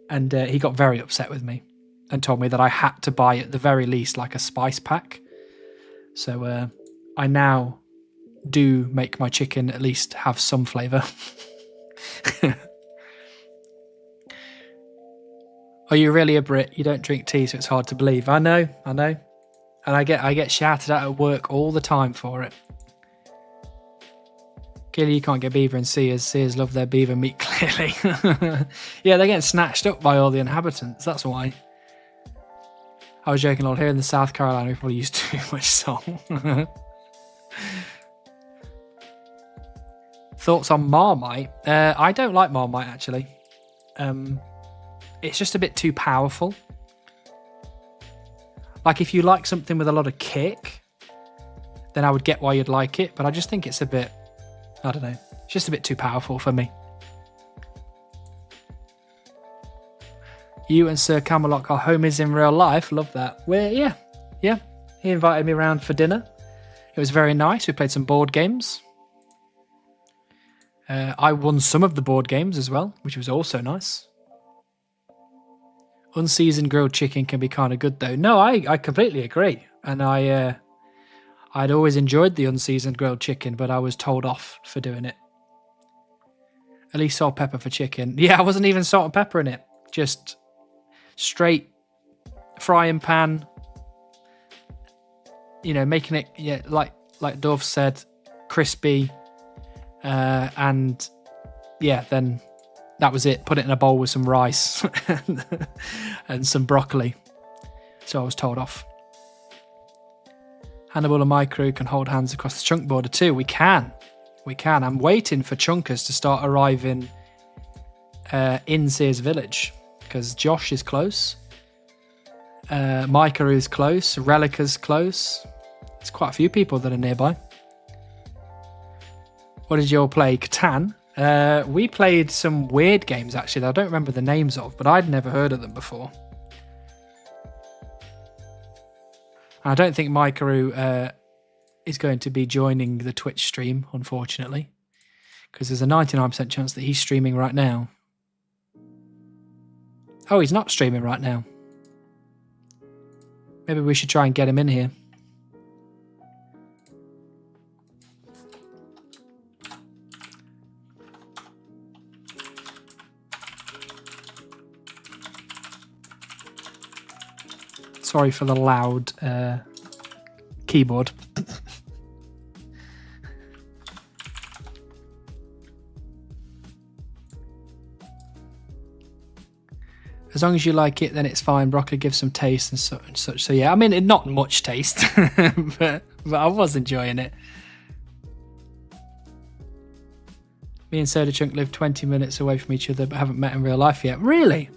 And he got very upset with me and told me that I had to buy at the very least like a spice pack. So I now do make my chicken at least have some flavour. Are you really a Brit? You don't drink tea, so it's hard to believe. I know. And I get shouted at work all the time for it. Clearly you can't get beaver in Sears. Sears love their beaver meat, clearly. Yeah, they're getting snatched up by all the inhabitants, that's why. I was joking, Lord. Here in the South Carolina, we probably use too much salt. Thoughts on Marmite? I don't like Marmite, actually. It's just a bit too powerful. Like, if you like something with a lot of kick, then I would get why you'd like it, but I just think it's a bit, I don't know, it's just a bit too powerful for me. You and Sir Camelot are homies in real life. Love that. Yeah. He invited me around for dinner. It was very nice. We played some board games. I won some of the board games as well, which was also nice. Unseasoned grilled chicken can be kind of good though. No, I completely agree. And I'd always enjoyed the unseasoned grilled chicken, but I was told off for doing it. At least salt pepper for chicken. Yeah, I wasn't even salt and pepper in it. Just straight frying pan. You know, making it, yeah, like Dove said, crispy. And yeah, then that was it. Put it in a bowl with some rice and some broccoli. So I was told off. Hannibal and my crew can hold hands across the chunk border too. We can. I'm waiting for chunkers to start arriving in Sears Village because Josh is close. Micah is close. Relica's close. There's quite a few people that are nearby. What did you all play? Catan? We played some weird games actually that I don't remember the names of, but I'd never heard of them before. I don't think Micah is going to be joining the Twitch stream, unfortunately, because there's a 99% chance that he's streaming right now. Oh, he's not streaming right now. Maybe we should try and get him in here. Sorry for the loud keyboard. As long as you like it, then it's fine. Broccoli gives some taste and such. So yeah, I mean, not much taste, but I was enjoying it. Me and Soda Chunk live 20 minutes away from each other, but haven't met in real life yet. Really?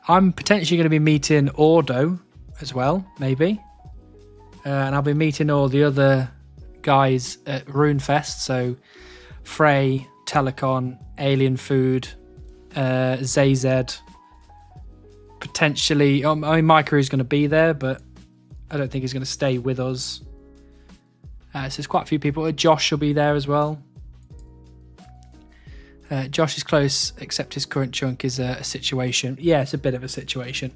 I'm potentially going to be meeting Ordo as well, maybe. And I'll be meeting all the other guys at RuneFest. So Frey, Telecon, Alien Food, ZZ, potentially, I mean, my crew's going to be there, but I don't think he's going to stay with us. So there's quite a few people. Josh will be there as well. Josh is close, except his current chunk is a situation. Yeah, it's a bit of a situation.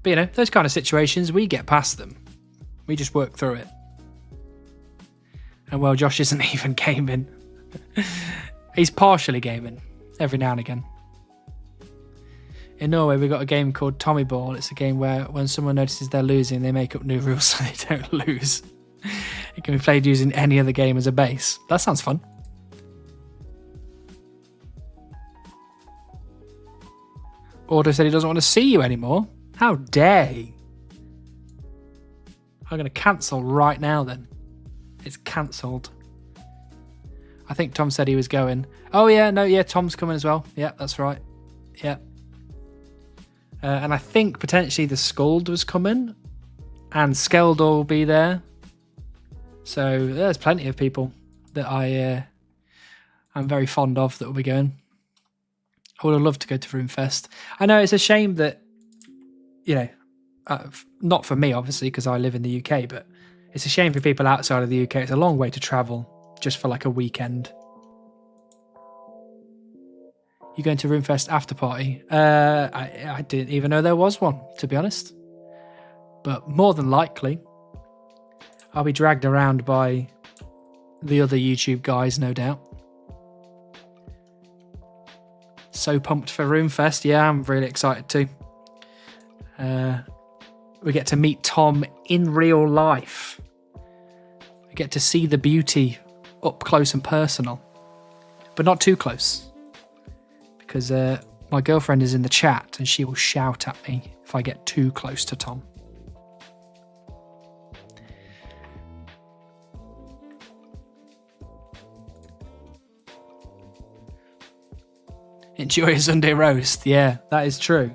But, you know, those kind of situations, we get past them. We just work through it. And, well, Josh isn't even gaming. He's partially gaming, every now and again. In Norway, we've got a game called Tommy Ball. It's a game where when someone notices they're losing, they make up new rules so they don't lose. It can be played using any other game as a base. That sounds fun. Ordo said he doesn't want to see you anymore. How dare he? I'm going to cancel right now then. It's cancelled. I think Tom said he was going. Oh yeah, no, yeah, Tom's coming as well. Yeah, that's right. Yeah. And I think potentially the Skuld was coming. And Skeldor will be there. So there's plenty of people that I'm very fond of that will be going. I would have loved to go to Roomfest. I know it's a shame that, you know, not for me, obviously, because I live in the UK, but it's a shame for people outside of the UK. It's a long way to travel just for like a weekend. You going to Roomfest after party? I didn't even know there was one, to be honest. But more than likely, I'll be dragged around by the other YouTube guys, no doubt. So pumped for Roomfest. Yeah, I'm really excited too. We get to meet Tom in real life. We get to see the beauty up close and personal. But not too close. Because my girlfriend is in the chat and she will shout at me if I get too close to Tom. Enjoy a Sunday roast. Yeah, that is true.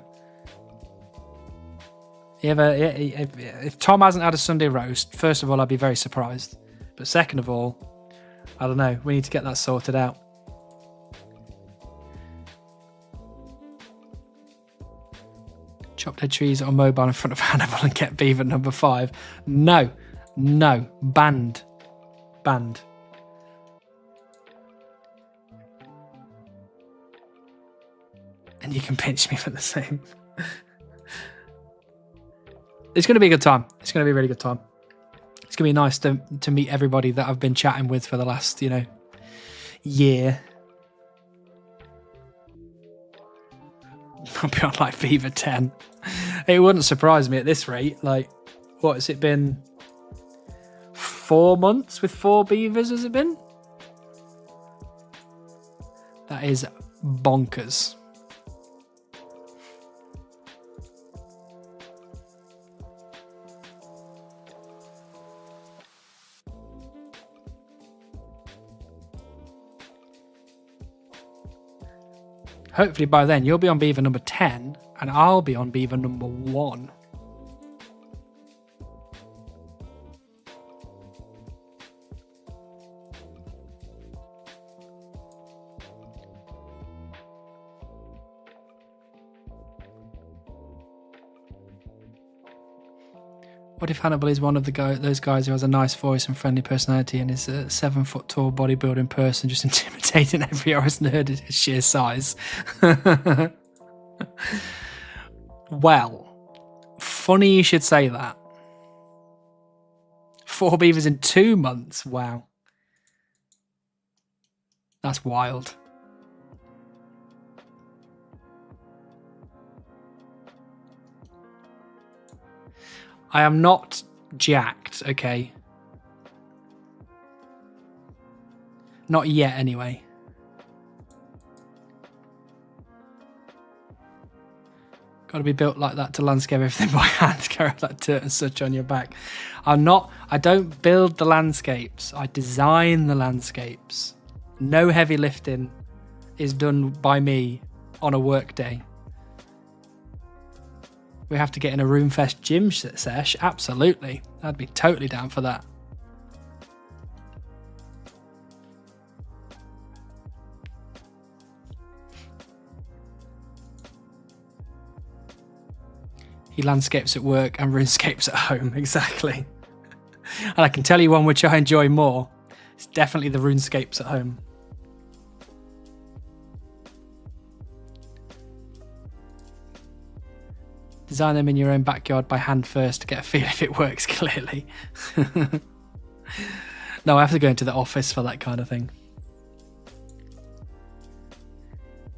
If Tom hasn't had a Sunday roast, first of all, I'd be very surprised. But second of all, I don't know. We need to get that sorted out. Chop dead trees on mobile in front of Hannibal and get beaver number 5. No. Banned. And you can pinch me for the same. It's going to be a good time. It's going to be a really good time. It's going to be nice to meet everybody that I've been chatting with for the last, year. I'll be on like Beaver 10. It wouldn't surprise me at this rate. Like, what has it been? 4 months with 4 beavers, has it been? That is bonkers. Hopefully by then you'll be on beaver number 10 and I'll be on beaver number 1. What if Hannibal is one of those guys who has a nice voice and friendly personality and is a 7-foot tall bodybuilding person just intimidating every Oris nerd at his sheer size? Well, funny you should say that. 4 beavers in 2 months. Wow. That's wild. I am not jacked, okay? Not yet, anyway. Got to be built like that to landscape everything by hand, carry that dirt and such on your back. I don't build the landscapes. I design the landscapes. No heavy lifting is done by me on a work day. We have to get in a Roomfest gym sesh. Absolutely. I'd be totally down for that. He landscapes at work and runescapes at home. Exactly. And I can tell you one which I enjoy more. It's definitely the runescapes at home. Design them in your own backyard by hand first to get a feel if it works clearly. No, I have to go into the office for that kind of thing.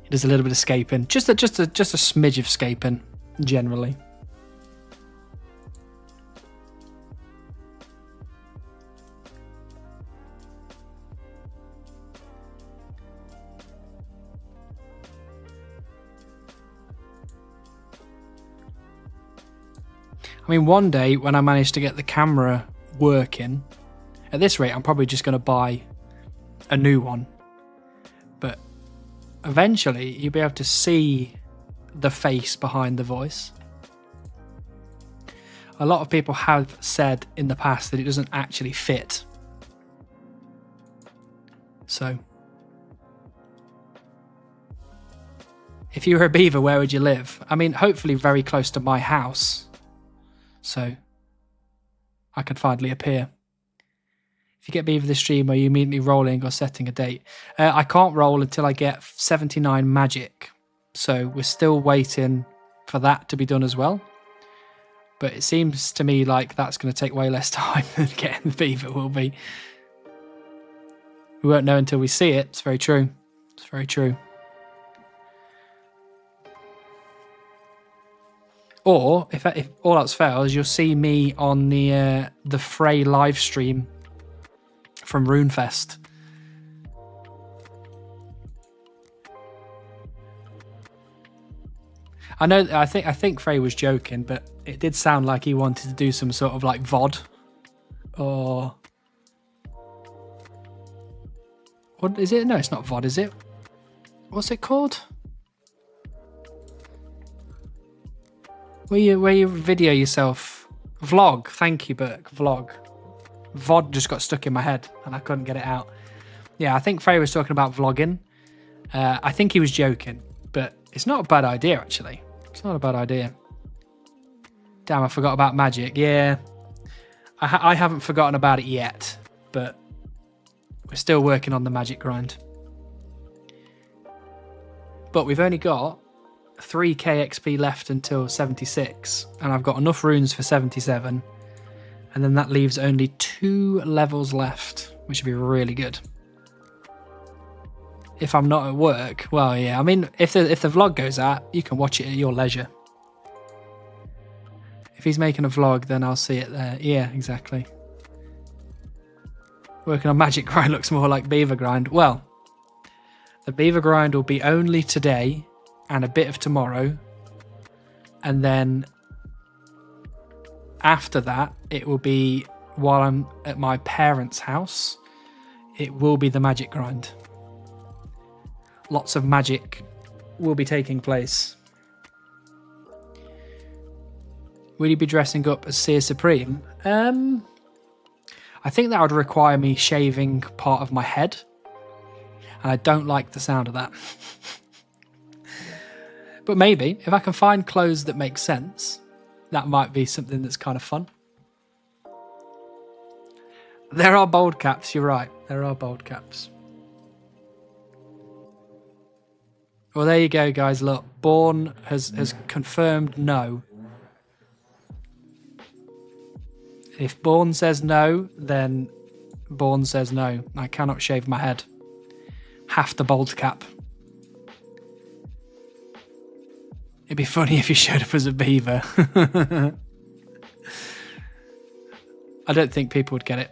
He does a little bit of scaping. Just a smidge of scaping, generally. I mean, one day when I manage to get the camera working, at this rate, I'm probably just going to buy a new one. But eventually, you'll be able to see the face behind the voice. A lot of people have said in the past that it doesn't actually fit. So, if you were a beaver, where would you live? I mean, hopefully very close to my house. So I could finally appear. If you get beaver this stream, are you immediately rolling or setting a date? I can't roll until I get 79 magic. So we're still waiting for that to be done as well. But it seems to me like that's going to take way less time than getting the beaver will be. We won't know until we see it. It's very true. It's very true. Or if all else fails, you'll see me on the Frey live stream from Runefest. I know. I think Frey was joking, but it did sound like he wanted to do some sort of like VOD, or what is it? No, it's not VOD, is it? What's it called? Where you video yourself. Vlog. Thank you, Burke. Vlog. VOD just got stuck in my head and I couldn't get it out. Yeah, I think Frey was talking about vlogging. I think he was joking, but it's not a bad idea, actually. It's not a bad idea. Damn, I forgot about magic. Yeah, I haven't forgotten about it yet, but we're still working on the magic grind. But we've only got 3k XP left until 76, and I've got enough runes for 77, and then that leaves only 2 levels left, which would be really good. If I'm not at work, well, yeah, I mean, if the vlog goes out, you can watch it at your leisure. If he's making a vlog, then I'll see it there. Yeah, exactly. Working on magic grind looks more like beaver grind. Well, the beaver grind will be only today and a bit of tomorrow, and then after that it will be while I'm at my parents' house. It will be the magic grind. Lots of magic will be taking place. Will you be dressing up as Seer Supreme? I think that would require me shaving part of my head, and I don't like the sound of that. But maybe, if I can find clothes that make sense, that might be something that's kind of fun. There are bold caps, you're right. There are bold caps. Well, there you go, guys. Look, Born has confirmed no. If Born says no, then Born says no. I cannot shave my head. Have to bold cap. It'd be funny if you showed up as a beaver. I don't think people would get it.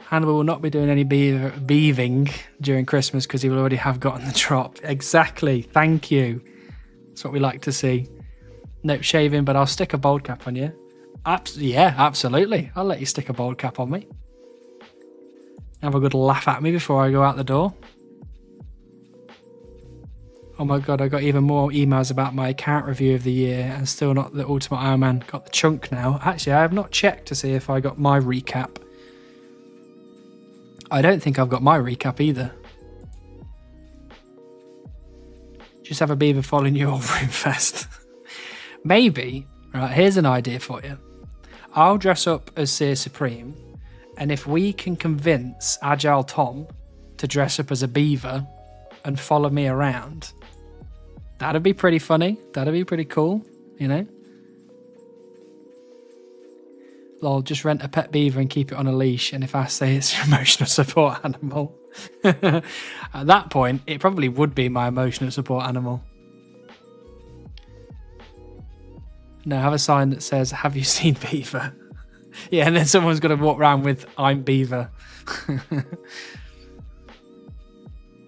Hannibal will not be doing any beaving during Christmas because he will already have gotten the drop. Exactly. Thank you. That's what we like to see. Nope, shaving, but I'll stick a bald cap on you. Yeah, absolutely. I'll let you stick a bald cap on me. Have a good laugh at me before I go out the door. Oh my god, I got even more emails about my account review of the year and still not the Ultimate Iron Man. Got the chunk now. Actually, I have not checked to see if I got my recap. I don't think I've got my recap either. Just have a beaver following you all Runefest. Maybe, right, here's an idea for you. I'll dress up as Seer Supreme, and if we can convince Agile Tom to dress up as a beaver and follow me around, that'd be pretty funny. That'd be pretty cool, you know? Lol, just rent a pet beaver and keep it on a leash, and if I say it's your emotional support animal, at that point, it probably would be my emotional support animal. No, have a sign that says, have you seen Beaver? Yeah, and then someone's going to walk around with, I'm Beaver.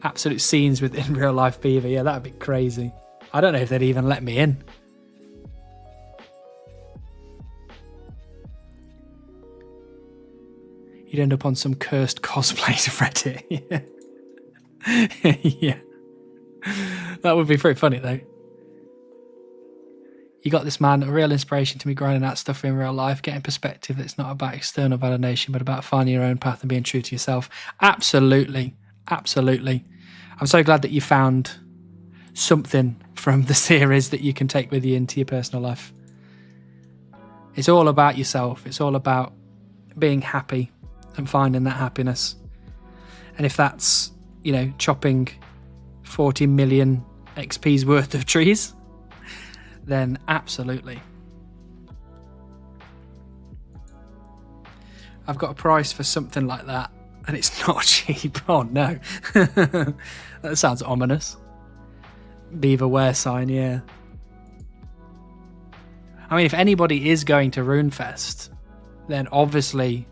Absolute scenes with in real life Beaver. Yeah, that'd be crazy. I don't know if they'd even let me in. You'd end up on some cursed cosplay to Reddit. Yeah. That would be pretty funny though. You got this man, a real inspiration to me grinding out stuff in real life, getting perspective that's not about external validation, but about finding your own path and being true to yourself. Absolutely. Absolutely. I'm so glad that you found something from the series that you can take with you into your personal life. It's all about yourself. It's all about being happy and finding that happiness. And if that's, you know, chopping 40 million XP's worth of trees, then absolutely. I've got a price for something like that, and it's not cheap. Oh no. That sounds ominous. Beaver wear sign, yeah. I mean, if anybody is going to Runefest, then obviously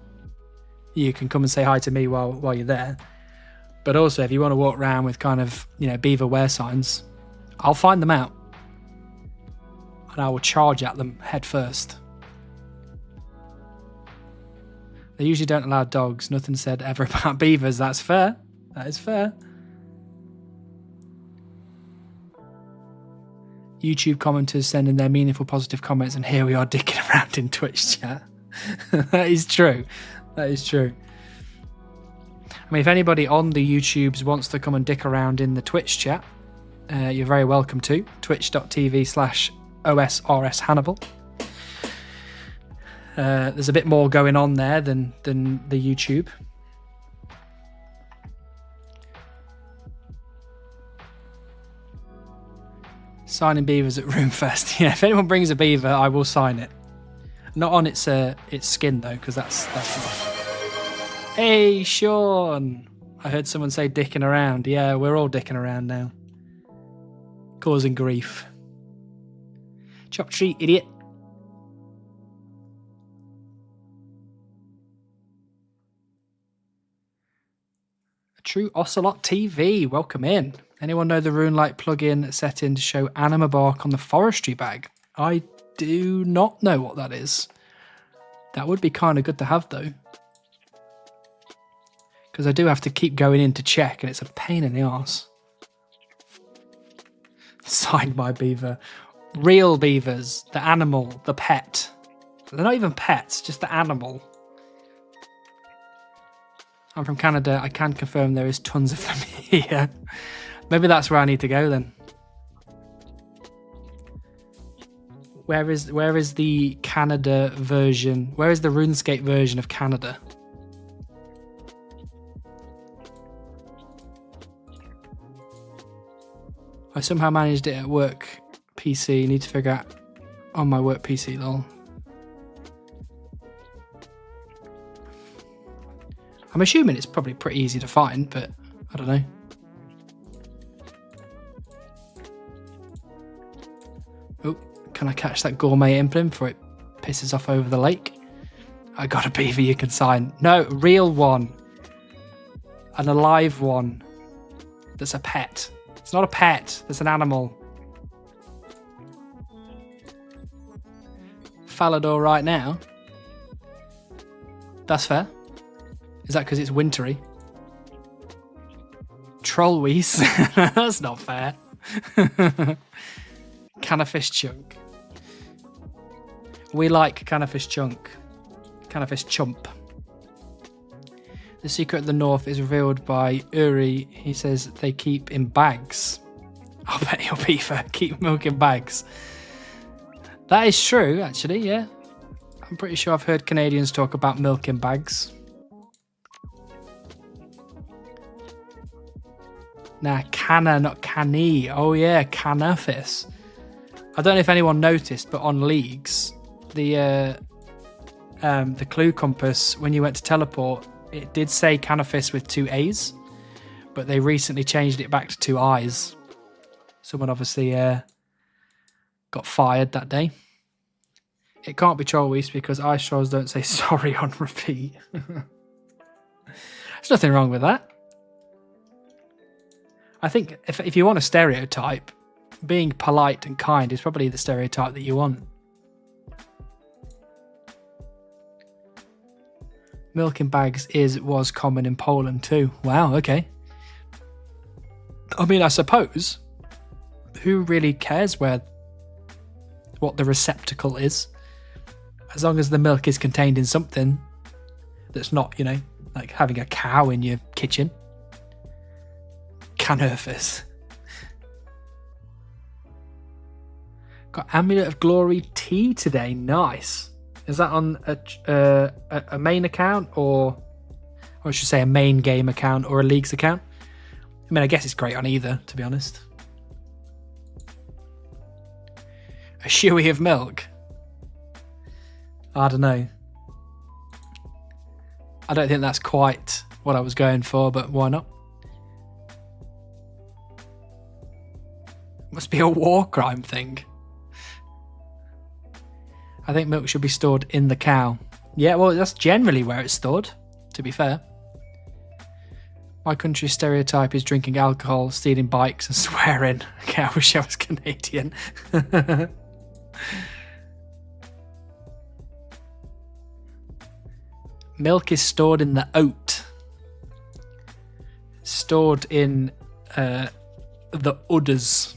you can come and say hi to me while you're there. But also, if you want to walk around with kind of, you know, beaver wear signs, I'll find them out. And I will charge at them head first. They usually don't allow dogs. Nothing said ever about beavers. That's fair. That is fair. YouTube commenters sending their meaningful, positive comments, and here we are dicking around in Twitch chat. That is true. That is true. I mean, if anybody on the YouTubes wants to come and dick around in the Twitch chat, you're very welcome to. Twitch.tv/OSRS Hannibal. There's a bit more going on there than the YouTube. Signing beavers at Roomfest. Yeah, if anyone brings a beaver, I will sign it. Not on its skin though, because that's Hey, Sean. I heard someone say dicking around. Yeah, we're all dicking around now. Causing grief. Chop tree, idiot. True Ocelot TV, welcome in. Anyone know the RuneLite plugin set in to show anima bark on the forestry bag? I do not know what that is. That would be kind of good to have though. Because I do have to keep going in to check and it's a pain in the arse. Signed by beaver. Real beavers, the animal, the pet. They're not even pets, just the animal. I'm from Canada. I can confirm there is tons of them here. Maybe that's where I need to go then. Where is the Canada version? Where is the RuneScape version of Canada? I somehow managed it at work PC. Need to figure out on my work PC, lol. I'm assuming it's probably pretty easy to find, but I don't know. Oh, can I catch that gourmet imprint before it pisses off over the lake? I got a beaver you can sign. No, real one. An alive one. That's a pet. It's not a pet, that's an animal. Falador right now. That's fair. Is that because it's wintry? Trollwees? That's not fair. Cannafish chunk. We like Cannafish chunk. Cannafish chump. The secret of the north is revealed by Uri. He says they keep in bags. I'll bet your beaver keep milk in bags. That is true, actually, yeah. I'm pretty sure I've heard Canadians talk about milk in bags. Nah, canna, not canny. Oh yeah, canafis. I don't know if anyone noticed, but on leagues, the clue compass, when you went to teleport, it did say canafis with 2 A's, but they recently changed it back to 2 I's. Someone obviously got fired that day. It can't be Trollweast because ice trolls don't say sorry on repeat. There's nothing wrong with that. I think if you want a stereotype, being polite and kind is probably the stereotype that you want. Milk in bags was common in Poland too. Wow, okay. I mean, I suppose, who really cares what the receptacle is? As long as the milk is contained in something that's not, like having a cow in your kitchen. Canurfus. Got Amulet of Glory tea today. Nice. Is that on a main account or I should say a main game account or a leagues account? I mean, I guess it's great on either, to be honest. A shoey of milk. I don't know. I don't think that's quite what I was going for, but why not? Must be a war crime thing. I think milk should be stored in the cow. Yeah, well, that's generally where it's stored, to be fair. My country's stereotype is drinking alcohol, stealing bikes and swearing. Okay, I wish I was Canadian. Milk is stored in the oat. Stored in the udders.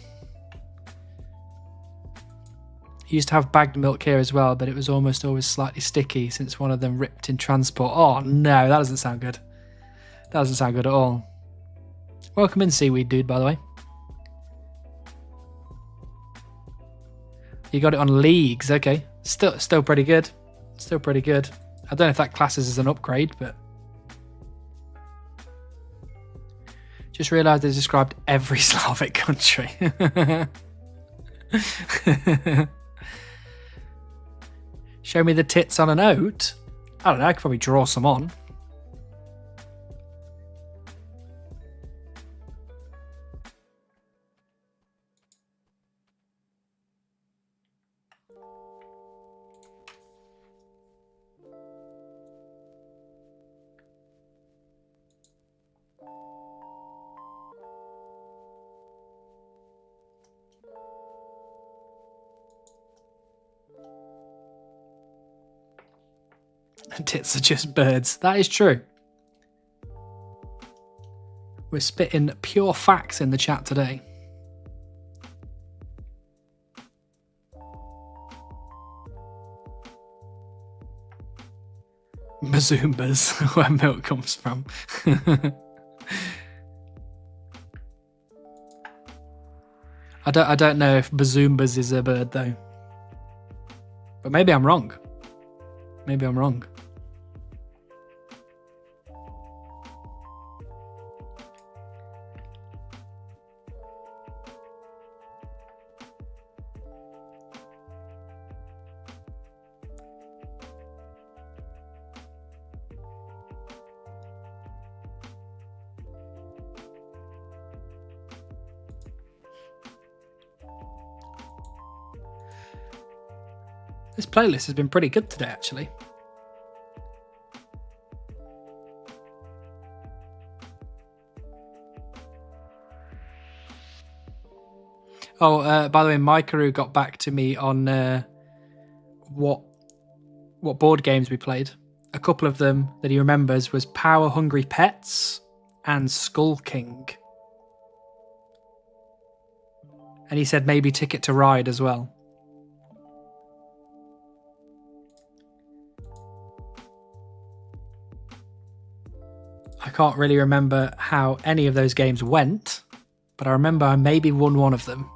Used to have bagged milk here as well, but it was almost always slightly sticky since one of them ripped in transport. Oh no, that doesn't sound good. That doesn't sound good at all. Welcome in, Seaweed Dude, by the way. You got it on leagues, okay. Still pretty good. Still pretty good. I don't know if that classes as an upgrade, but... Just realised they described every Slavic country. Show me the tits on an oat? I don't know, I could probably draw some on. Tits are just birds. That is true. We're spitting pure facts in the chat today. Mazoombas, where milk comes from. I don't know if bazoombas is a bird though. But maybe I'm wrong. Maybe I'm wrong. This playlist has been pretty good today, actually. Oh, by the way, Mikaru got back to me on what board games we played. A couple of them that he remembers was Power Hungry Pets and Skull King. And he said maybe Ticket to Ride as well. I can't really remember how any of those games went, but I remember I maybe won one of them.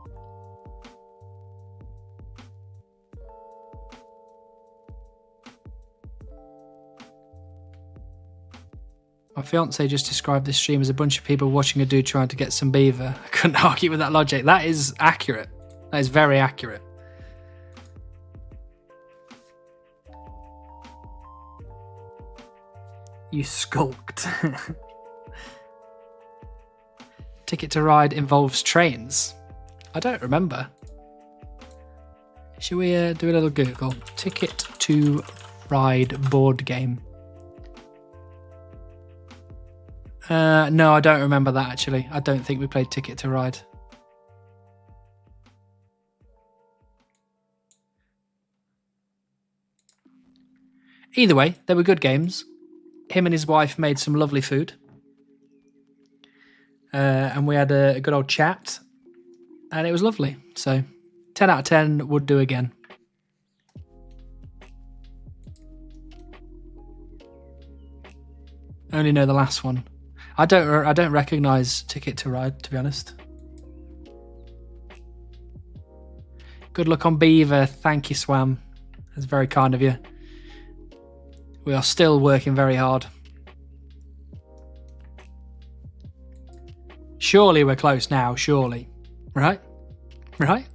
My fiance just described this stream as a bunch of people watching a dude trying to get some beaver. I couldn't argue with that logic. That is accurate. That is very accurate. You skulked. Ticket to Ride involves trains. I don't remember. Should we do a little Google? Ticket to Ride board game. No, I don't remember that actually. I don't think we played Ticket to Ride. Either way, they were good games. Him and his wife made some lovely food. And we had a good old chat. And it was lovely. So 10 out of 10 would do again. Only know the last one. I don't recognise Ticket to Ride, to be honest. Good luck on Beaver. Thank you, Swam. That's very kind of you. We are still working very hard. Surely we're close now, surely. Right? Right?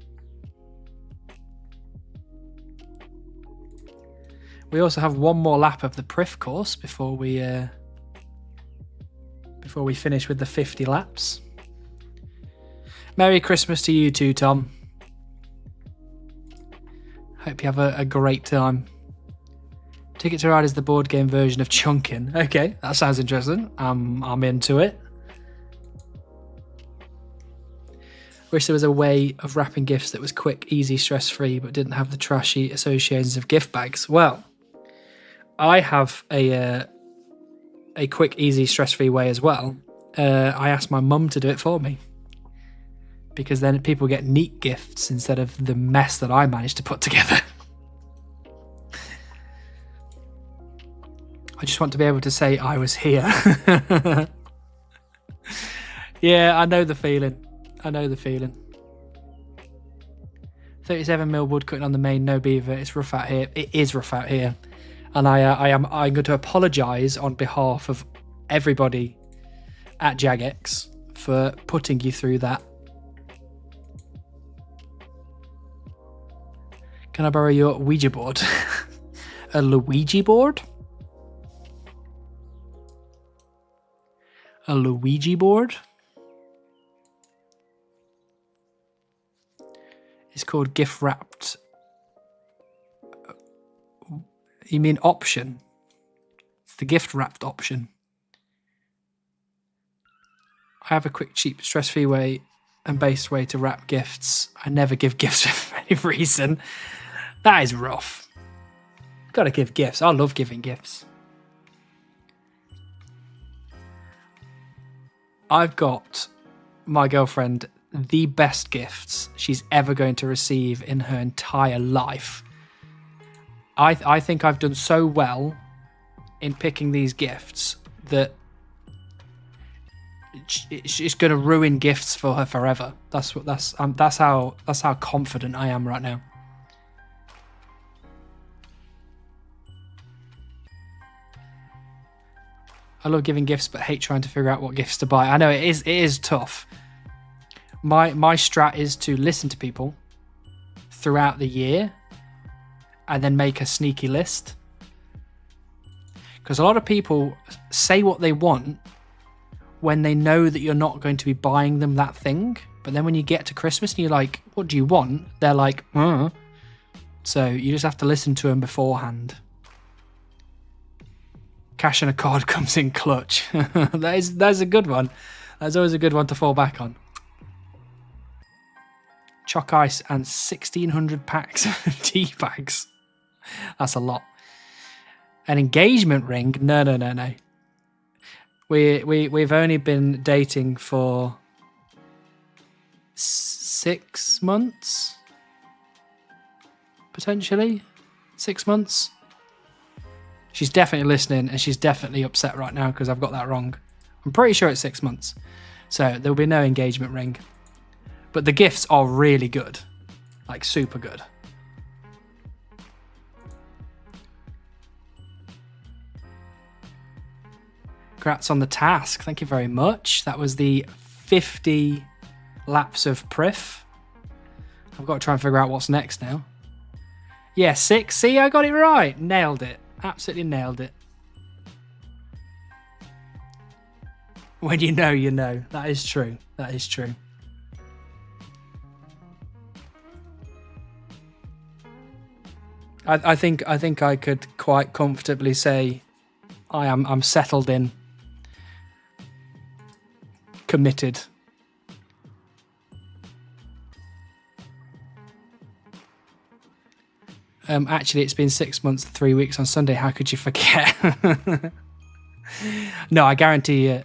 We also have one more lap of the Priff course before we finish with the 50 laps. Merry Christmas to you too, Tom. Hope you have a great time. Ticket to Ride is the board game version of Chunkin. Okay, that sounds interesting. I'm into it. Wish there was a way of wrapping gifts that was quick, easy, stress-free, but didn't have the trashy associations of gift bags. Well, I have a quick, easy, stress-free way as well. I asked my mum to do it for me. Because then people get neat gifts instead of the mess that I managed to put together. I just want to be able to say I was here. Yeah, I know the feeling. I know the feeling. 37mm wood cutting on the main, no beaver. It's rough out here. It is rough out here. And I'm going to apologise on behalf of everybody at Jagex for putting you through that. Can I borrow your Ouija board? A Luigi board? A Luigi board? It's called gift wrapped. You mean option? It's the gift wrapped option. I have a quick, cheap, stress-free way and based way to wrap gifts. I never give gifts for any reason. That is rough. Gotta give gifts. I love giving gifts. I've got my girlfriend the best gifts she's ever going to receive in her entire life. I think I've done so well in picking these gifts that it's going to ruin gifts for her forever. That's how confident I am right now. I love giving gifts, but hate trying to figure out what gifts to buy. I know it is tough. My strat is to listen to people throughout the year and then make a sneaky list. Because a lot of people say what they want when they know that you're not going to be buying them that thing. But then when you get to Christmas and you're like, what do you want? They're like, So you just have to listen to them beforehand. Cash and a card comes in clutch. That's a good one. That's always a good one to fall back on. Chalk ice and 1,600 packs of tea bags. That's a lot. An engagement ring? No. We've only been dating for 6 months, potentially 6 months. She's definitely listening, and she's definitely upset right now because I've got that wrong. I'm pretty sure it's 6 months, so there will be no engagement ring. But the gifts are really good, like super good. Congrats on the task. Thank you very much. That was the 50 laps of Priff. I've got to try and figure out what's next now. Yeah, 6. See, I got it right. Nailed it. Absolutely nailed it. When you know, you know. That is true. That is true. I think I could quite comfortably say I'm settled in, committed. Actually, it's been 6 months and 3 weeks on Sunday. How could you forget? No, I guarantee you,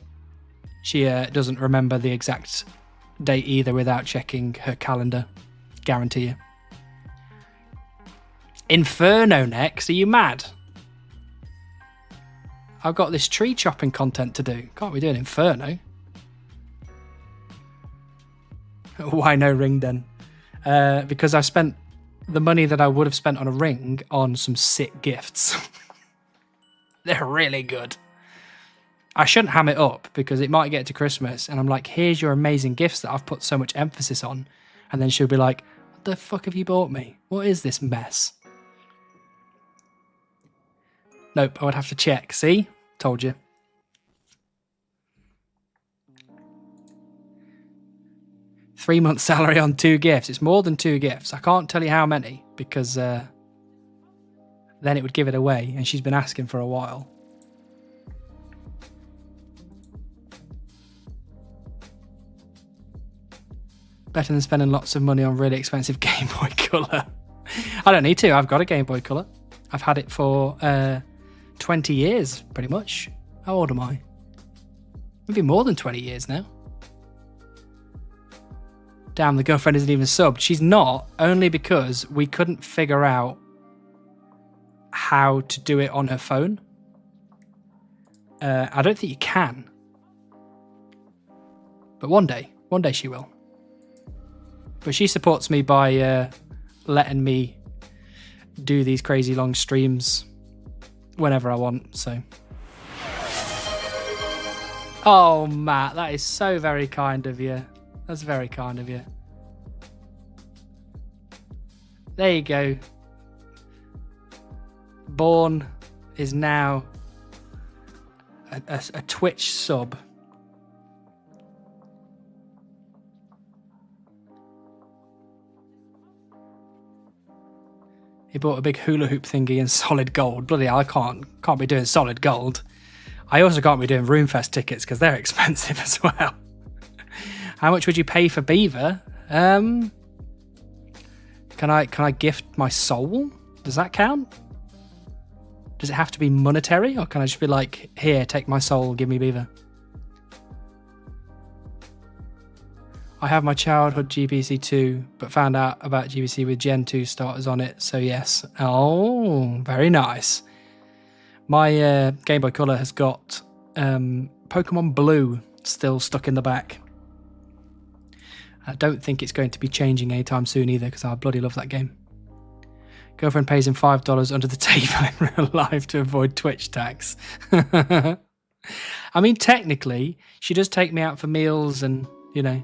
she doesn't remember the exact date either without checking her calendar. Guarantee you. Inferno next? Are you mad? I've got this tree chopping content to do. Can't be doing Inferno. Why no ring then? Because I spent the money that I would have spent on a ring on some sick gifts. They're really good. I shouldn't ham it up because it might get to Christmas and I'm like, here's your amazing gifts that I've put so much emphasis on. And then she'll be like, what the fuck have you bought me? What is this mess? Nope, I would have to check. See? Told you. $3 months salary on 2 gifts. It's more than 2 gifts. I can't tell you how many because then it would give it away and she's been asking for a while. Better than spending lots of money on really expensive Game Boy Color. I don't need to. I've got a Game Boy Color. I've had it for 20 years, pretty much. How old am I? Maybe more than 20 years now. Damn, the girlfriend isn't even subbed. She's not, only because we couldn't figure out how to do it on her phone. I don't think you can. But one day she will. But she supports me by letting me do these crazy long streams whenever I want, so. Oh, Matt, that is so very kind of you. That's very kind of you. There you go. Born is now a Twitch sub. He bought a big hula hoop thingy in solid gold. Bloody hell, I can't be doing solid gold. I also can't be doing Roomfest tickets because they're expensive as well. How much would you pay for Beaver? Can I gift my soul? Does that count? Does it have to be monetary, or can I just be like, here, take my soul, give me Beaver? I have my childhood GBC 2, but found out about GBC with Gen 2 starters on it, so yes. Oh, very nice. My Game Boy Color has got Pokemon Blue still stuck in the back. I don't think it's going to be changing anytime soon either, because I bloody love that game. Girlfriend pays him $5 under the table in real life to avoid Twitch tax. I mean, technically, she does take me out for meals and, you know,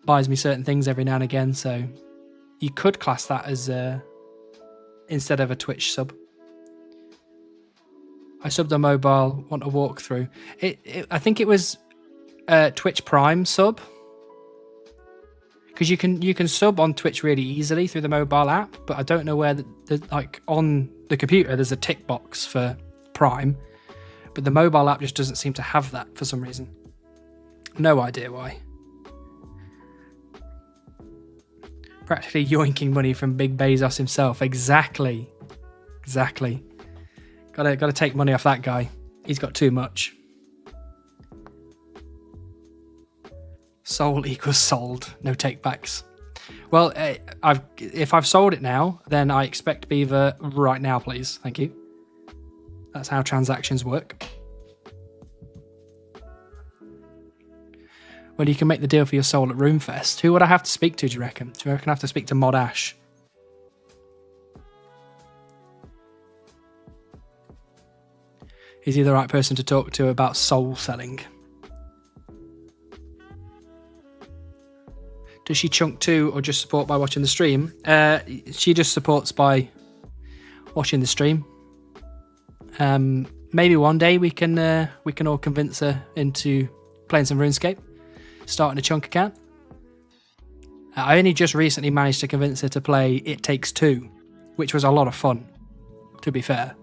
buys me certain things every now and again, so you could class that as instead of a Twitch sub. I subbed on mobile, want a walkthrough. I think it was Twitch Prime sub, because you can sub on Twitch really easily through the mobile app, but I don't know where like on the computer there's a tick box for Prime, but the mobile app just doesn't seem to have that for some reason. No idea why. Practically yoinking money from Big Bezos himself. Exactly. Gotta take money off that guy. He's got too much. Soul equals sold. No takebacks. Well, if I've sold it now, then I expect Beaver right now, please. Thank you. That's how transactions work. Well, you can make the deal for your soul at Roomfest. Who would I have to speak to, do you reckon? Do you reckon I have to speak to Mod Ash? Is he the right person to talk to about soul selling? Does she chunk too, or just support by watching the stream? She just supports by watching the stream. Maybe one day we can all convince her into playing some RuneScape, starting a chunk account. I only just recently managed to convince her to play It Takes Two, which was a lot of fun, to be fair.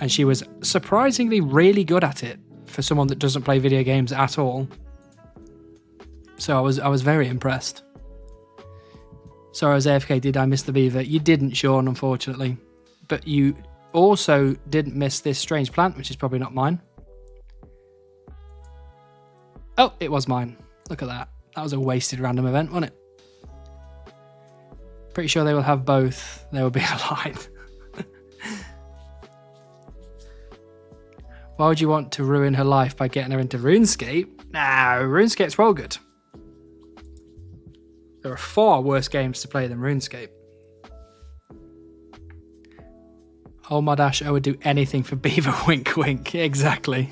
And she was surprisingly really good at it for someone that doesn't play video games at all. So I was very impressed. Sorry, I was AFK. Did I miss the beaver? You didn't, Sean, unfortunately. But you also didn't miss this strange plant, which is probably not mine. Oh, it was mine. Look at that. That was a wasted random event, wasn't it? Pretty sure they will have both. They will be aligned. Why would you want to ruin her life by getting her into RuneScape? Nah, RuneScape's well good. There are far worse games to play than RuneScape. Oh my dash, I would do anything for Beaver, wink wink. Exactly.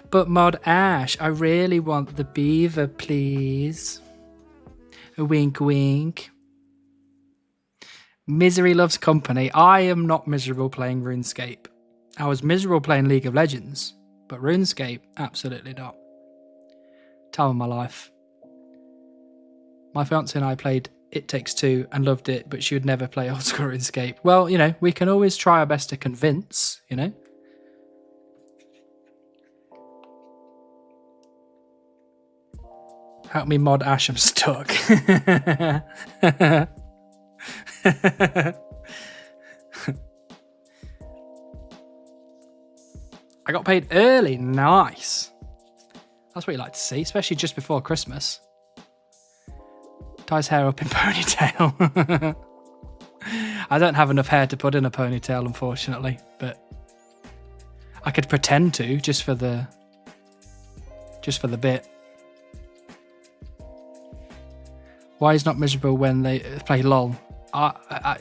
But Mod Ash, I really want the Beaver, please. A wink wink. Misery loves company. I am not miserable playing RuneScape. I was miserable playing League of Legends, but RuneScape, absolutely not. Time of my life. My fiance and I played It Takes Two and loved it, but she would never play old school RuneScape. Well, you know, we can always try our best to convince, you know. Help me, Mod Ash, I'm stuck. I got paid early. Nice. That's what you like to see, especially just before Christmas. Ties hair up in ponytail. I don't have enough hair to put in a ponytail, unfortunately, but I could pretend to just for the bit. Why is not miserable when they play LOL? I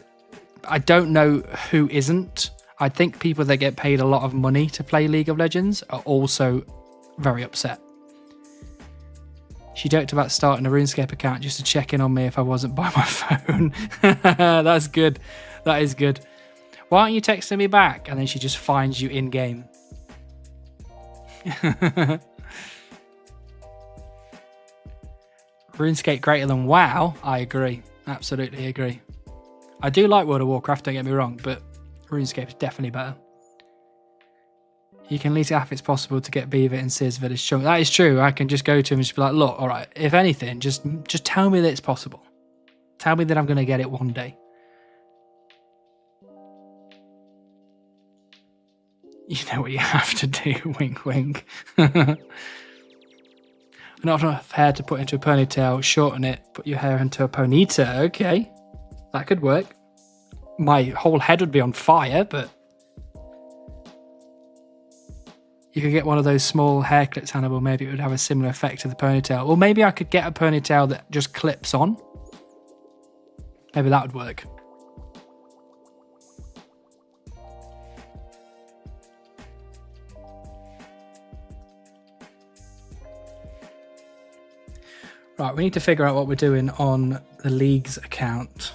don't know who isn't. I think people that get paid a lot of money to play League of Legends are also very upset. She joked about starting a RuneScape account just to check in on me if I wasn't by my phone. That's good. That is good. Why aren't you texting me back? And then she just finds you in-game. RuneScape greater than WoW? I agree. Absolutely agree. I do like World of Warcraft, don't get me wrong, but RuneScape is definitely better. You can at least ask if it's possible to get Beaver in Sears Village chunk. That is true. I can just go to him and just be like, look, all right, if anything, just tell me that it's possible. Tell me that I'm going to get it one day. You know what you have to do, wink wink. Not enough hair to put into a ponytail, shorten it, put your hair into a ponyta. Okay, that could work. My whole head would be on fire, but you could get one of those small hair clips, Hannibal. Maybe it would have a similar effect to the ponytail. Or maybe I could get a ponytail that just clips on. Maybe that would work. Right, we need to figure out what we're doing on the League's account.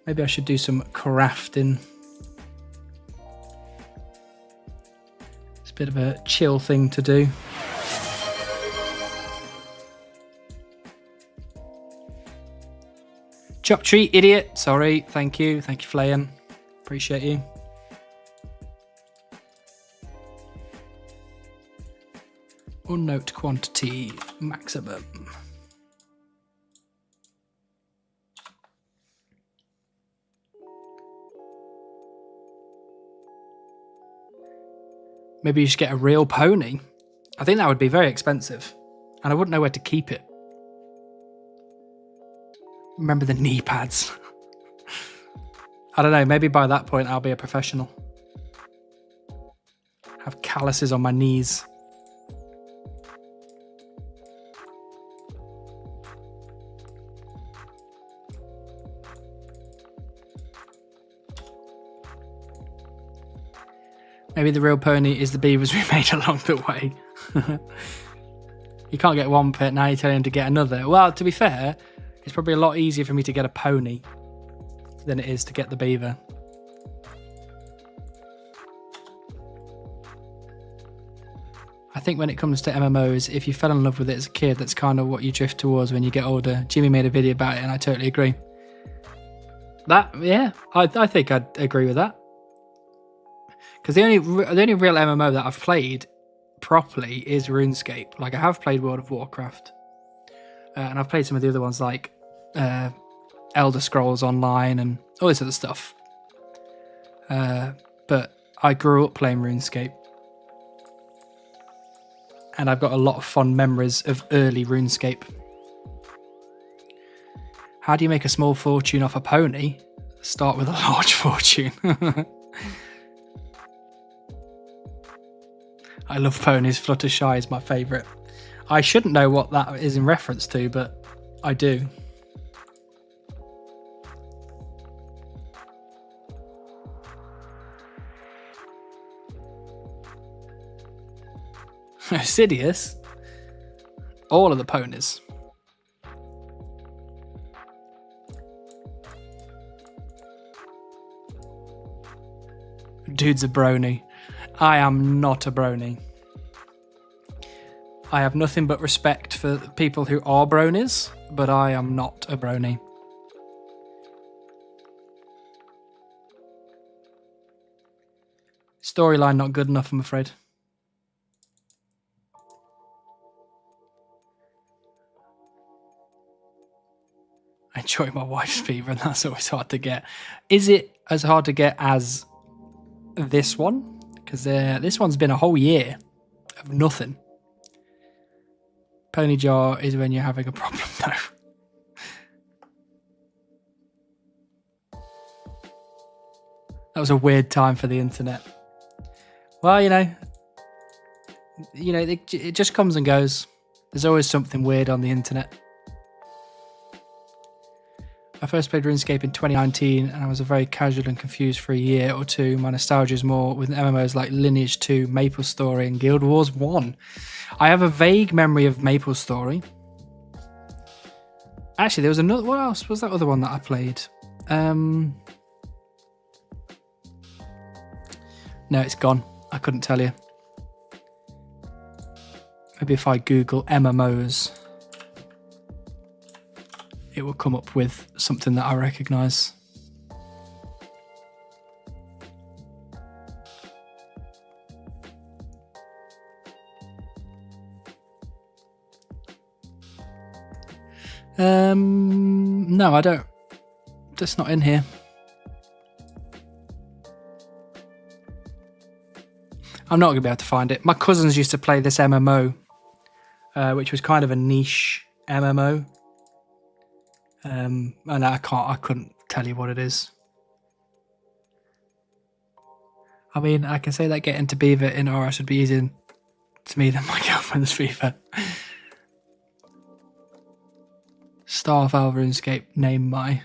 Maybe I should do some crafting. It's a bit of a chill thing to do. Chop tree, idiot. Sorry, thank you. Thank you, Flayan. Appreciate you. Unnote quantity maximum. Maybe you should get a real pony. I think that would be very expensive. And I wouldn't know where to keep it. Remember the knee pads. I don't know, maybe by that point I'll be a professional. Have calluses on my knees. Maybe the real pony is the beavers we made along the way. You can't get one pet, now you're telling him to get another. Well, to be fair, it's probably a lot easier for me to get a pony than it is to get the beaver. I think when it comes to MMOs, if you fell in love with it as a kid, that's kind of what you drift towards when you get older. Jimmy made a video about it and I totally agree. I think I'd agree with that. Because the only real MMO that I've played properly is RuneScape. Like, I have played World of Warcraft. And I've played some of the other ones like Elder Scrolls Online and all this other stuff. But I grew up playing RuneScape. And I've got a lot of fond memories of early RuneScape. How do you make a small fortune off a pony? Start with a large fortune. I love ponies. Fluttershy is my favourite. I shouldn't know what that is in reference to, but I do. Sidious? All of the ponies. Dude's a brony. I am not a brony. I have nothing but respect for people who are bronies, but I am not a brony. Storyline not good enough, I'm afraid. I enjoy my wife's beaver, and that's always hard to get. Is it as hard to get as this one? Because this one's been a whole year of nothing. Pony jar is when you're having a problem, though. That was a weird time for the internet. Well, you know, it just comes and goes. There's always something weird on the internet. I first played RuneScape in 2019 and I was very casual and confused for a year or two. My nostalgia is more with MMOs like Lineage 2, MapleStory and Guild Wars 1. I have a vague memory of MapleStory. Actually, there was another... What else was that other one that I played? No, it's gone. I couldn't tell you. Maybe if I Google MMOs, it will come up with something that I recognise. No, I don't. That's not in here. I'm not going to be able to find it. My cousins used to play this MMO, which was kind of a niche MMO. And I couldn't tell you what it is. I mean, I can say that getting to beaver in RS would be easier to me than my girlfriend's beaver. Starfall RuneScape, name my.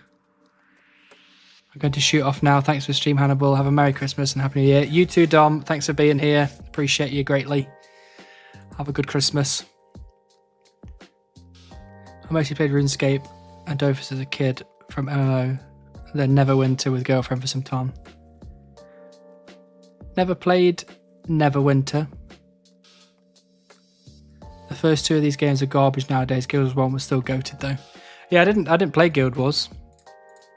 I'm going to shoot off now. Thanks for the stream, Hannibal. Have a Merry Christmas and Happy New Year. You too, Dom. Thanks for being here. Appreciate you greatly. Have a good Christmas. I mostly played RuneScape and Dofus as a kid from MMO, then Neverwinter with girlfriend for some time. Never played Neverwinter. The first two of these games are garbage nowadays. Guild Wars 1 was still goated though. Yeah, I didn't play Guild Wars.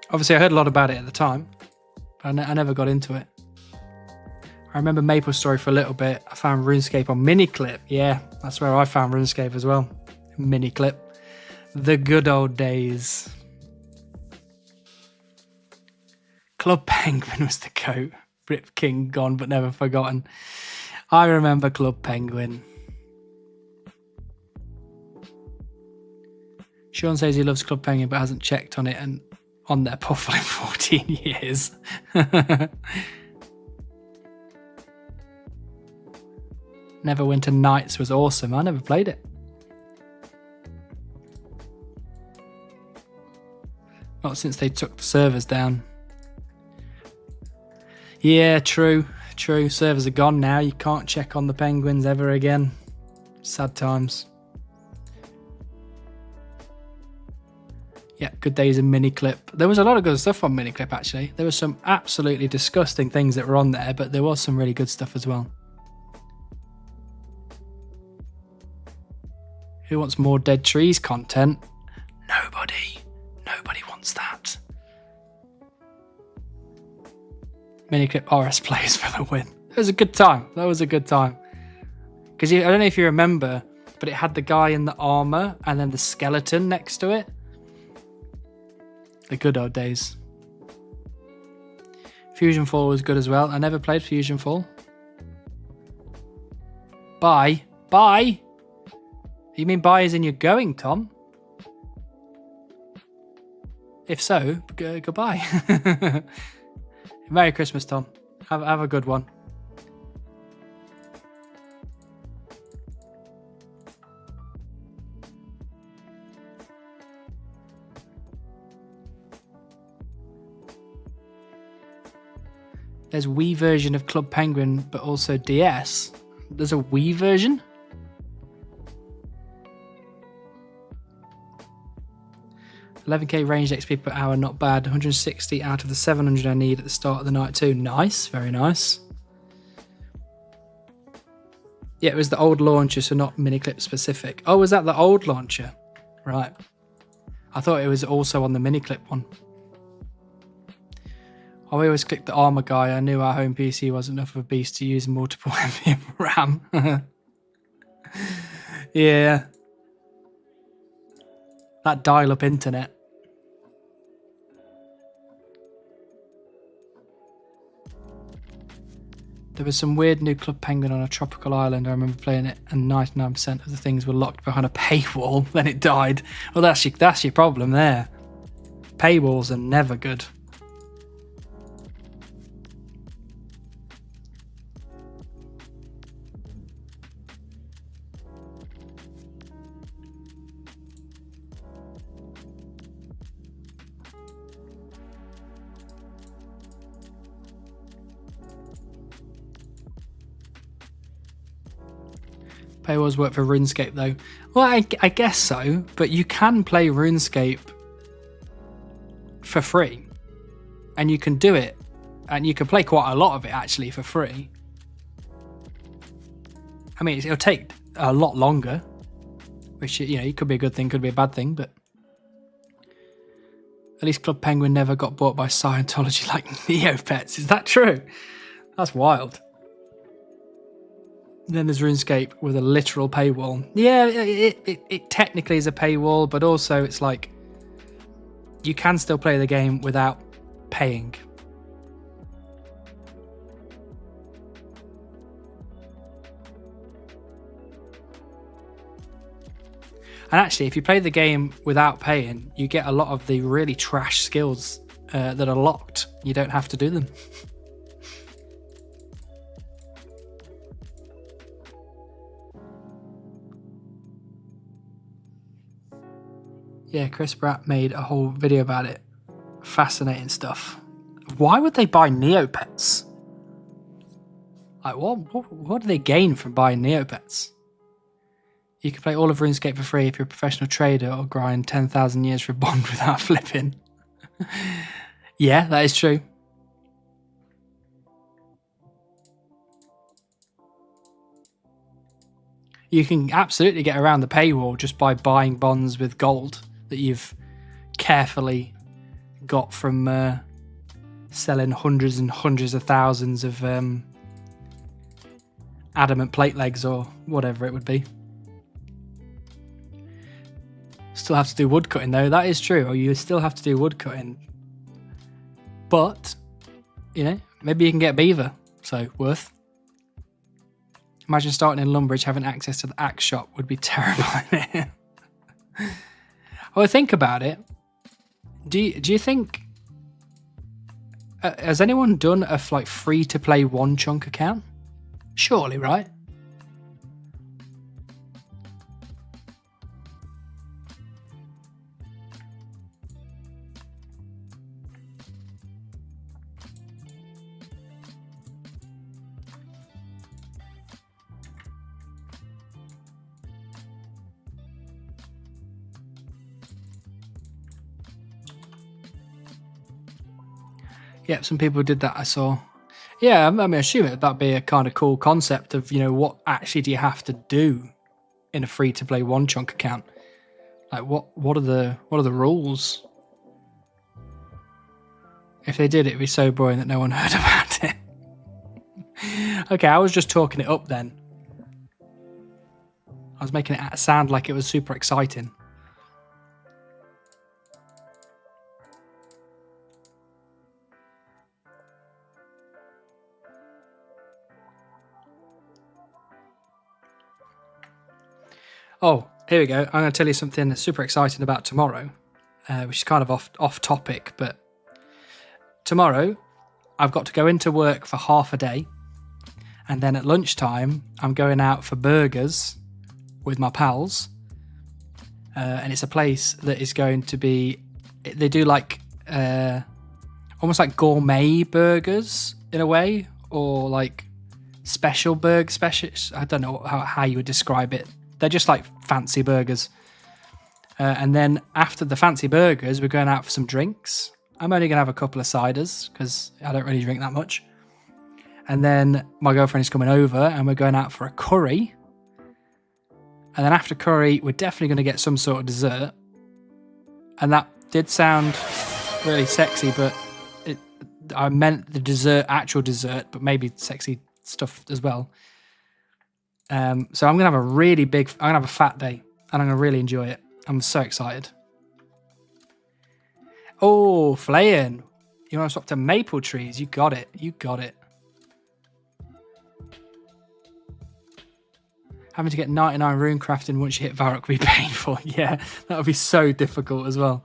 Obviously, I heard a lot about it at the time, but I never got into it. I remember MapleStory for a little bit. I found RuneScape on Miniclip. Yeah, that's where I found RuneScape as well. Miniclip. The good old days. Club Penguin was the goat. Rip King gone but never forgotten. I remember Club Penguin. Sean says he loves Club Penguin but hasn't checked on it and on their puffle in 14 years. Neverwinter Nights was awesome. I never played it. Not since they took the servers down. Yeah, true. True, servers are gone now. You can't check on the penguins ever again. Sad times. Yeah, good days in Miniclip. There was a lot of good stuff on Miniclip, actually. There was some absolutely disgusting things that were on there, but there was some really good stuff as well. Who wants more Dead Trees content? Nobody. Nobody wants that. Miniclip RS plays for the win. It was a good time. That was a good time. Because I don't know if you remember, but it had the guy in the armor and then the skeleton next to it. The good old days. Fusion Fall was good as well. I never played Fusion Fall. Bye. Bye? You mean bye as in you're going, Tom? If so, goodbye. Merry Christmas, Tom. Have a good one. There's Wii version of Club Penguin, but also DS. There's a Wii version? $11k ranged XP per hour, not bad. 160 out of the 700 I need at the start of the night too. Nice, very nice. Yeah, it was the old launcher, so not Miniclip specific. Oh, was that the old launcher? Right. I thought it was also on the Miniclip one. I always clicked the armor guy. I knew our home PC wasn't enough of a beast to use multiple MB of RAM. Yeah. That dial-up internet. There was some weird new Club Penguin on a tropical island. I remember playing it, and 99% of the things were locked behind a paywall. Then it died. Well, that's your problem there. Paywalls are never good. Paywalls work for RuneScape though. Well, I guess so, but you can play RuneScape for free, and you can do it, and you can play quite a lot of it actually for free. I mean, it'll take a lot longer, which, you know, it could be a good thing, could be a bad thing, but at least Club Penguin never got bought by Scientology like Neopets. Is that true? That's wild. Then there's RuneScape with a literal paywall. Yeah, it technically is a paywall, but also it's like you can still play the game without paying. And actually, if you play the game without paying, you get a lot of the really trash skills that are locked. You don't have to do them. Yeah, Chris Pratt made a whole video about it. Fascinating stuff. Why would they buy Neopets? Like, what do they gain from buying Neopets? You can play all of RuneScape for free if you're a professional trader or grind 10,000 years for a bond without flipping. Yeah, that is true. You can absolutely get around the paywall just by buying bonds with gold that you've carefully got from selling hundreds and hundreds of thousands of adamant plate legs or whatever it would be. Still have to do wood cutting though, that is true. Or you still have to do wood cutting. But, you know, maybe you can get beaver, so worth. Imagine starting in Lumbridge, having access to the axe shop would be terrifying. Well, think about it. Do you think... has anyone done a like free-to-play one chunk account? Surely, right? Yeah, some people did that, I saw. Yeah, I mean, I assume that'd be a kind of cool concept of, what actually do you have to do in a free-to-play One Chunk account? Like, what are the rules? If they did, it'd be so boring that no one heard about it. Okay, I was just talking it up then. I was making it sound like it was super exciting. Oh, here we go. I'm going to tell you something super exciting about tomorrow, which is kind of off topic, but tomorrow I've got to go into work for half a day, and then at lunchtime I'm going out for burgers with my pals, and it's a place that is going to be, they do like almost like gourmet burgers in a way, or like special burgers, I don't know how you would describe it. They're just like fancy burgers. And then after the fancy burgers, we're going out for some drinks. I'm only going to have a couple of ciders because I don't really drink that much. And then my girlfriend is coming over and we're going out for a curry. And then after curry, we're definitely going to get some sort of dessert. And that did sound really sexy, but I meant the dessert, actual dessert, but maybe sexy stuff as well. So I'm going to have I'm going to have a fat day and I'm going to really enjoy it. I'm so excited. Oh, flaying. You want to swap to maple trees? You got it. You got it. Having to get 99 rune crafting once you hit Varrock would be painful. Yeah, that would be so difficult as well.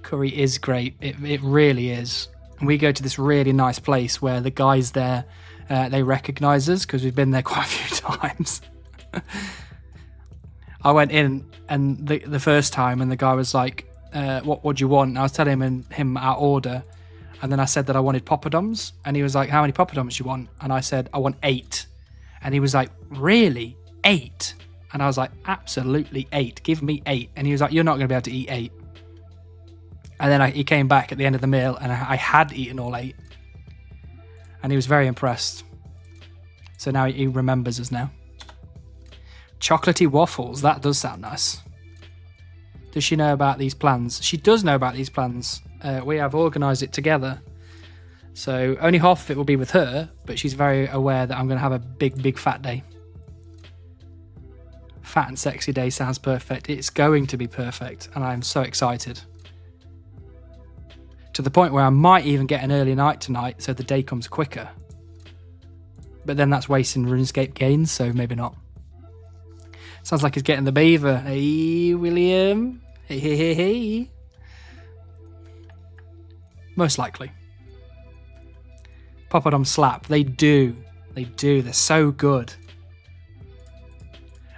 Curry is great. It really is. And we go to this really nice place where the guys there, they recognise us because we've been there quite a few times. I went in and the first time and the guy was like, what do you want? And I was telling him our order. And then I said that I wanted poppadoms. And he was like, how many poppadoms do you want? And I said, I want 8. And he was like, really? 8? And I was like, absolutely 8. Give me 8. And he was like, you're not going to be able to eat 8. And then he came back at the end of the meal and I had eaten all 8. And he was very impressed. So now he remembers us now. Chocolatey waffles. That does sound nice. Does she know about these plans? She does know about these plans. We have organised it together. So only half of it will be with her, but she's very aware that I'm going to have a big fat day. Fat and sexy day sounds perfect. It's going to be perfect. And I'm so excited. To the point where I might even get an early night tonight so the day comes quicker. But then that's wasting RuneScape gains, so maybe not. Sounds like he's getting the beaver. Hey, William. Hey. Most likely. Poppadom slap. They do. They're so good.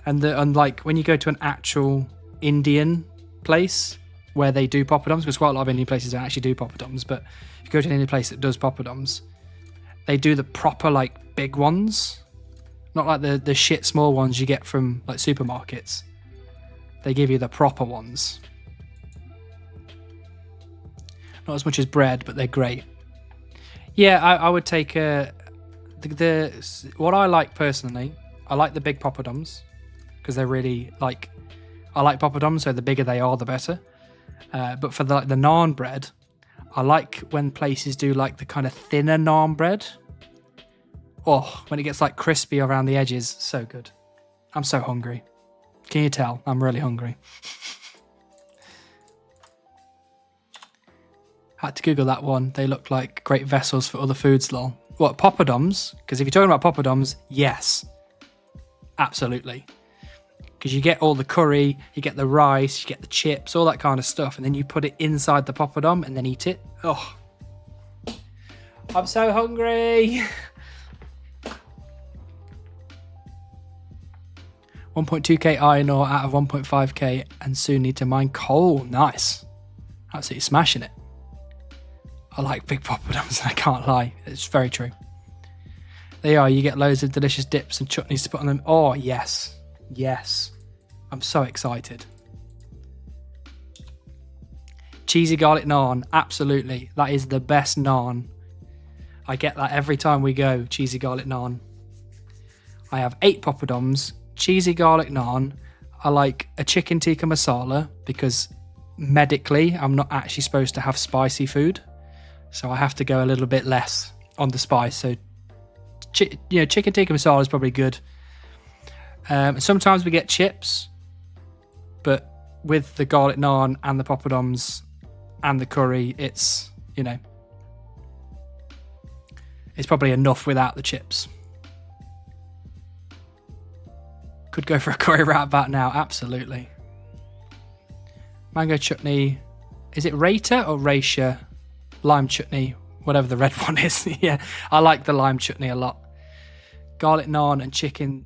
And like when you go to an actual Indian place where they do poppadoms, because quite a lot of Indian places don't actually do poppadoms, but if you go to any place that does poppadoms, they do the proper like big ones, not like the shit small ones you get from like supermarkets. They give you the proper ones. Not as much as bread, but they're great. Yeah, I would take what I like personally. I like the big poppadoms because they're really like. I like poppadoms, so the bigger they are, the better. But for the naan bread, I like when places do like the kind of thinner naan bread. Oh, when it gets like crispy around the edges, so good. I'm so hungry. Can you tell? I'm really hungry. Had to Google that one. They look like great vessels for other foods, lol. What, poppadoms? Because if you're talking about poppadoms, yes. Absolutely. Because you get all the curry, you get the rice, you get the chips, all that kind of stuff, and then you put it inside the poppadom and then eat it. Oh. I'm so hungry. 1.2k iron ore out of 1.5k and soon need to mine coal. Nice. Absolutely smashing it. I like big poppadoms, I can't lie. It's very true. There you are, you get loads of delicious dips and chutneys to put on them. Oh, yes. Yes. I'm so excited. Cheesy garlic naan, absolutely. That is the best naan. I get that every time we go, cheesy garlic naan. I have 8 poppadoms, cheesy garlic naan. I like a chicken tikka masala because medically I'm not actually supposed to have spicy food. So I have to go a little bit less on the spice. So, chicken tikka masala is probably good. Sometimes we get chips, but with the garlic naan and the poppadoms and the curry, it's probably enough without the chips. Could go for a curry right about now, absolutely. Mango chutney, is it Raita or Raisha? Lime chutney, whatever the red one is. Yeah, I like the lime chutney a lot. Garlic naan and chicken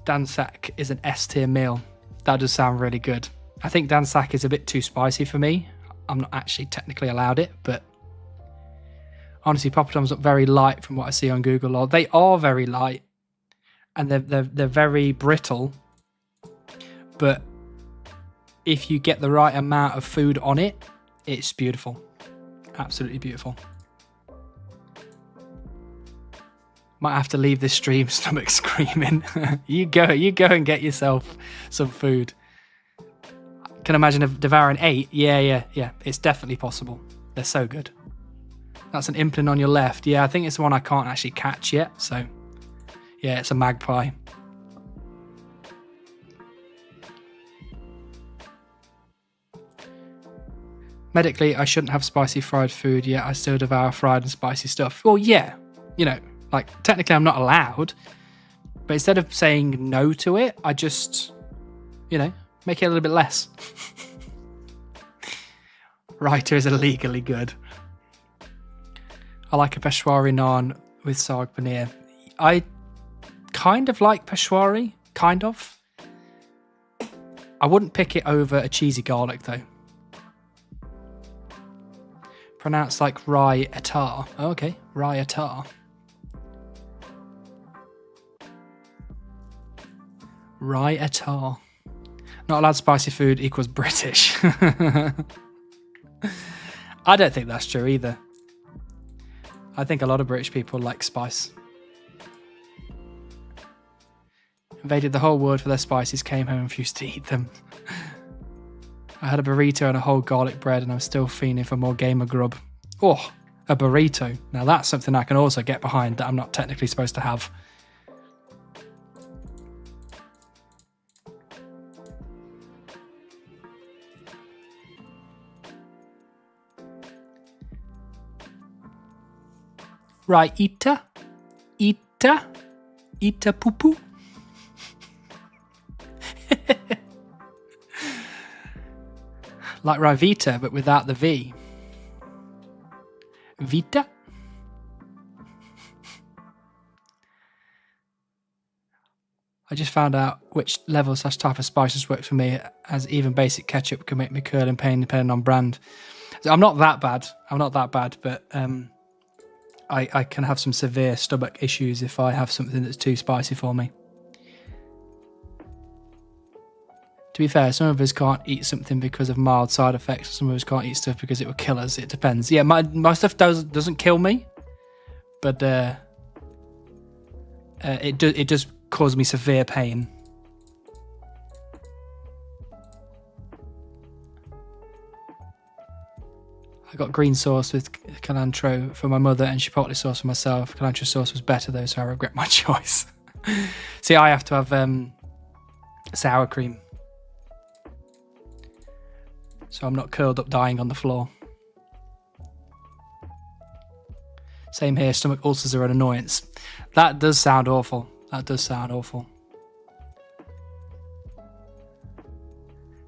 dansak is an S tier meal. That does sound really good. I think dansak is a bit too spicy for me. I'm not actually technically allowed it, but honestly, poppadoms look very light from what I see on Google. Or they are very light, and they're very brittle. But if you get the right amount of food on it, it's beautiful. Absolutely beautiful. Might have to leave this stream, stomach screaming. You go and get yourself some food. Can imagine devouring 8. Yeah. It's definitely possible. They're so good. That's an implin on your left. Yeah, I think it's the one I can't actually catch yet. So, yeah, it's a magpie. Medically, I shouldn't have spicy fried food, yet I still devour fried and spicy stuff. Well, yeah, like technically I'm not allowed, but instead of saying no to it, I just, make it a little bit less. Raita is illegally good. I like a Peshwari naan with saag paneer. I kind of like Peshwari, kind of. I wouldn't pick it over a cheesy garlic though. Pronounced like Rai Atar. Oh, okay, Rai Atar. Rai Atar. Not allowed spicy food equals British. I don't think that's true either. I think a lot of British people like spice. Invaded the whole world for their spices, came home and refused to eat them. I had a burrito and a whole garlic bread and I'm still fiending for more gamer grub. Oh, a burrito. Now that's something I can also get behind that I'm not technically supposed to have. Right, Ita poo poo. Like Rivita, but without the V. Vita. I just found out which level / type of spices works for me, as even basic ketchup can make me curl in pain depending on brand. So I'm not that bad, but I can have some severe stomach issues if I have something that's too spicy for me. To be fair, some of us can't eat something because of mild side effects. Some of us can't eat stuff because it will kill us. It depends. Yeah, my stuff doesn't kill me, but it does cause me severe pain. I got green sauce with cilantro for my mother and chipotle sauce for myself. Cilantro sauce was better though, so I regret my choice. See, I have to have sour cream, so I'm not curled up dying on the floor. Same here, stomach ulcers are an annoyance. That does sound awful.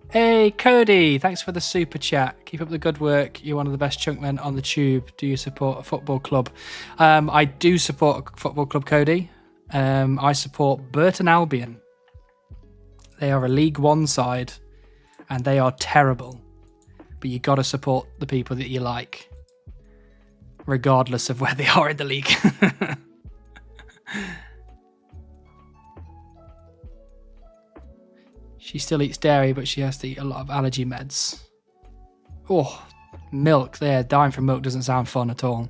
Hey, Cody, thanks for the super chat. Keep up the good work. You're one of the best chunkmen on the tube. Do you support a football club? I do support a football club, Cody. I support Burton Albion. They are a League One side, and they are terrible. But you got to support the people that you like, regardless of where they are in the league. She still eats dairy, but she has to eat a lot of allergy meds. Oh, Milk. Yeah, dying from milk doesn't sound fun at all.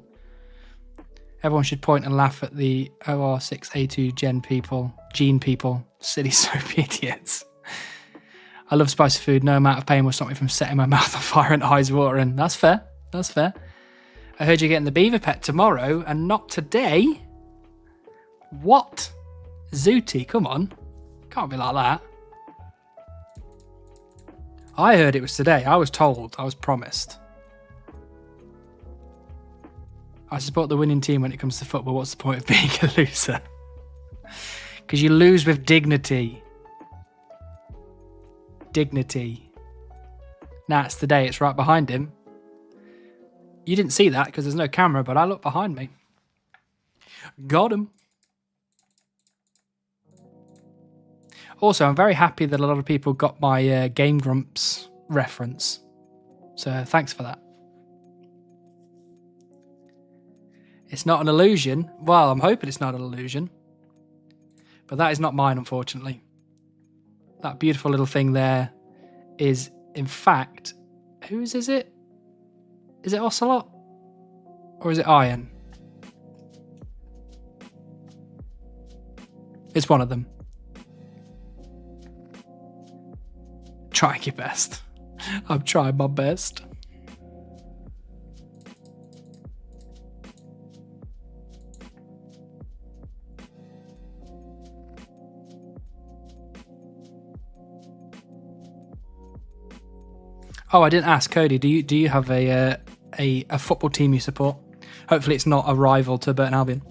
Everyone should point and laugh at the OR6A2 gene people. Silly soapy idiots. I love spicy food. No amount of pain will stop me from setting my mouth on fire and eyes watering. That's fair. That's fair. I heard you're getting the beaver pet tomorrow and not today. What? Zooty, come on. Can't be like that. I heard it was today. I was told. I was promised. I support the winning team when it comes to football. What's the point of being a loser? Because you lose with dignity. Dignity. Nah, it's today. It's right behind him. You didn't see that because there's no camera, but I looked behind me. Got him. Also, I'm very happy that a lot of people got my Game Grumps reference. So thanks for that. It's not an illusion. Well, I'm hoping it's not an illusion. But that is not mine, unfortunately. That beautiful little thing there is, in fact, whose is it? Is it Ocelot? Or is it Iron? It's one of them. Trying your best. I'm trying my best. Oh, I didn't ask Cody. Do you have a football team you support? Hopefully, it's not a rival to Burton Albion.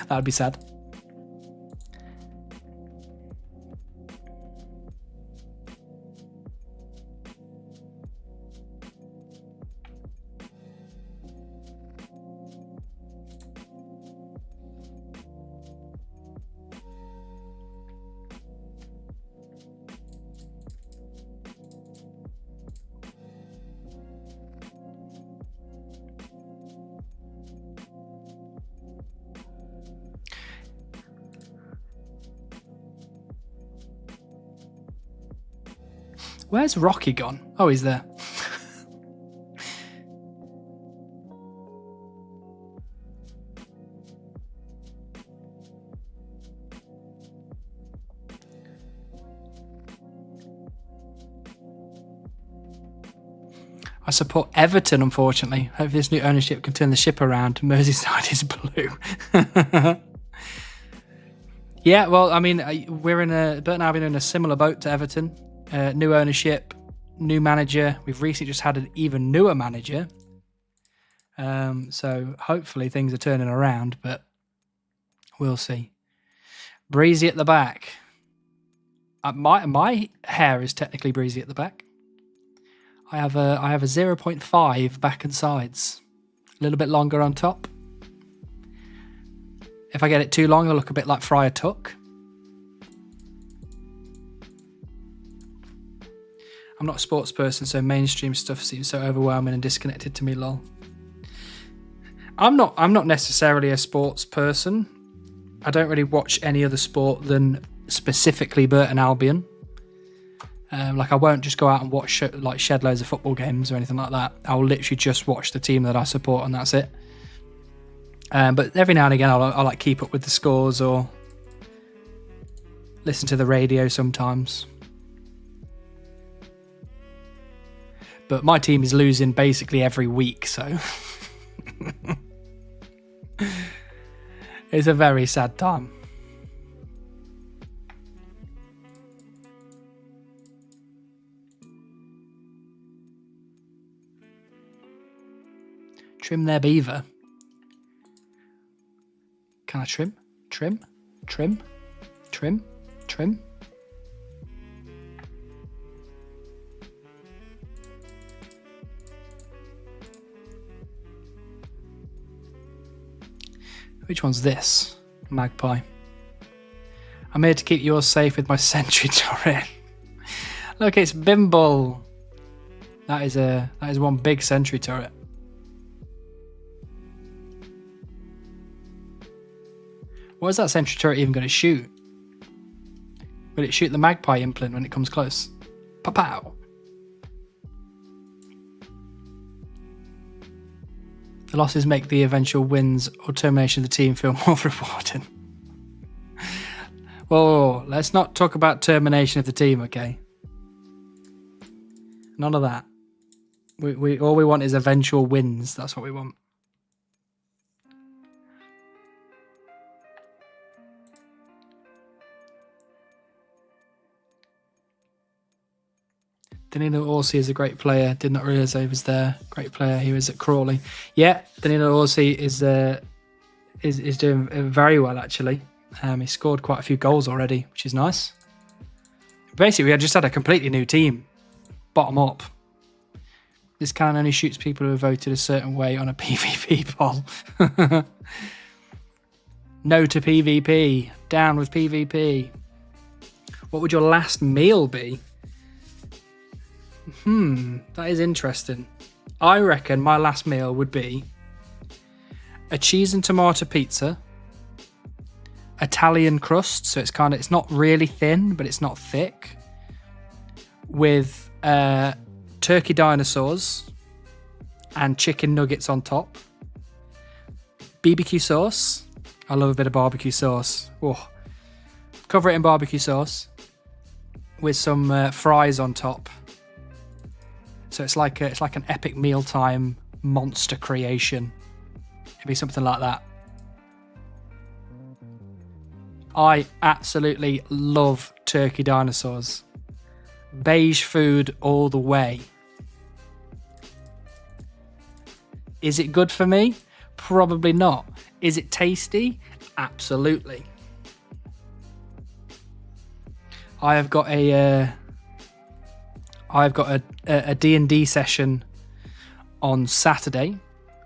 That would be sad. Where's Rocky gone? Oh, he's there. I support Everton, unfortunately. Hopefully this new ownership can turn the ship around. Merseyside is blue. Yeah, well, I mean, Burton Albion are in a similar boat to Everton. New ownership, new manager. We've recently just had an even newer manager. So hopefully things are turning around, but we'll see. Breezy at the back. My hair is technically breezy at the back. I have a 0.5 back and sides. A little bit longer on top. If I get it too long, it'll look a bit like Friar Tuck. I'm not a sports person, so mainstream stuff seems so overwhelming and disconnected to me, lol. I'm not necessarily a sports person. I don't really watch any other sport than specifically Burton Albion. Like I won't just go out and watch shed loads of football games or anything like that. I'll literally just watch the team that I support and that's it. But every now and again I'll like keep up with the scores or listen to the radio sometimes. But my team is losing basically every week, so it's a very sad time. Trim their beaver. Can I trim? Trim? Trim? Trim? Trim? Which one's this? Magpie. I'm here to keep yours safe with my sentry turret. Look, it's Bimble. That is one big sentry turret. What is that sentry turret even going to shoot? Will it shoot the magpie implant when it comes close? Pow-pow. The losses make the eventual wins or termination of the team feel more rewarding. Whoa, let's not talk about termination of the team, okay? None of that. We all we want is eventual wins. That's what we want. Danilo Orsi is a great player. Did not realise he was there. Great player. He was at Crawley. Yeah, Danilo Orsi is doing very well, actually. He scored quite a few goals already, which is nice. Basically, we just had a completely new team. Bottom up. This cannon only shoots people who have voted a certain way on a PvP poll. No to PvP. Down with PvP. What would your last meal be? That is interesting. I reckon my last meal would be a cheese and tomato pizza, Italian crust, so it's not really thin, but it's not thick, with turkey dinosaurs and chicken nuggets on top, BBQ sauce. I love a bit of barbecue sauce. Oh. Cover it in barbecue sauce with some fries on top. So it's like an epic mealtime monster creation. It'd be something like that. I absolutely love turkey dinosaurs. Beige food all the way. Is it good for me? Probably not. Is it tasty? Absolutely. I've got a D&D session on Saturday,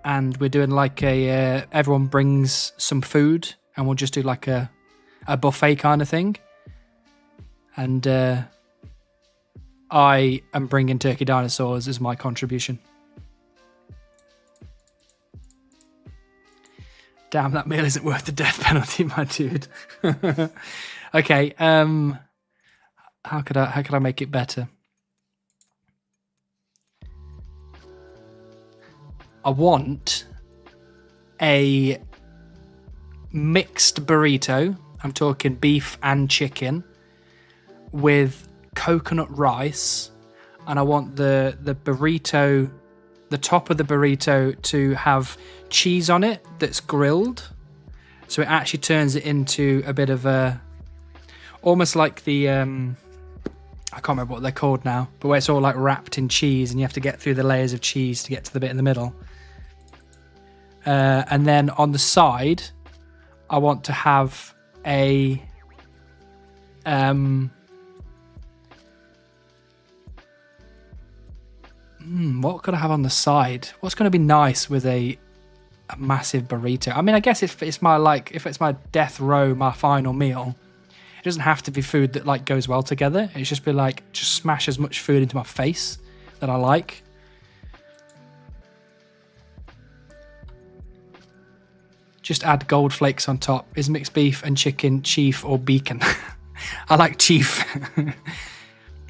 and we're doing like everyone brings some food, and we'll just do like a buffet kind of thing. And I am bringing turkey dinosaurs as my contribution. Damn, that meal isn't worth the death penalty, my dude. Okay, how could I make it better? I want a mixed burrito. I'm talking beef and chicken with coconut rice, and I want the burrito, the top of the burrito, to have cheese on it that's grilled, so it actually turns it into a bit of a, almost like the I can't remember what they're called now, but where it's all like wrapped in cheese and you have to get through the layers of cheese to get to the bit in the middle. And then on the side, I want to have a what could I have on the side? What's going to be nice with a massive burrito? I mean, I guess if it's my death row, my final meal, it doesn't have to be food that like goes well together. It's just be like, just smash as much food into my face that I like. Just add gold flakes on top. Is mixed beef and chicken chief or beacon? I like chief.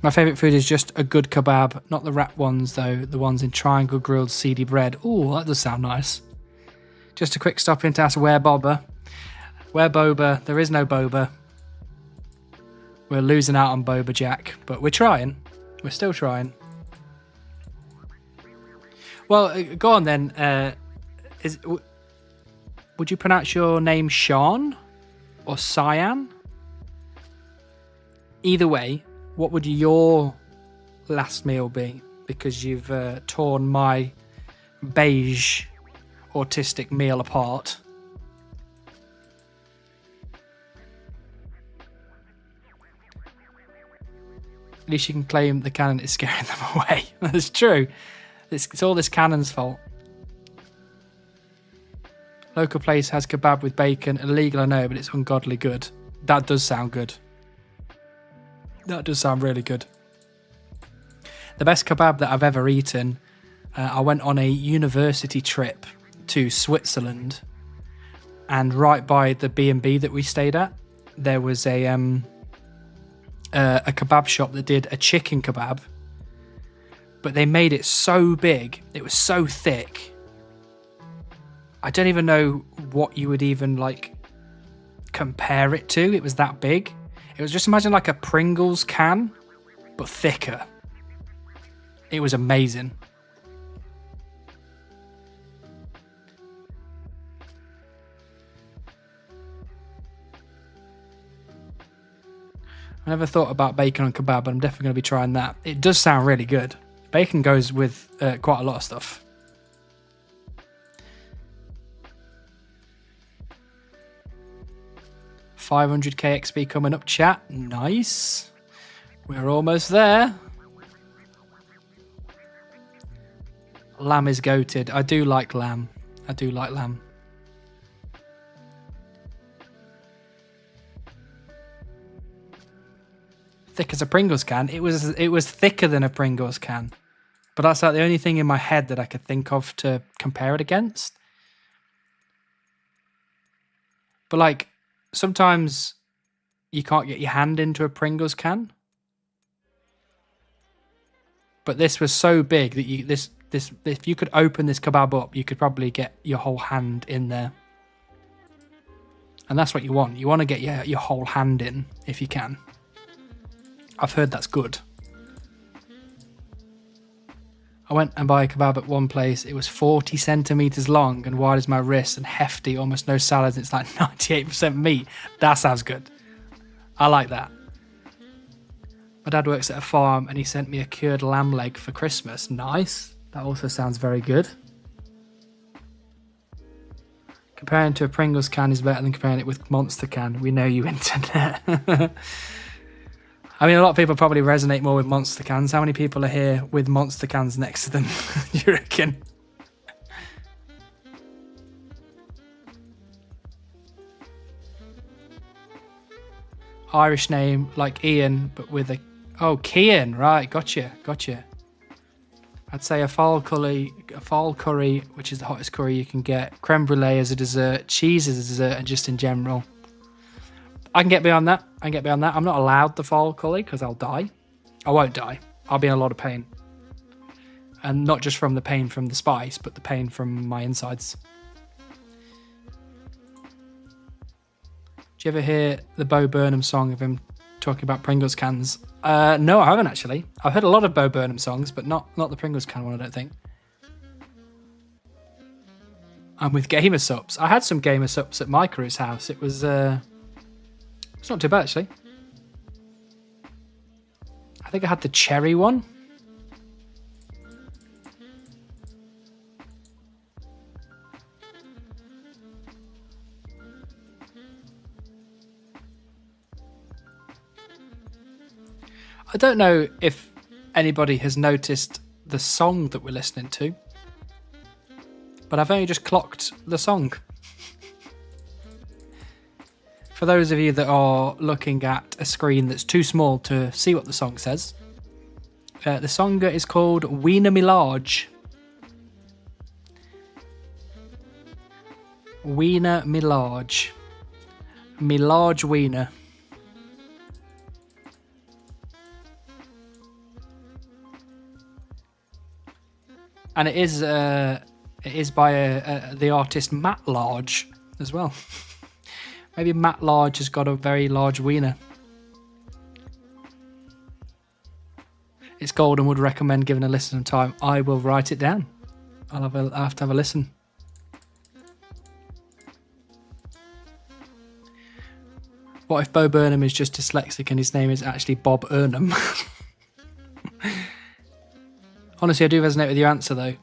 My favourite food is just a good kebab. Not the wrap ones though. The ones in triangle grilled seedy bread. Ooh, that does sound nice. Just a quick stop in to ask where Boba. Where Boba? There is no Boba. We're losing out on Boba Jack, but we're trying. We're still trying. Well, go on then. Would you pronounce your name Sean or Cyan? Either way, what would your last meal be? Because you've torn my beige autistic meal apart. At least you can claim the cannon is scaring them away. That's true. It's all this cannon's fault. Local place has kebab with bacon. Illegal, I know, but it's ungodly good. That does sound good. That does sound really good. The best kebab that I've ever eaten, I went on a university trip to Switzerland, and right by the B&B that we stayed at, there was a kebab shop that did a chicken kebab, but they made it so big, it was so thick, I don't even know what you would even like compare it to. It was that big. It was just imagine like a Pringles can, but thicker. It was amazing. I never thought about bacon on kebab, but I'm definitely going to be trying that. It does sound really good. Bacon goes with quite a lot of stuff. $500k XP coming up, chat. Nice. We're almost there. Lamb is goated. I do like lamb. I do like lamb. Thick as a Pringles can. It was thicker than a Pringles can. But that's like the only thing in my head that I could think of to compare it against. But like sometimes you can't get your hand into a Pringles can. But this was so big that you this if you could open this kebab up, you could probably get your whole hand in there. And that's what you want. You want to get your whole hand in if you can. I've heard that's good. I went and bought a kebab at one place. It was 40 centimeters long and wide as my wrist and hefty, almost no salads. It's like 98% meat. That sounds good. I like that. My dad works at a farm and he sent me a cured lamb leg for Christmas. Nice. That also sounds very good. Comparing to a Pringles can is better than comparing it with Monster can. We know you, internet. I mean, a lot of people probably resonate more with Monster cans. How many people are here with Monster cans next to them, you reckon? Irish name like Ian, but with a... Oh, Kian, right, gotcha. I'd say a fall curry, which is the hottest curry you can get, creme brulee as a dessert, cheese as a dessert, and just in general. I can get beyond that. I'm not allowed the fall curry because I'll die. I won't die. I'll be in a lot of pain. And not just from the pain from the spice, but the pain from my insides. Do you ever hear the Bo Burnham song of him talking about Pringles cans? No, I haven't actually. I've heard a lot of Bo Burnham songs, but not the Pringles can one, I don't think. I'm with Gamer Sups. I had some Gamer Sups at my crew's house. It was... It's not too bad, actually. I think I had the cherry one. I don't know if anybody has noticed the song that we're listening to, but I've only just clocked the song. For those of you that are looking at a screen that's too small to see what the song says, the song is called Wiener Milage. Wiener Milage. Milage Wiener. And it is by the artist Matt Large as well. Maybe Matt Large has got a very large wiener. It's golden. Would recommend giving a listen sometime. I will write it down. I'll have to have a listen. What if Bo Burnham is just dyslexic and his name is actually Bob Earnham? Honestly, I do resonate with your answer though.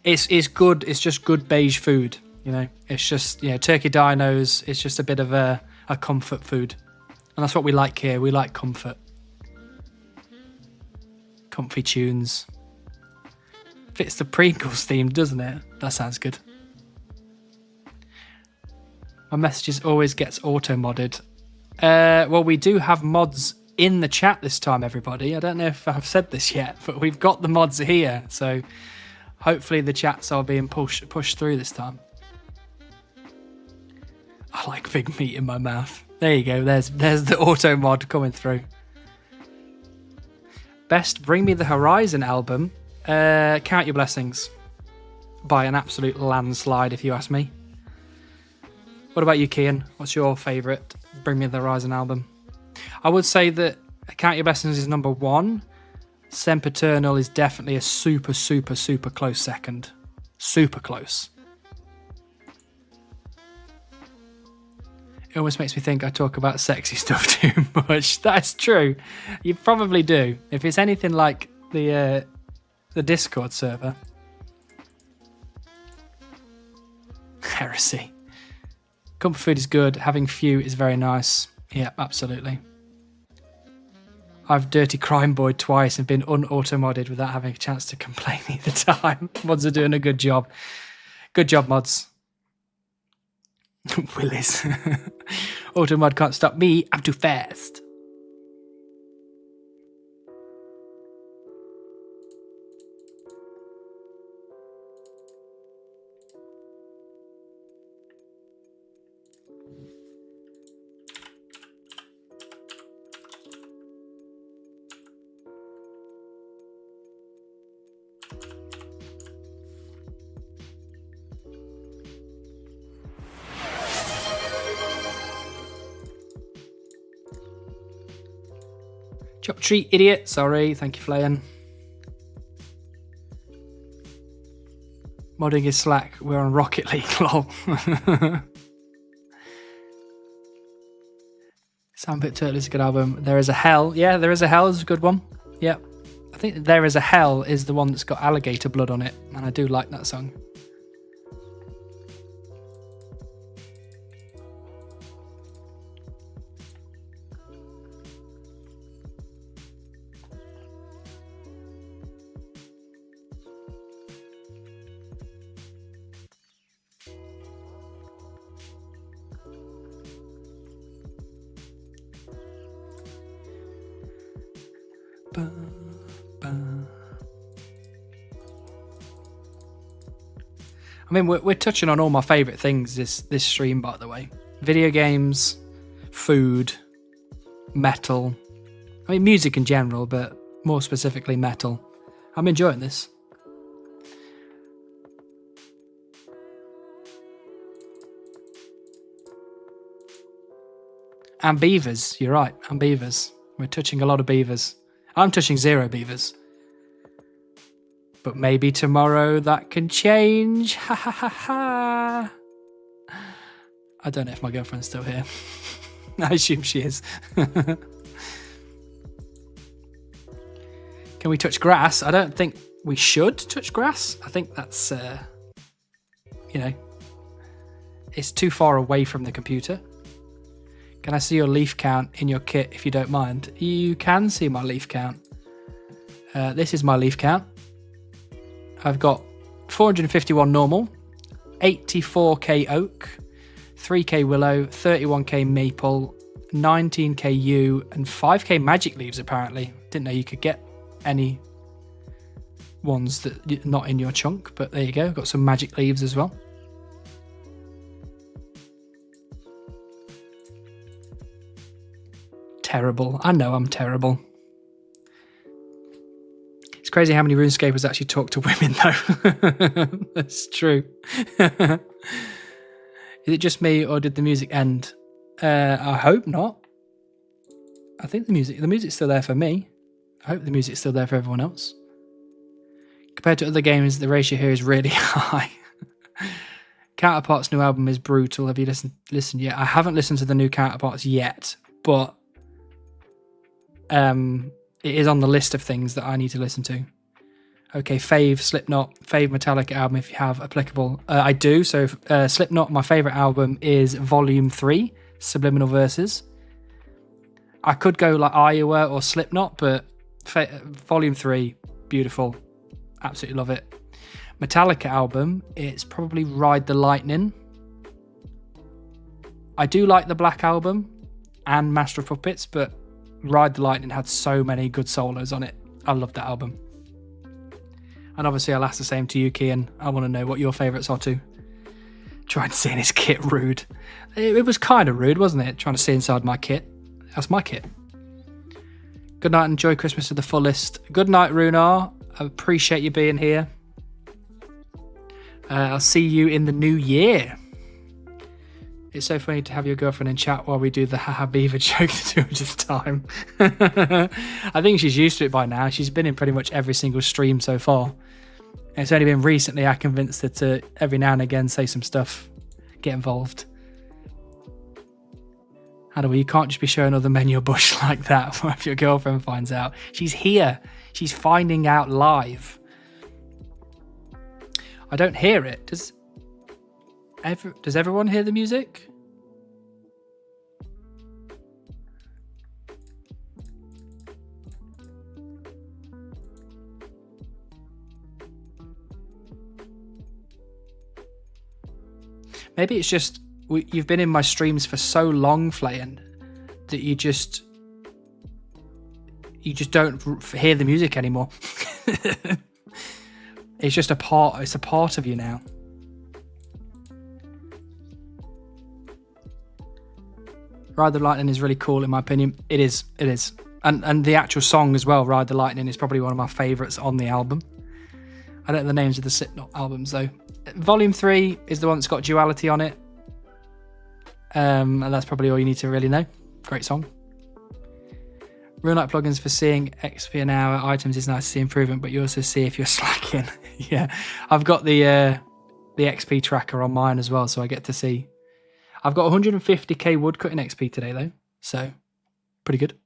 It's good. It's just good beige food. You know, it's just, turkey dinos. It's just a bit of a comfort food. And that's what we like here. We like comfort. Comfy tunes. Fits the Pringles theme, doesn't it? That sounds good. My messages always gets auto-modded. Well, we do have mods in the chat this time, everybody. I don't know if I've said this yet, but we've got the mods here. So hopefully the chats are being pushed through this time. I like big meat in my mouth. There you go. There's the auto mod coming through. Best Bring Me the Horizon album. Count Your Blessings. By an absolute landslide, if you ask me. What about you, Kian? What's your favourite Bring Me the Horizon album? I would say that Count Your Blessings is number 1. Sempiternal is definitely a super, super, super close second. Super close. It almost makes me think I talk about sexy stuff too much. That's true. You probably do. If it's anything like the Discord server. Heresy. Comfort food is good. Having few is very nice. Yeah, absolutely. I've dirty crime boyed twice and been un-auto-modded without having a chance to complain either time. Mods are doing a good job. Good job, mods. Willis. Auto-mod can't stop me. I'm too fast. Chop tree, idiot. Sorry, thank you, Flayan. Modding is slack. We're on Rocket League, lol. Sandpit Turtle is a good album. There is a Hell. Yeah, There is a Hell is a good one. Yep. I think There is a Hell is the one that's got alligator blood on it. And I do like that song. I mean, we're touching on all my favourite things this stream, by the way. Video games, food, metal. I mean, music in general, but more specifically metal. I'm enjoying this. And beavers, you're right, and beavers. We're touching a lot of beavers. I'm touching 0 beavers. But maybe tomorrow that can change. Ha ha ha ha. I don't know if my girlfriend's still here. I assume she is. Can we touch grass? I don't think we should touch grass. I think that's, it's too far away from the computer. Can I see your leaf count in your kit if you don't mind? You can see my leaf count. This is my leaf count. I've got 451 normal, 84k oak, 3k willow, 31k maple, 19k yew, and 5k magic leaves apparently. Didn't know you could get any ones that not in your chunk, but there you go. Got some magic leaves as well. Terrible. I know I'm terrible. It's crazy how many RuneScapers actually talk to women, though. That's true. Is it just me, or did the music end? I hope not. I think the music's still there for me. I hope the music's still there for everyone else. Compared to other games, the ratio here is really high. Counterpart's new album is brutal. Have you listened yet? I haven't listened to the new Counterparts yet, but it is on the list of things that I need to listen to. Okay, fave Slipknot, fave Metallica album if you have applicable. I do. So Slipknot, my favourite album is Volume 3, Subliminal Verses. I could go like Iowa or Slipknot, but Volume 3, beautiful. Absolutely love it. Metallica album, it's probably Ride the Lightning. I do like the Black Album and Master of Puppets, but Ride the Lightning had so many good solos on it. I love that album. And obviously I'll ask the same to you, Kian. I want to know what your favourites are too. Trying to see in his kit, rude. It was kind of rude, wasn't it? Trying to see inside my kit. That's my kit. Good night, enjoy Christmas to the fullest. Good night, Runar. I appreciate you being here. I'll see you in the new year. It's so funny to have your girlfriend in chat while we do the haha beaver joke the 200th time. I think she's used to it by now. She's been in pretty much every single stream so far. And it's only been recently I convinced her to every now and again say some stuff, get involved. How you can't just be showing other men your bush like that if your girlfriend finds out. She's here. She's finding out live. I don't hear it. Does everyone hear the music? Maybe it's just you've been in my streams for so long, Flayan, that you just don't hear the music anymore. It's just a part. It's a part of you now. Ride the Lightning is really cool, in my opinion. It is. And the actual song as well, Ride the Lightning, is probably one of my favourites on the album. I don't know the names of the Slipknot albums, though. Volume 3 is the one that's got Duality on it. And that's probably all you need to really know. Great song. Real Night plugins for seeing XP an hour items is nice to see improvement, but you also see if you're slacking. Yeah, I've got the XP tracker on mine as well, so I get to see. I've got 150k woodcutting XP today, though, so pretty good.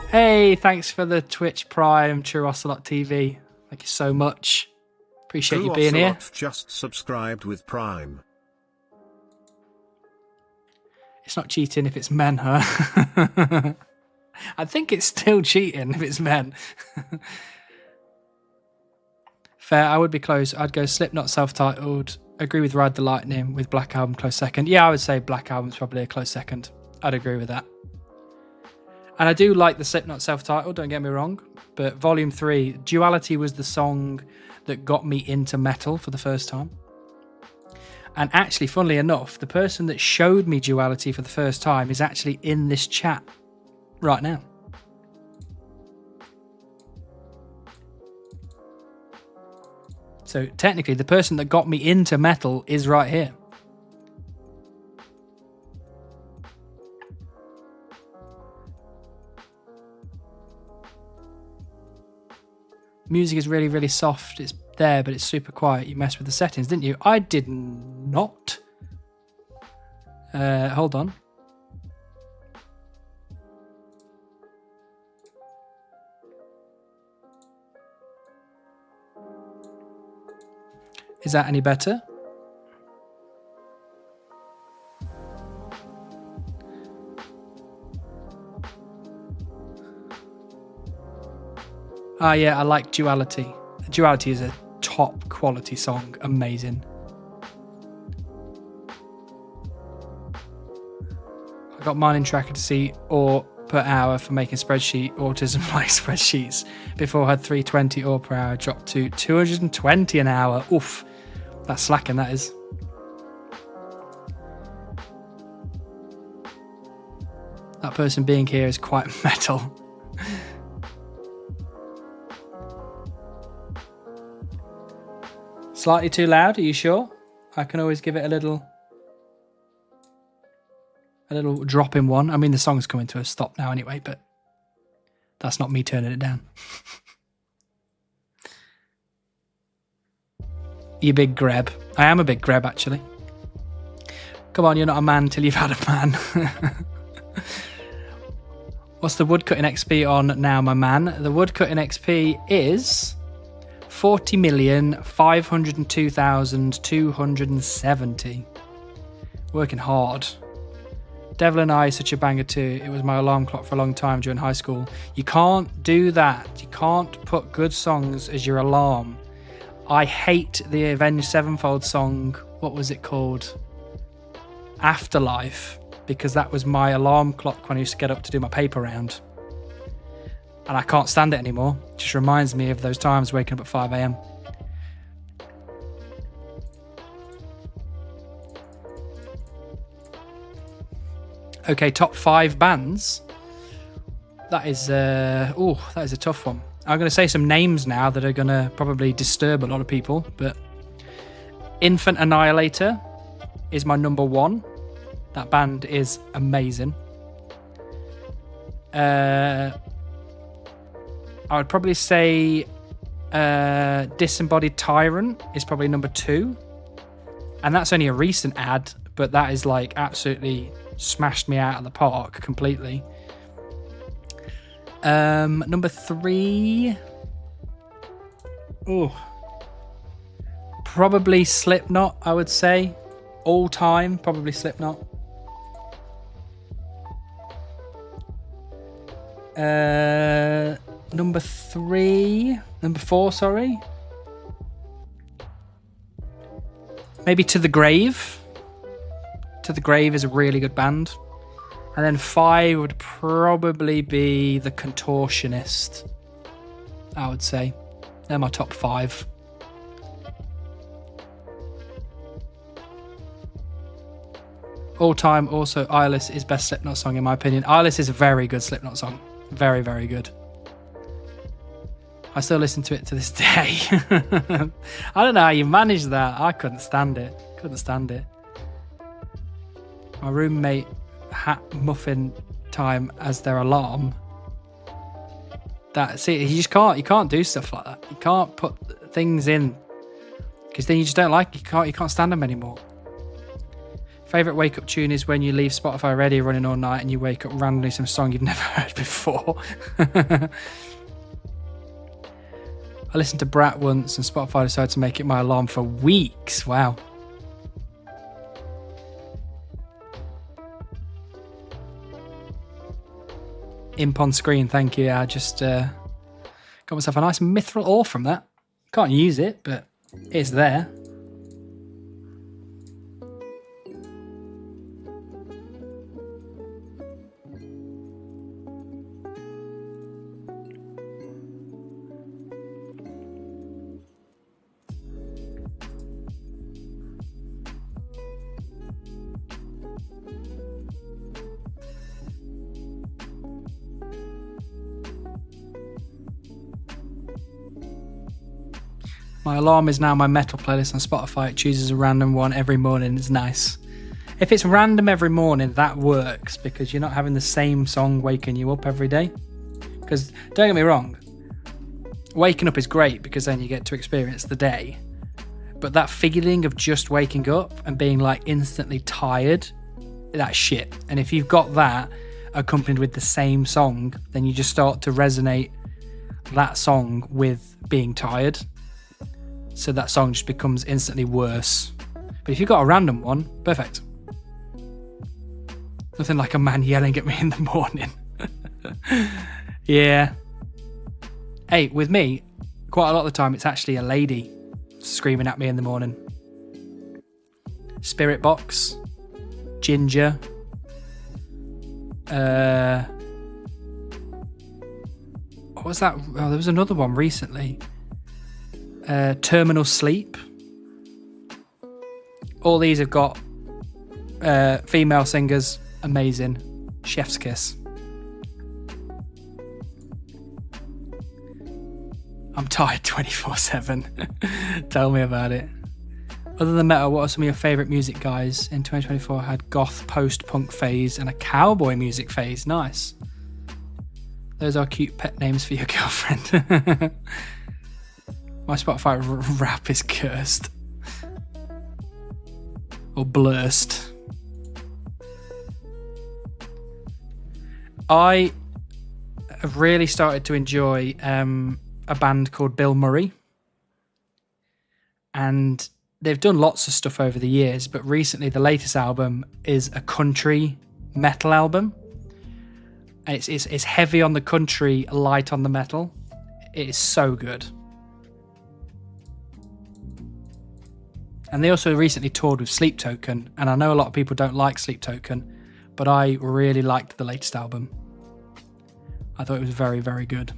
Hey, thanks for the Twitch Prime, True Ocelot TV. Thank you so much. Appreciate True you being Ocelot here. Just subscribed with Prime. It's not cheating if it's men, huh? I think it's still cheating if it's men. Fair, I would be close. I'd go Slipknot self-titled. Agree with Ride the Lightning with Black Album close second. Yeah, I would say Black Album's probably a close second. I'd agree with that. And I do like the Slipknot self-titled, don't get me wrong. But Volume 3, Duality was the song that got me into metal for the first time. And actually, funnily enough, the person that showed me Duality for the first time is actually in this chat right now. So technically, the person that got me into metal is right here. Music is really, really soft. It's there, but it's super quiet. You messed with the settings, didn't you? I did not. Hold on. Is that any better? Ah, yeah, I like Duality. Duality is a top quality song. Amazing. I got mine in tracker to see ore per hour for making autism-like spreadsheets. Before I had 320 ore per hour, dropped to 220 an hour. Oof, that's slacking, that is. That person being here is quite metal. Slightly too loud, are you sure? I can always give it a little drop in one. I mean, the song's coming to a stop now anyway, but that's not me turning it down. You big greb. I am a big greb, actually. Come on, you're not a man till you've had a man. What's the woodcutting XP on now, my man? The woodcutting XP is 40,502,270. Working hard. Devil and I is such a banger too. It was my alarm clock for a long time during high school. You can't do that. You can't put good songs as your alarm. I hate the Avenged Sevenfold song. What was it called? Afterlife. Because that was my alarm clock when I used to get up to do my paper round. And I can't stand it anymore. It just reminds me of those times waking up at 5 a.m. Okay, top 5 bands. That is that is a tough one. I'm going to say some names now that are going to probably disturb a lot of people, but Infant Annihilator is my number 1. That band is amazing. I would probably say Disembodied Tyrant is probably number 2. And that's only a recent ad, but that is like absolutely smashed me out of the park completely. Number 3. Oh, probably Slipknot, I would say. All time, probably Slipknot. Number 4, sorry. Maybe To The Grave. To The Grave is a really good band. And then 5 would probably be The Contortionist, I would say. They're my top 5. All time, also, Eyeless is best Slipknot song in my opinion. Eyeless is a very good Slipknot song. Very, very good. I still listen to it to this day. I don't know how you manage that. I couldn't stand it. My roommate had muffin time as their alarm. You can't do stuff like that. You can't put things in because then you just don't like it. You can't stand them anymore. Favorite wake up tune is when you leave Spotify ready running all night and you wake up randomly some song you've never heard before. I listened to Brat once and Spotify decided to make it my alarm for weeks. Wow. Imp on screen, thank you. I just got myself a nice mithril ore from that. Can't use it, but it's there. My alarm is now my metal playlist on Spotify. It chooses a random one every morning. It's nice. If it's random every morning, that works because you're not having the same song waking you up every day. Because don't get me wrong, waking up is great because then you get to experience the day. But that feeling of just waking up and being like instantly tired, that's shit. And if you've got that accompanied with the same song, then you just start to resonate that song with being tired. So that song just becomes instantly worse. But if you've got a random one, perfect. Nothing like a man yelling at me in the morning. Yeah. Hey, with me, quite a lot of the time it's actually a lady screaming at me in the morning. Spirit Box, Ginger, what was that? Oh, there was another one recently. Terminal Sleep. All these have got female singers. Amazing. Chef's kiss. I'm tired 24/7. Tell me about it. Other than metal, what are some of your favourite music guys? In 2024 I had goth post-punk phase and a cowboy music phase. Nice. Those are cute pet names for your girlfriend. My Spotify rap is cursed. Or blurst. I have really started to enjoy a band called Bill Murray. And they've done lots of stuff over the years, but recently the latest album is a country metal album. It's heavy on the country, light on the metal. It is so good. And they also recently toured with Sleep Token, and I know a lot of people don't like Sleep Token, but I really liked the latest album. I thought it was very, very good.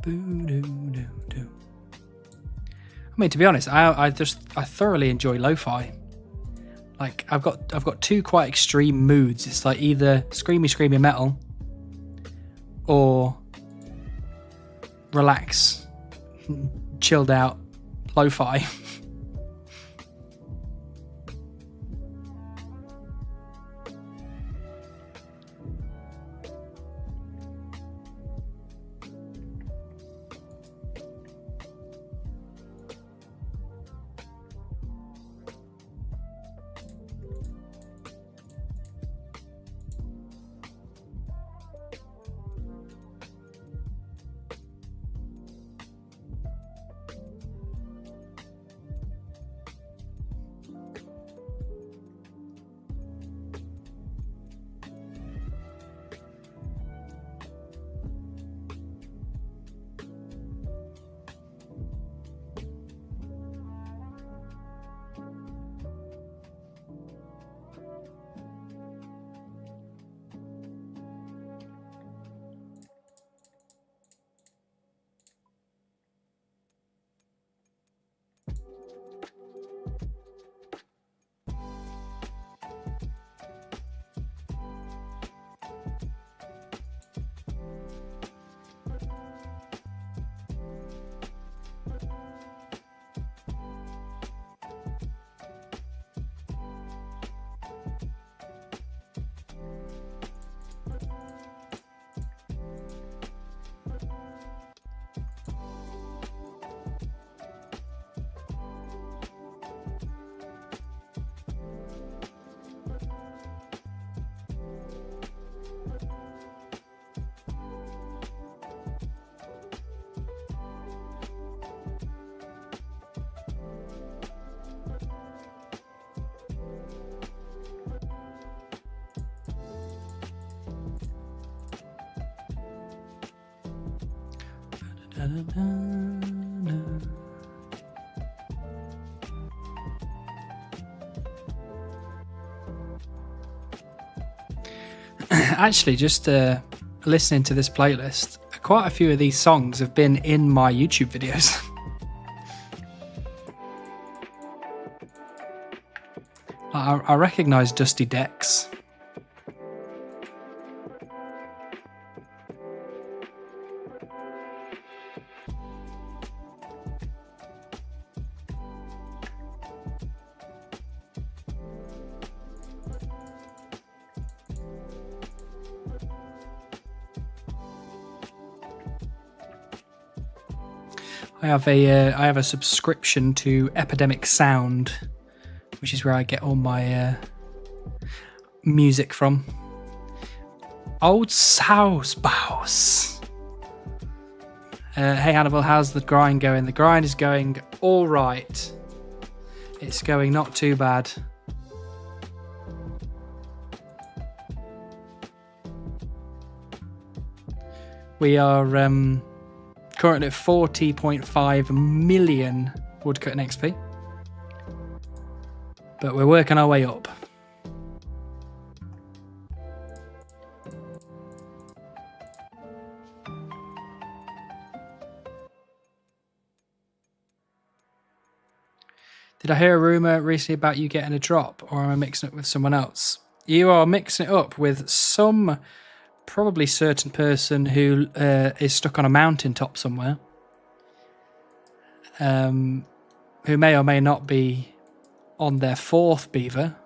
I mean, to be honest, I thoroughly enjoy lo-fi. Like I've got two quite extreme moods. It's like either screamy metal or relax, chilled out lo-fi. Actually, just listening to this playlist, quite a few of these songs have been in my YouTube videos. I recognise Dusty Decks. I have a subscription to Epidemic Sound, which is where I get all my music from. Old Souse Bows. Hey Hannibal, how's the grind going? The grind is going all right. It's going not too bad. We are currently at 40.5 million woodcutting XP. But we're working our way up. Did I hear a rumour recently about you getting a drop, or am I mixing it with someone else? You are mixing it up with some probably certain person who is stuck on a mountaintop somewhere, who may or may not be on their fourth beaver.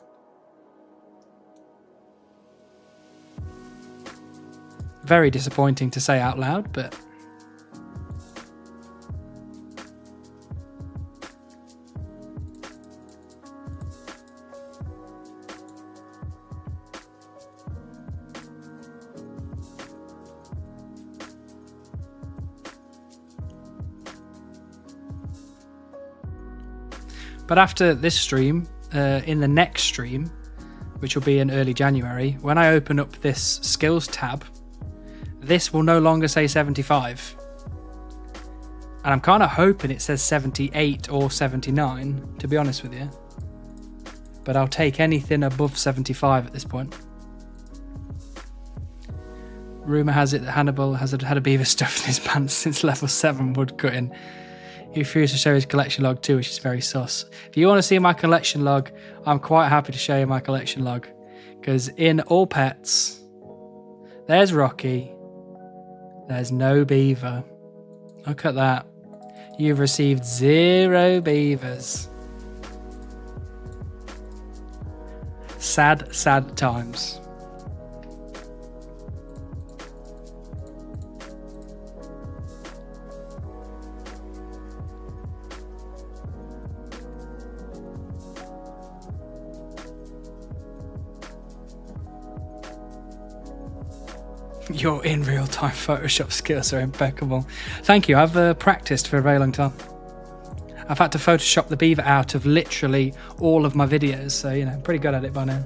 Very disappointing to say out loud, but after this stream, in the next stream, which will be in early January, when I open up this skills tab, this will no longer say 75. And I'm kind of hoping it says 78 or 79, to be honest with you. But I'll take anything above 75 at this point. Rumour has it that Hannibal has had a beaver stuffed in his pants since level 7 woodcutting. He refused to show his collection log too, which is very sus. If you want to see my collection log, I'm quite happy to show you my collection log. Because in all pets, there's Rocky. There's no beaver. Look at that. You've received 0 beavers. Sad, sad times. Your in real-time Photoshop skills are impeccable. Thank you. I've practiced for a very long time. I've had to Photoshop the beaver out of literally all of my videos, so, you know, I'm pretty good at it by now.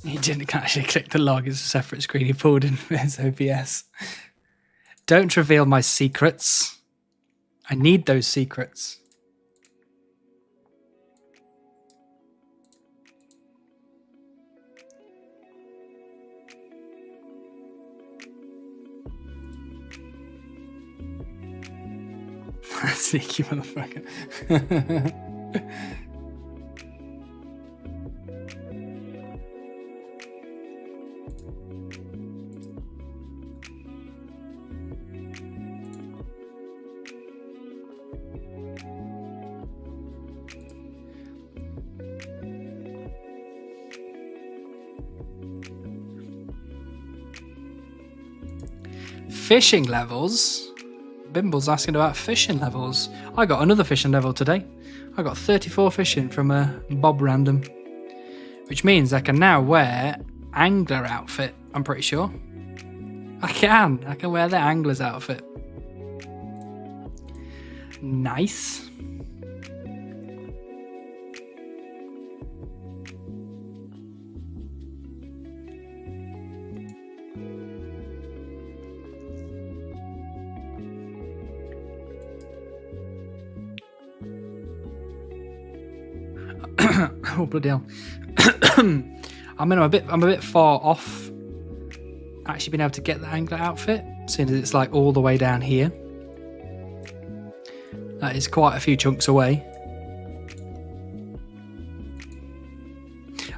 He didn't actually click the log as a separate screen. He pulled in his OBS. Don't reveal my secrets. I need those secrets. Sneaky motherfucker. Fishing levels? Bimble's asking about fishing levels. I got another fishing level today. I got 34 fishing from a Bob Random, which means I can now wear angler outfit, I'm pretty sure. I can wear the angler's outfit. Nice. Oh bloody hell! I'm a bit far off actually being able to get the angler outfit, seeing as it's like all the way down here. That is quite a few chunks away.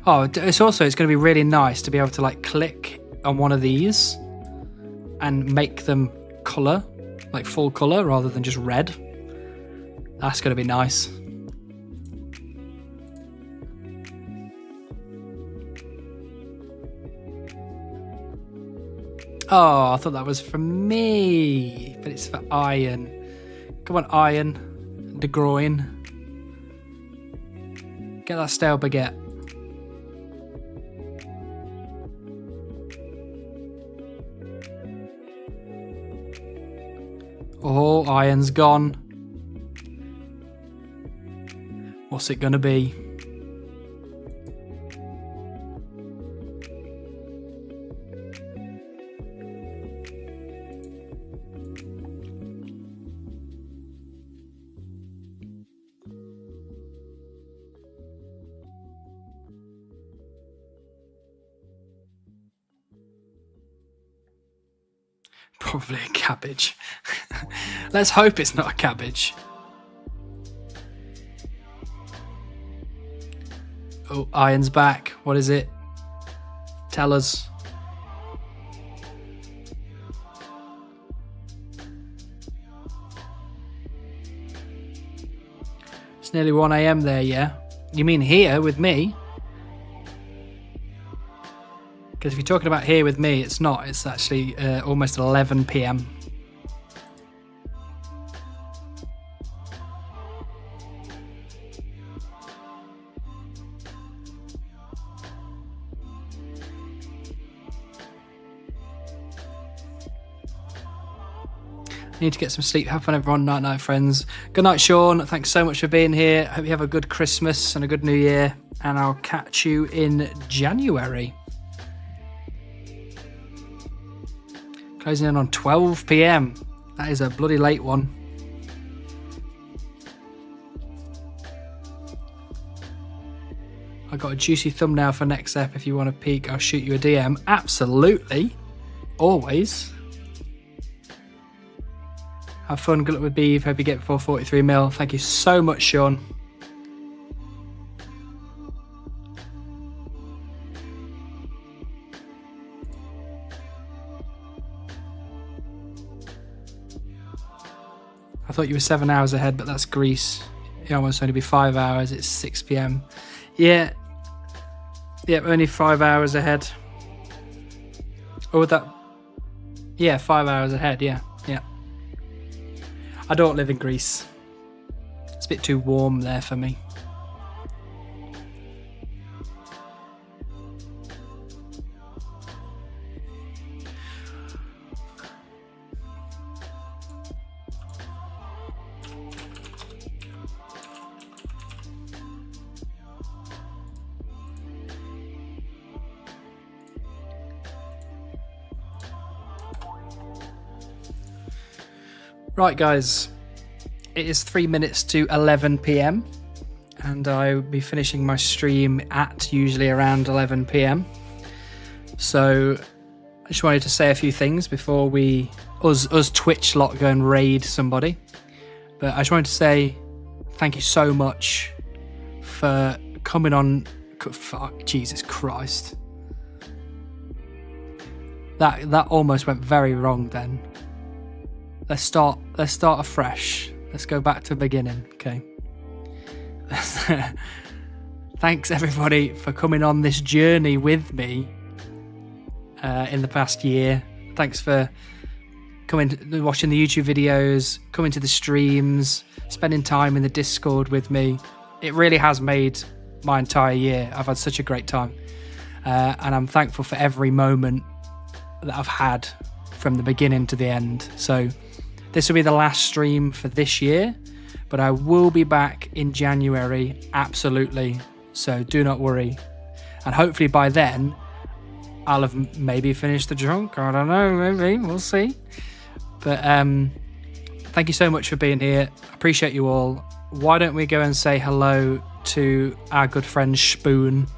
Oh, it's going to be really nice to be able to like click on one of these and make them colour, like full colour rather than just red. That's going to be nice. Oh, I thought that was for me, but it's for Iron. Come on, Iron. De Groin. Get that stale baguette. Oh, Iron's gone. What's it gonna be? Probably a cabbage. Let's hope it's not a cabbage. Oh, Iron's back. What is it? Tell us. It's nearly 1 AM there, yeah? You mean here with me? Because if you're talking about here with me, it's not. It's actually almost 11 PM. Need to get some sleep. Have fun, everyone. Night, night, friends. Good night, Sean. Thanks so much for being here. Hope you have a good Christmas and a good New Year. And I'll catch you in January. Closing in on 12 p.m. That is a bloody late one. I got a juicy thumbnail for next ep. If you want to peek, I'll shoot you a DM. Absolutely. Always. Have fun. Good luck with Beeve. Hope you get before 43 mil. Thank you so much, Sean. I thought you were 7 hours ahead, but that's Greece. It almost only be 5 hours. It's 6 p.m. Yeah. Yep, only 5 hours ahead. Or would that... Yeah, 5 hours ahead. Yeah. I don't live in Greece. It's a bit too warm there for me. Right, guys, it is 3 minutes to 11 p.m. and I'll be finishing my stream at usually around 11 p.m. So I just wanted to say a few things before us Twitch lot go and raid somebody. But I just wanted to say thank you so much for coming on. Fuck, Jesus Christ. That almost went very wrong then. Let's start afresh. Let's go back to the beginning, okay? Thanks everybody for coming on this journey with me in the past year. Thanks for coming, watching the YouTube videos, coming to the streams, spending time in the Discord with me. It really has made my entire year. I've had such a great time. And I'm thankful for every moment that I've had from the beginning to the end. So this will be the last stream for this year, but I will be back in January, absolutely. So do not worry. And hopefully by then, I'll have maybe finished the drunk. I don't know, maybe, we'll see. But thank you so much for being here. Appreciate you all. Why don't we go and say hello to our good friend Spoon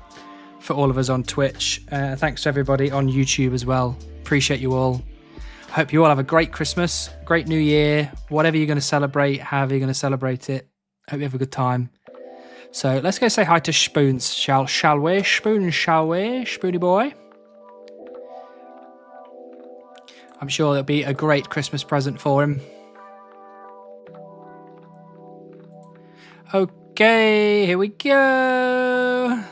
for all of us on Twitch. Thanks to everybody on YouTube as well. Appreciate you all. Hope you all have a great Christmas, great New Year, whatever you're going to celebrate, however you're going to celebrate it. Hope you have a good time. So let's go say hi to Spoons, shall we? Spoon, shall we? Spoony boy. I'm sure it'll be a great Christmas present for him. Okay, here we go.